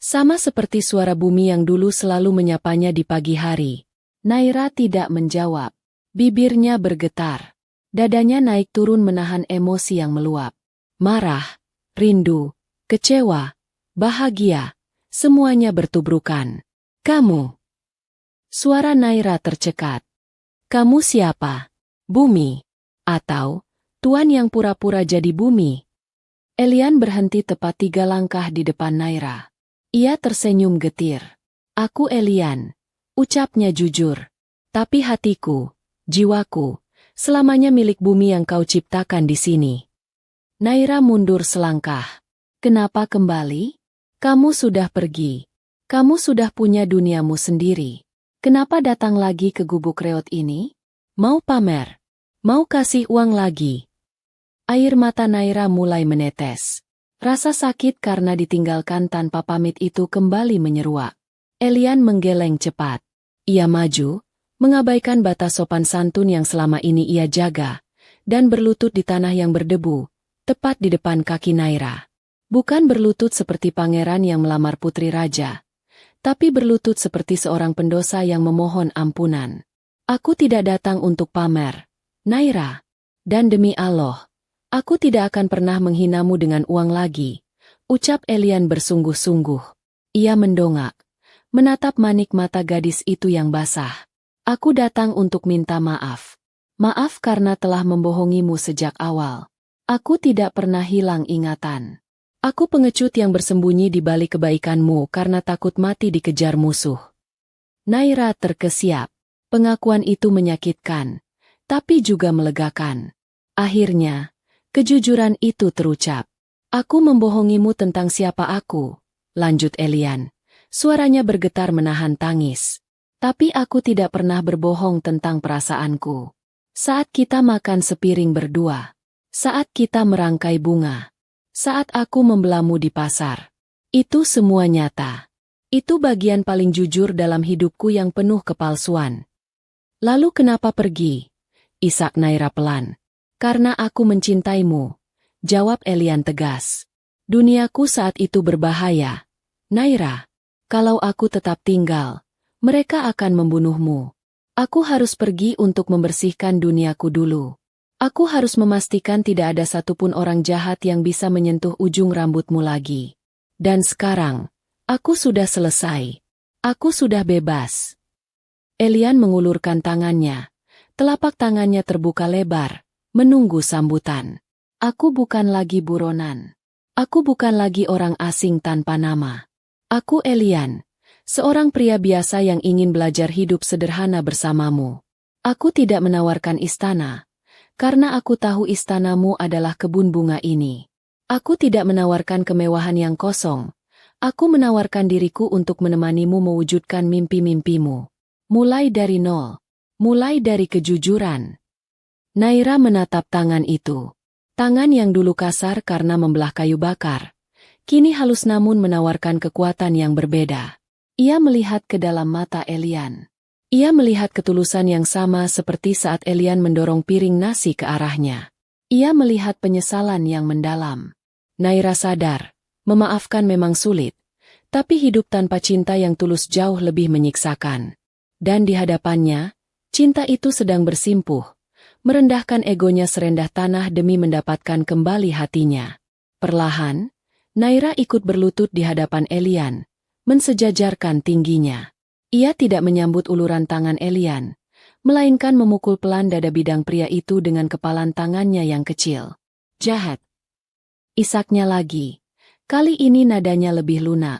sama seperti suara bumi yang dulu selalu menyapanya di pagi hari. Naira tidak menjawab. Bibirnya bergetar. Dadanya naik turun menahan emosi yang meluap. Marah, rindu, kecewa, bahagia, semuanya bertubrukan. "Kamu." Suara Naira tercekat. "Kamu siapa? Bumi? Atau tuan yang pura-pura jadi bumi?" Elian berhenti tepat 3 langkah di depan Naira. Ia tersenyum getir. "Aku Elian," ucapnya jujur. "Tapi hatiku, jiwaku, selamanya milik bumi yang kau ciptakan di sini." Naira mundur selangkah. "Kenapa kembali? Kamu sudah pergi. Kamu sudah punya duniamu sendiri. Kenapa datang lagi ke gubuk reot ini? Mau pamer? Mau kasih uang lagi?" Air mata Naira mulai menetes. Rasa sakit karena ditinggalkan tanpa pamit itu kembali menyeruak. Elian menggeleng cepat. Ia maju, mengabaikan batas sopan santun yang selama ini ia jaga, dan berlutut di tanah yang berdebu, tepat di depan kaki Naira. Bukan berlutut seperti pangeran yang melamar putri raja, tapi berlutut seperti seorang pendosa yang memohon ampunan. "Aku tidak datang untuk pamer, Naira. Dan demi Allah, aku tidak akan pernah menghinamu dengan uang lagi," ucap Elian bersungguh-sungguh. Ia mendongak, menatap manik mata gadis itu yang basah. "Aku datang untuk minta maaf. Maaf karena telah membohongimu sejak awal. Aku tidak pernah hilang ingatan. Aku pengecut yang bersembunyi di balik kebaikanmu karena takut mati dikejar musuh." Naira terkesiap. Pengakuan itu menyakitkan, tapi juga melegakan. Akhirnya, kejujuran itu terucap. "Aku membohongimu tentang siapa aku," lanjut Elian. Suaranya bergetar menahan tangis. "Tapi aku tidak pernah berbohong tentang perasaanku. Saat kita makan sepiring berdua, Saat kita merangkai bunga. Saat aku membelamu di pasar. Itu semua nyata. Itu bagian paling jujur dalam hidupku yang penuh kepalsuan. Lalu kenapa pergi? Isak Naira pelan. Karena aku mencintaimu. Jawab Elian tegas. Duniaku saat itu berbahaya. Naira, kalau aku tetap tinggal, mereka akan membunuhmu. Aku harus pergi untuk membersihkan duniaku dulu. Aku harus memastikan tidak ada satupun orang jahat yang bisa menyentuh ujung rambutmu lagi. Dan sekarang, aku sudah selesai. Aku sudah bebas. Elian mengulurkan tangannya. Telapak tangannya terbuka lebar, menunggu sambutan. Aku bukan lagi buronan. Aku bukan lagi orang asing tanpa nama. Aku Elian, seorang pria biasa yang ingin belajar hidup sederhana bersamamu. Aku tidak menawarkan istana, karena aku tahu istanamu adalah kebun bunga ini. Aku tidak menawarkan kemewahan yang kosong. Aku menawarkan diriku untuk menemanimu mewujudkan mimpi-mimpimu. Mulai dari nol. Mulai dari kejujuran. Naira menatap tangan itu. Tangan yang dulu kasar karena membelah kayu bakar. Kini halus namun menawarkan kekuatan yang berbeda. Ia melihat ke dalam mata Elian. Ia melihat ketulusan yang sama seperti saat Elian mendorong piring nasi ke arahnya. Ia melihat penyesalan yang mendalam. Naira sadar, memaafkan memang sulit, tapi hidup tanpa cinta yang tulus jauh lebih menyiksakan. Dan di hadapannya, cinta itu sedang bersimpuh, merendahkan egonya serendah tanah demi mendapatkan kembali hatinya. Perlahan, Naira ikut berlutut di hadapan Elian, mensejajarkan tingginya. Ia tidak menyambut uluran tangan Elian, melainkan memukul pelan dada bidang pria itu dengan kepalan tangannya yang kecil. Jahat. Isaknya lagi. Kali ini nadanya lebih lunak.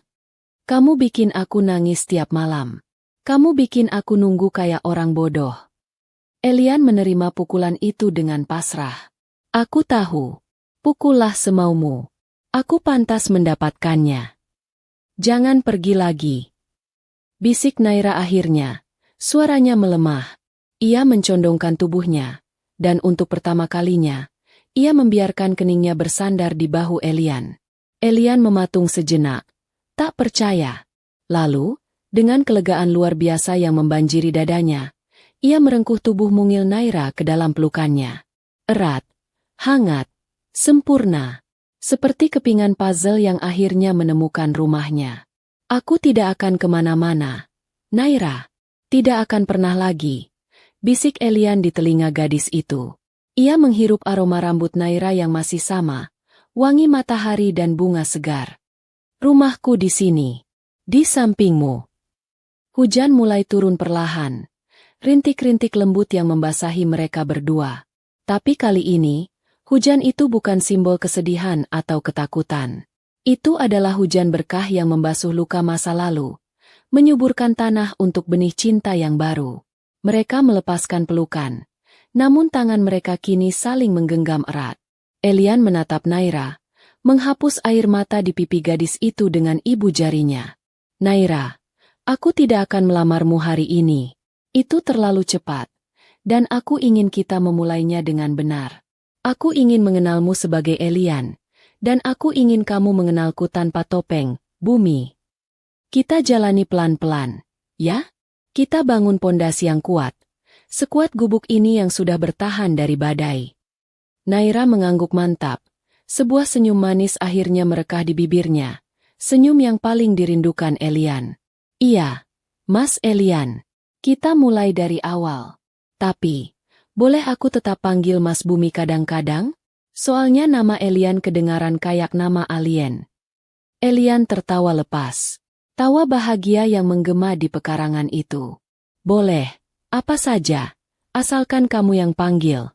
Kamu bikin aku nangis tiap malam. Kamu bikin aku nunggu kayak orang bodoh. Elian menerima pukulan itu dengan pasrah. Aku tahu. Pukullah semaumu. Aku pantas mendapatkannya. Jangan pergi lagi. Bisik Naira akhirnya. Suaranya melemah. Ia mencondongkan tubuhnya. Dan untuk pertama kalinya, ia membiarkan keningnya bersandar di bahu Elian. Elian mematung sejenak. Tak percaya. Lalu, dengan kelegaan luar biasa yang membanjiri dadanya, ia merengkuh tubuh mungil Naira ke dalam pelukannya. Erat, hangat, sempurna. Seperti kepingan puzzle yang akhirnya menemukan rumahnya. Aku tidak akan kemana-mana. Naira, tidak akan pernah lagi. Bisik Elian di telinga gadis itu. Ia menghirup aroma rambut Naira yang masih sama, wangi matahari dan bunga segar. Rumahku di sini. Di sampingmu. Hujan mulai turun perlahan. Rintik-rintik lembut yang membasahi mereka berdua. Tapi kali ini, hujan itu bukan simbol kesedihan atau ketakutan. Itu adalah hujan berkah yang membasuh luka masa lalu, menyuburkan tanah untuk benih cinta yang baru. Mereka melepaskan pelukan, namun tangan mereka kini saling menggenggam erat. Elian menatap Naira, menghapus air mata di pipi gadis itu dengan ibu jarinya. Naira, aku tidak akan melamarmu hari ini. Itu terlalu cepat, dan aku ingin kita memulainya dengan benar. Aku ingin mengenalmu sebagai Elian, dan aku ingin kamu mengenalku tanpa topeng, Bumi. Kita jalani pelan-pelan, ya? Kita bangun pondasi yang kuat, sekuat gubuk ini yang sudah bertahan dari badai. Naira mengangguk mantap, sebuah senyum manis akhirnya merekah di bibirnya, senyum yang paling dirindukan Elian. Iya, Mas Elian. Kita mulai dari awal. Tapi, boleh aku tetap panggil Mas Bumi kadang-kadang? Soalnya nama Elian kedengaran kayak nama alien. Elian tertawa lepas. Tawa bahagia yang menggema di pekarangan itu. Boleh, apa saja, asalkan kamu yang panggil.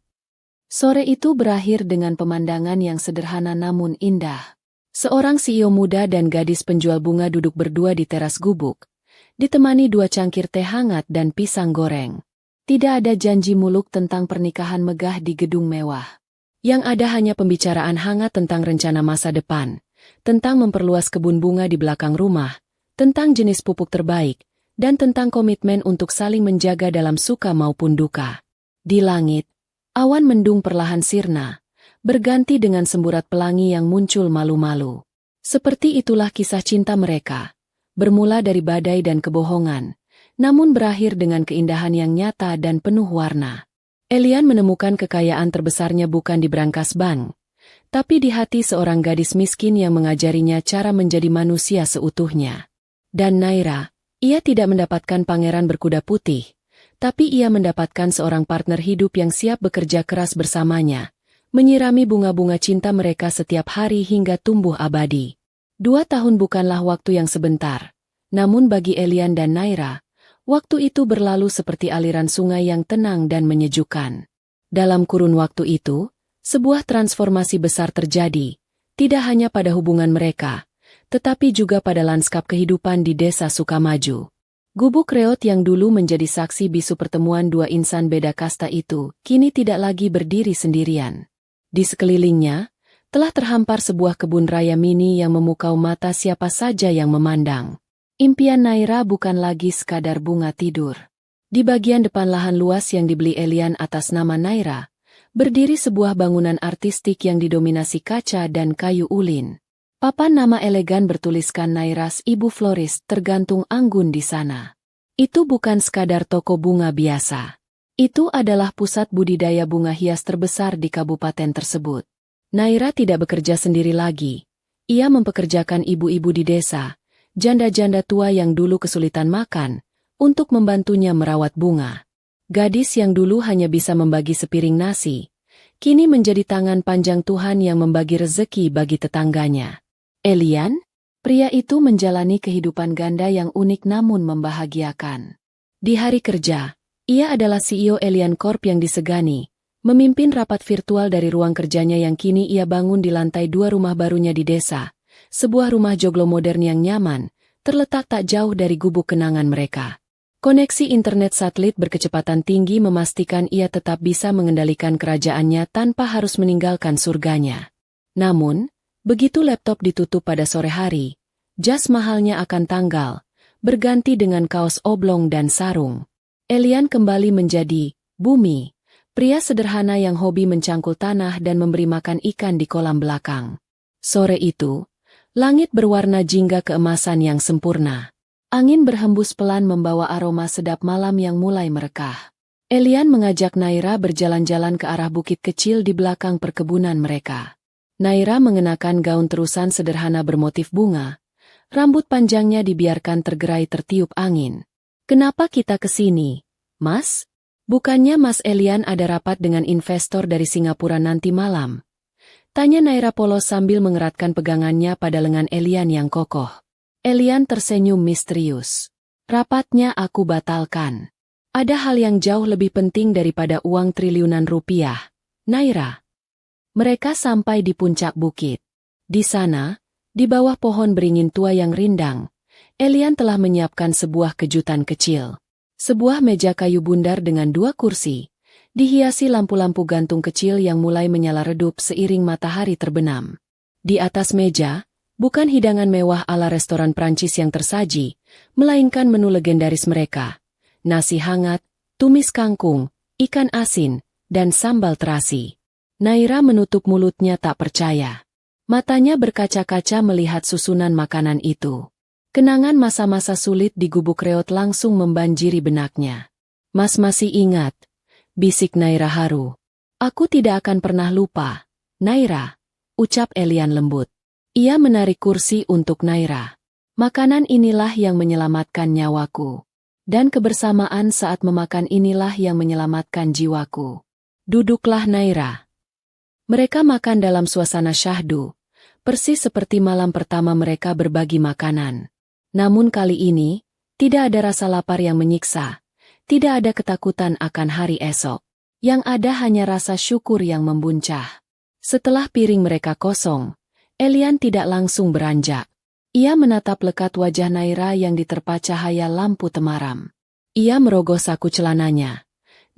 Sore itu berakhir dengan pemandangan yang sederhana namun indah. Seorang CEO muda dan gadis penjual bunga duduk berdua di teras gubuk, ditemani 2 cangkir teh hangat dan pisang goreng. Tidak ada janji muluk tentang pernikahan megah di gedung mewah. Yang ada hanya pembicaraan hangat tentang rencana masa depan, tentang memperluas kebun bunga di belakang rumah, tentang jenis pupuk terbaik, dan tentang komitmen untuk saling menjaga dalam suka maupun duka. Di langit, awan mendung perlahan sirna, berganti dengan semburat pelangi yang muncul malu-malu. Seperti itulah kisah cinta mereka, bermula dari badai dan kebohongan, namun berakhir dengan keindahan yang nyata dan penuh warna. Elian menemukan kekayaan terbesarnya bukan di brankas bank, tapi di hati seorang gadis miskin yang mengajarinya cara menjadi manusia seutuhnya. Dan Naira, ia tidak mendapatkan pangeran berkuda putih, tapi ia mendapatkan seorang partner hidup yang siap bekerja keras bersamanya, menyirami bunga-bunga cinta mereka setiap hari hingga tumbuh abadi. 2 tahun bukanlah waktu yang sebentar, namun bagi Elian dan Naira, waktu itu berlalu seperti aliran sungai yang tenang dan menyejukkan. Dalam kurun waktu itu, sebuah transformasi besar terjadi, tidak hanya pada hubungan mereka, tetapi juga pada lanskap kehidupan di desa Sukamaju. Gubuk Reot yang dulu menjadi saksi bisu pertemuan dua insan beda kasta itu, kini tidak lagi berdiri sendirian. Di sekelilingnya, telah terhampar sebuah kebun raya mini yang memukau mata siapa saja yang memandang. Impian Naira bukan lagi sekadar bunga tidur. Di bagian depan lahan luas yang dibeli Elian atas nama Naira, berdiri sebuah bangunan artistik yang didominasi kaca dan kayu ulin. Papan nama elegan bertuliskan Nairas Ibu Floris tergantung anggun di sana. Itu bukan sekadar toko bunga biasa. Itu adalah pusat budidaya bunga hias terbesar di kabupaten tersebut. Naira tidak bekerja sendiri lagi. Ia mempekerjakan ibu-ibu di desa, janda-janda tua yang dulu kesulitan makan, untuk membantunya merawat bunga. Gadis yang dulu hanya bisa membagi sepiring nasi, kini menjadi tangan panjang Tuhan yang membagi rezeki bagi tetangganya. Elian, pria itu menjalani kehidupan ganda yang unik namun membahagiakan. Di hari kerja, ia adalah CEO Elian Corp yang disegani, memimpin rapat virtual dari ruang kerjanya yang kini ia bangun di lantai 2 rumah barunya di desa. Sebuah rumah joglo modern yang nyaman, terletak tak jauh dari gubuk kenangan mereka. Koneksi internet satelit berkecepatan tinggi memastikan ia tetap bisa mengendalikan kerajaannya tanpa harus meninggalkan surganya. Namun, begitu laptop ditutup pada sore hari, jas mahalnya akan tanggal, berganti dengan kaos oblong dan sarung. Elian kembali menjadi Bumi, pria sederhana yang hobi mencangkul tanah dan memberi makan ikan di kolam belakang. Sore itu, langit berwarna jingga keemasan yang sempurna. Angin berhembus pelan membawa aroma sedap malam yang mulai merekah. Elian mengajak Naira berjalan-jalan ke arah bukit kecil di belakang perkebunan mereka. Naira mengenakan gaun terusan sederhana bermotif bunga. Rambut panjangnya dibiarkan tergerai tertiup angin. "Kenapa kita ke sini, Mas? Bukannya Mas Elian ada rapat dengan investor dari Singapura nanti malam?" Tanya Naira polos sambil mengeratkan pegangannya pada lengan Elian yang kokoh. Elian tersenyum misterius. "Rapatnya aku batalkan. Ada hal yang jauh lebih penting daripada uang triliunan rupiah, Naira." Mereka sampai di puncak bukit. Di sana, di bawah pohon beringin tua yang rindang, Elian telah menyiapkan sebuah kejutan kecil. Sebuah meja kayu bundar dengan 2 kursi, dihiasi lampu-lampu gantung kecil yang mulai menyala redup seiring matahari terbenam. Di atas meja, bukan hidangan mewah ala restoran Prancis yang tersaji, melainkan menu legendaris mereka. Nasi hangat, tumis kangkung, ikan asin, dan sambal terasi. Naira menutup mulutnya tak percaya. Matanya berkaca-kaca melihat susunan makanan itu. Kenangan masa-masa sulit di Gubuk Reot langsung membanjiri benaknya. "Mas masih ingat?" bisik Naira haru. "Aku tidak akan pernah lupa, Naira," ucap Elian lembut. Ia menarik kursi untuk Naira. "Makanan inilah yang menyelamatkan nyawaku. Dan kebersamaan saat memakan inilah yang menyelamatkan jiwaku. Duduklah Naira." Mereka makan dalam suasana syahdu, persis seperti malam pertama mereka berbagi makanan. Namun kali ini, tidak ada rasa lapar yang menyiksa. Tidak ada ketakutan akan hari esok. Yang ada hanya rasa syukur yang membuncah. Setelah piring mereka kosong, Elian tidak langsung beranjak. Ia menatap lekat wajah Naira yang diterpa cahaya lampu temaram. Ia merogoh saku celananya.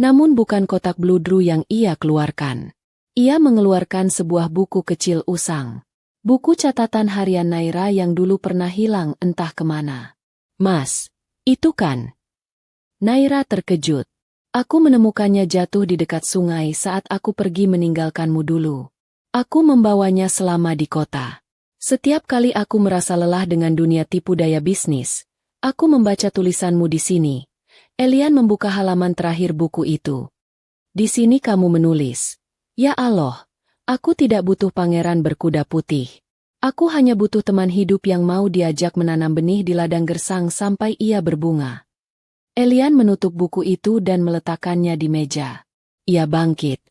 Namun bukan kotak bludru yang ia keluarkan. Ia mengeluarkan sebuah buku kecil usang. Buku catatan harian Naira yang dulu pernah hilang entah kemana. "Mas, itu kan?" Naira terkejut. "Aku menemukannya jatuh di dekat sungai saat aku pergi meninggalkanmu dulu." Aku membawanya selama di kota. Setiap kali aku merasa lelah dengan dunia tipu daya bisnis, aku membaca tulisanmu di sini. Elian membuka halaman terakhir buku itu. Di sini kamu menulis, "Ya Allah, aku tidak butuh pangeran berkuda putih. Aku hanya butuh teman hidup yang mau diajak menanam benih di ladang gersang sampai ia berbunga." Elian menutup buku itu dan meletakkannya di meja. Ia bangkit,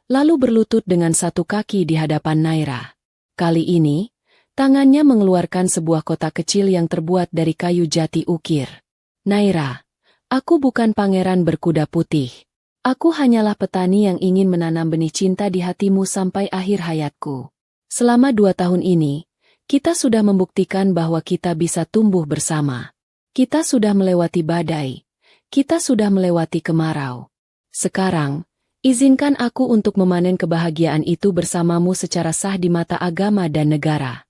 lalu berlutut dengan satu kaki di hadapan Naira. Kali ini, tangannya mengeluarkan sebuah kotak kecil yang terbuat dari kayu jati ukir. "Naira, aku bukan pangeran berkuda putih. Aku hanyalah petani yang ingin menanam benih cinta di hatimu sampai akhir hayatku. Selama 2 tahun ini, kita sudah membuktikan bahwa kita bisa tumbuh bersama. Kita sudah melewati badai. Kita sudah melewati kemarau. Sekarang, izinkan aku untuk memanen kebahagiaan itu bersamamu secara sah di mata agama dan negara."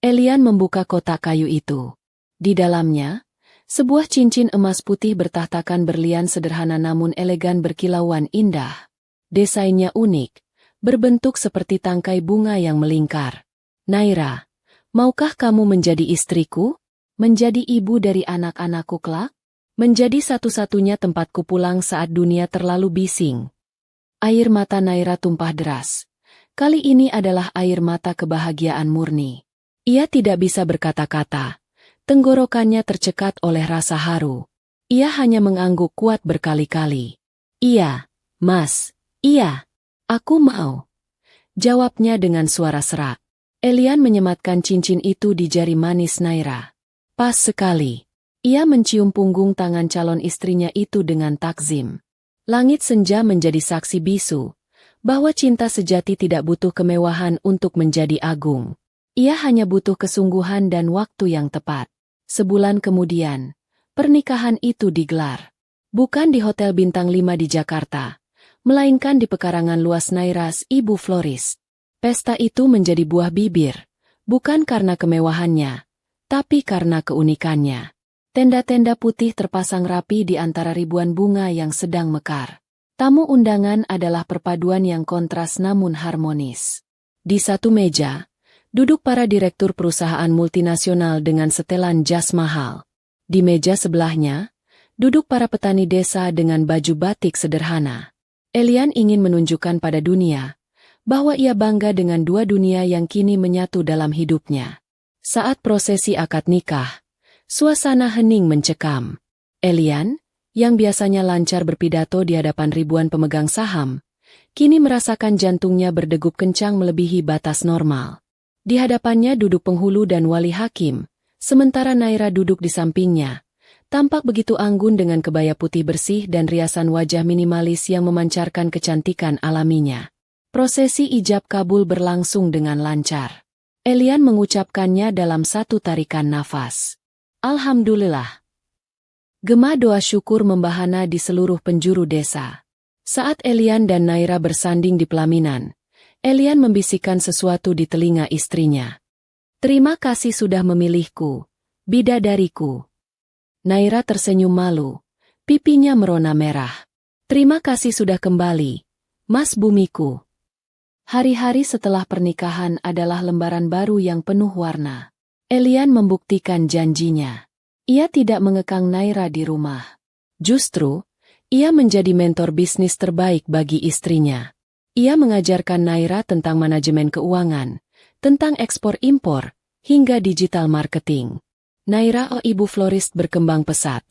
Elian membuka kotak kayu itu. Di dalamnya, sebuah cincin emas putih bertahtakan berlian sederhana namun elegan berkilauan indah. Desainnya unik, berbentuk seperti tangkai bunga yang melingkar. "Naira, maukah kamu menjadi istriku? Menjadi ibu dari anak-anakku kelak? Menjadi satu-satunya tempatku pulang saat dunia terlalu bising." Air mata Naira tumpah deras. Kali ini adalah air mata kebahagiaan murni. Ia tidak bisa berkata-kata. Tenggorokannya tercekat oleh rasa haru. Ia hanya mengangguk kuat berkali-kali. "Iya, Mas, iya. Aku mau." Jawabnya dengan suara serak. Elian menyematkan cincin itu di jari manis Naira. Pas sekali. Ia mencium punggung tangan calon istrinya itu dengan takzim. Langit senja menjadi saksi bisu, bahwa cinta sejati tidak butuh kemewahan untuk menjadi agung. Ia hanya butuh kesungguhan dan waktu yang tepat. Sebulan kemudian, pernikahan itu digelar. Bukan di Hotel Bintang 5 di Jakarta, melainkan di pekarangan luas Nairas, Ibu Floris. Pesta itu menjadi buah bibir, bukan karena kemewahannya, tapi karena keunikannya. Tenda-tenda putih terpasang rapi di antara ribuan bunga yang sedang mekar. Tamu undangan adalah perpaduan yang kontras namun harmonis. Di satu meja, duduk para direktur perusahaan multinasional dengan setelan jas mahal. Di meja sebelahnya, duduk para petani desa dengan baju batik sederhana. Elian ingin menunjukkan pada dunia bahwa ia bangga dengan dua dunia yang kini menyatu dalam hidupnya. Saat prosesi akad nikah, suasana hening mencekam. Elian, yang biasanya lancar berpidato di hadapan ribuan pemegang saham, kini merasakan jantungnya berdegup kencang melebihi batas normal. Di hadapannya duduk penghulu dan wali hakim, sementara Naira duduk di sampingnya. Tampak begitu anggun dengan kebaya putih bersih dan riasan wajah minimalis yang memancarkan kecantikan alaminya. Prosesi ijab kabul berlangsung dengan lancar. Elian mengucapkannya dalam satu tarikan nafas. Alhamdulillah. Gema doa syukur membahana di seluruh penjuru desa. Saat Elian dan Naira bersanding di pelaminan, Elian membisikkan sesuatu di telinga istrinya. "Terima kasih sudah memilihku, bidadariku." Naira tersenyum malu, pipinya merona merah. "Terima kasih sudah kembali, Mas Bumiku." Hari-hari setelah pernikahan adalah lembaran baru yang penuh warna. Elian membuktikan janjinya. Ia tidak mengekang Naira di rumah. Justru, ia menjadi mentor bisnis terbaik bagi istrinya. Ia mengajarkan Naira tentang manajemen keuangan, tentang ekspor-impor, hingga digital marketing. Naira Ibu Florist berkembang pesat,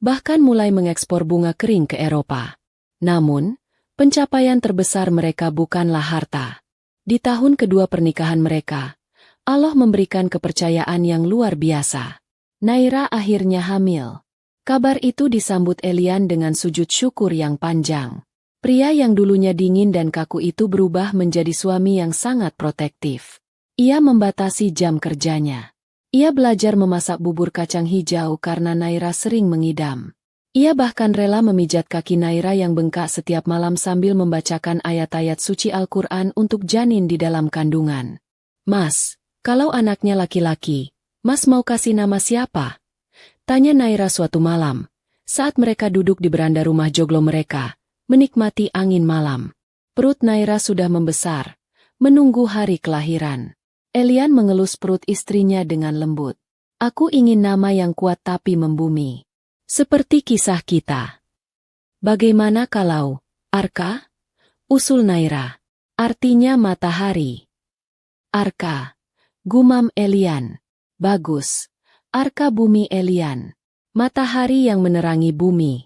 bahkan mulai mengekspor bunga kering ke Eropa. Namun, pencapaian terbesar mereka bukanlah harta. Di tahun kedua pernikahan mereka, Allah memberikan kepercayaan yang luar biasa. Naira akhirnya hamil. Kabar itu disambut Elian dengan sujud syukur yang panjang. Pria yang dulunya dingin dan kaku itu berubah menjadi suami yang sangat protektif. Ia membatasi jam kerjanya. Ia belajar memasak bubur kacang hijau karena Naira sering mengidam. Ia bahkan rela memijat kaki Naira yang bengkak setiap malam sambil membacakan ayat-ayat suci Al-Quran untuk janin di dalam kandungan. "Mas, kalau anaknya laki-laki, Mas mau kasih nama siapa?" tanya Naira suatu malam, saat mereka duduk di beranda rumah joglo mereka, menikmati angin malam. Perut Naira sudah membesar, menunggu hari kelahiran. Elian mengelus perut istrinya dengan lembut. Aku ingin nama yang kuat tapi membumi. Seperti kisah kita. Bagaimana kalau, Arka? Usul Naira. Artinya matahari. Arka. Gumam Elian. Bagus. Arka bumi Elian. Matahari yang menerangi bumi.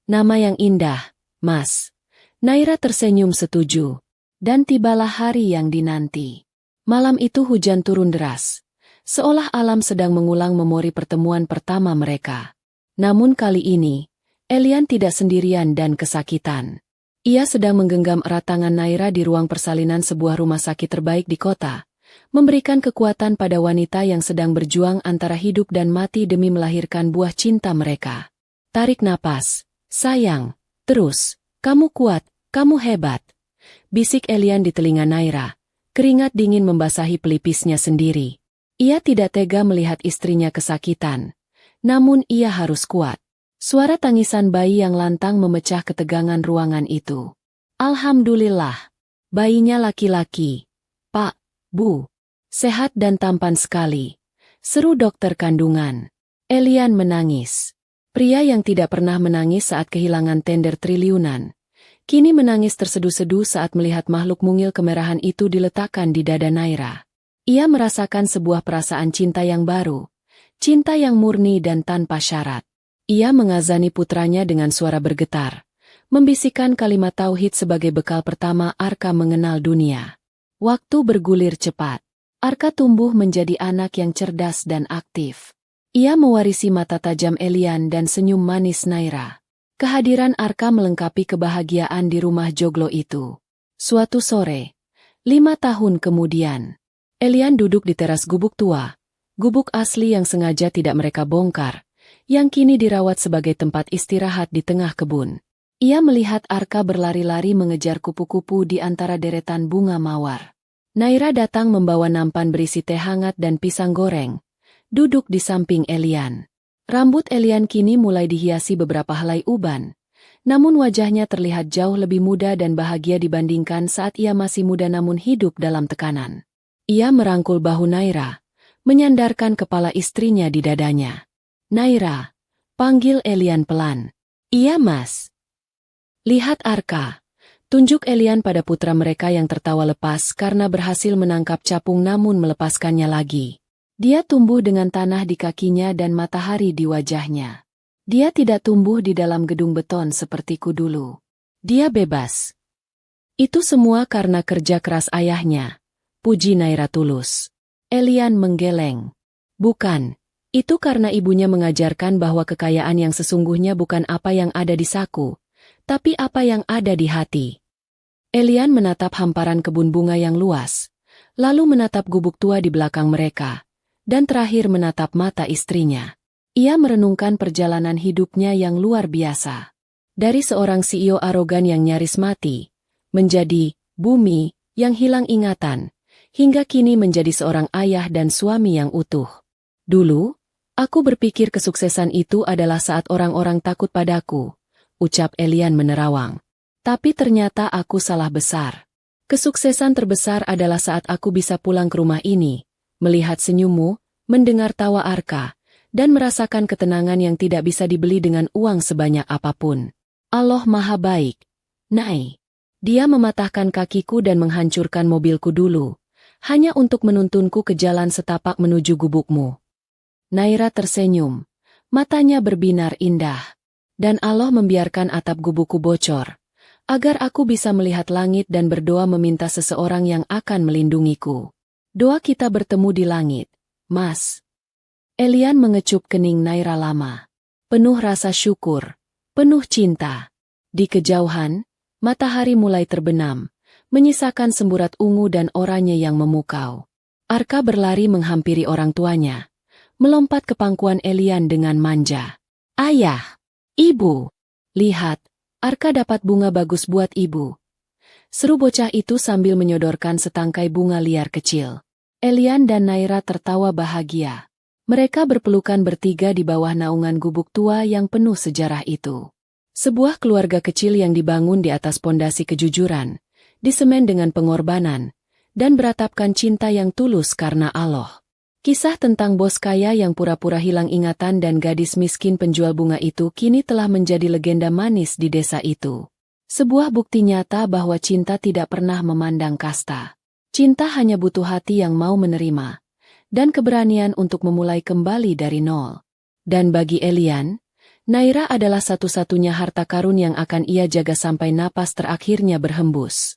Nama yang indah, Mas. Naira tersenyum setuju. Dan tibalah hari yang dinanti. Malam itu hujan turun deras. Seolah alam sedang mengulang memori pertemuan pertama mereka. Namun kali ini, Elian tidak sendirian dan kesakitan. Ia sedang menggenggam erat tangan Naira di ruang persalinan sebuah rumah sakit terbaik di kota, memberikan kekuatan pada wanita yang sedang berjuang antara hidup dan mati demi melahirkan buah cinta mereka. Tarik napas, sayang, terus, kamu kuat, kamu hebat. Bisik Elian di telinga Naira. Keringat dingin membasahi pelipisnya sendiri. Ia tidak tega melihat istrinya kesakitan. Namun ia harus kuat. Suara tangisan bayi yang lantang memecah ketegangan ruangan itu. Alhamdulillah. Bayinya laki-laki. Pak, Bu. Sehat dan tampan sekali. Seru dokter kandungan. Elian menangis. Pria yang tidak pernah menangis saat kehilangan tender triliunan. Kini menangis terseduh-seduh saat melihat makhluk mungil kemerahan itu diletakkan di dada Naira. Ia merasakan sebuah perasaan cinta yang baru. Cinta yang murni dan tanpa syarat. Ia mengazani putranya dengan suara bergetar. Membisikkan kalimat tauhid sebagai bekal pertama Arka mengenal dunia. Waktu bergulir cepat. Arka tumbuh menjadi anak yang cerdas dan aktif. Ia mewarisi mata tajam Elian dan senyum manis Naira. Kehadiran Arka melengkapi kebahagiaan di rumah joglo itu. Suatu sore, 5 tahun kemudian, Elian duduk di teras gubuk tua, gubuk asli yang sengaja tidak mereka bongkar, yang kini dirawat sebagai tempat istirahat di tengah kebun. Ia melihat Arka berlari-lari mengejar kupu-kupu di antara deretan bunga mawar. Naira datang membawa nampan berisi teh hangat dan pisang goreng, duduk di samping Elian. Rambut Elian kini mulai dihiasi beberapa helai uban, namun wajahnya terlihat jauh lebih muda dan bahagia dibandingkan saat ia masih muda namun hidup dalam tekanan. Ia merangkul bahu Naira, menyandarkan kepala istrinya di dadanya. Naira, panggil Elian pelan. Iya Mas. Lihat Arka. Tunjuk Elian pada putra mereka yang tertawa lepas karena berhasil menangkap capung namun melepaskannya lagi. Dia tumbuh dengan tanah di kakinya dan matahari di wajahnya. Dia tidak tumbuh di dalam gedung beton sepertiku dulu. Dia bebas. Itu semua karena kerja keras ayahnya. Puji Naira tulus. Elian menggeleng. Bukan. Itu karena ibunya mengajarkan bahwa kekayaan yang sesungguhnya bukan apa yang ada di saku, tapi apa yang ada di hati. Elian menatap hamparan kebun bunga yang luas, lalu menatap gubuk tua di belakang mereka. Dan terakhir menatap mata istrinya. Ia merenungkan perjalanan hidupnya yang luar biasa. Dari seorang CEO arogan yang nyaris mati, menjadi bumi yang hilang ingatan, hingga kini menjadi seorang ayah dan suami yang utuh. Dulu, aku berpikir kesuksesan itu adalah saat orang-orang takut padaku, ucap Elian menerawang. Tapi ternyata aku salah besar. Kesuksesan terbesar adalah saat aku bisa pulang ke rumah ini, melihat senyummu, mendengar tawa Arka, dan merasakan ketenangan yang tidak bisa dibeli dengan uang sebanyak apapun. Allah Maha Baik. Nai. Dia mematahkan kakiku dan menghancurkan mobilku dulu, hanya untuk menuntunku ke jalan setapak menuju gubukmu. Naira tersenyum. Matanya berbinar indah. Dan Allah membiarkan atap gubukku bocor, agar aku bisa melihat langit dan berdoa meminta seseorang yang akan melindungiku. Doa kita bertemu di langit, Mas. Elian mengecup kening Naira lama. Penuh rasa syukur, penuh cinta. Di kejauhan, matahari mulai terbenam, menyisakan semburat ungu dan oranye yang memukau. Arka berlari menghampiri orang tuanya, melompat ke pangkuan Elian dengan manja. Ayah, Ibu, lihat, Arka dapat bunga bagus buat Ibu. Seru bocah itu sambil menyodorkan setangkai bunga liar kecil. Elian dan Naira tertawa bahagia. Mereka berpelukan bertiga di bawah naungan gubuk tua yang penuh sejarah itu. Sebuah keluarga kecil yang dibangun di atas pondasi kejujuran, disemen dengan pengorbanan, dan beratapkan cinta yang tulus karena Allah. Kisah tentang bos kaya yang pura-pura hilang ingatan dan gadis miskin penjual bunga itu kini telah menjadi legenda manis di desa itu. Sebuah bukti nyata bahwa cinta tidak pernah memandang kasta. Cinta hanya butuh hati yang mau menerima, dan keberanian untuk memulai kembali dari nol. Dan bagi Elian, Naira adalah satu-satunya harta karun yang akan ia jaga sampai napas terakhirnya berhembus.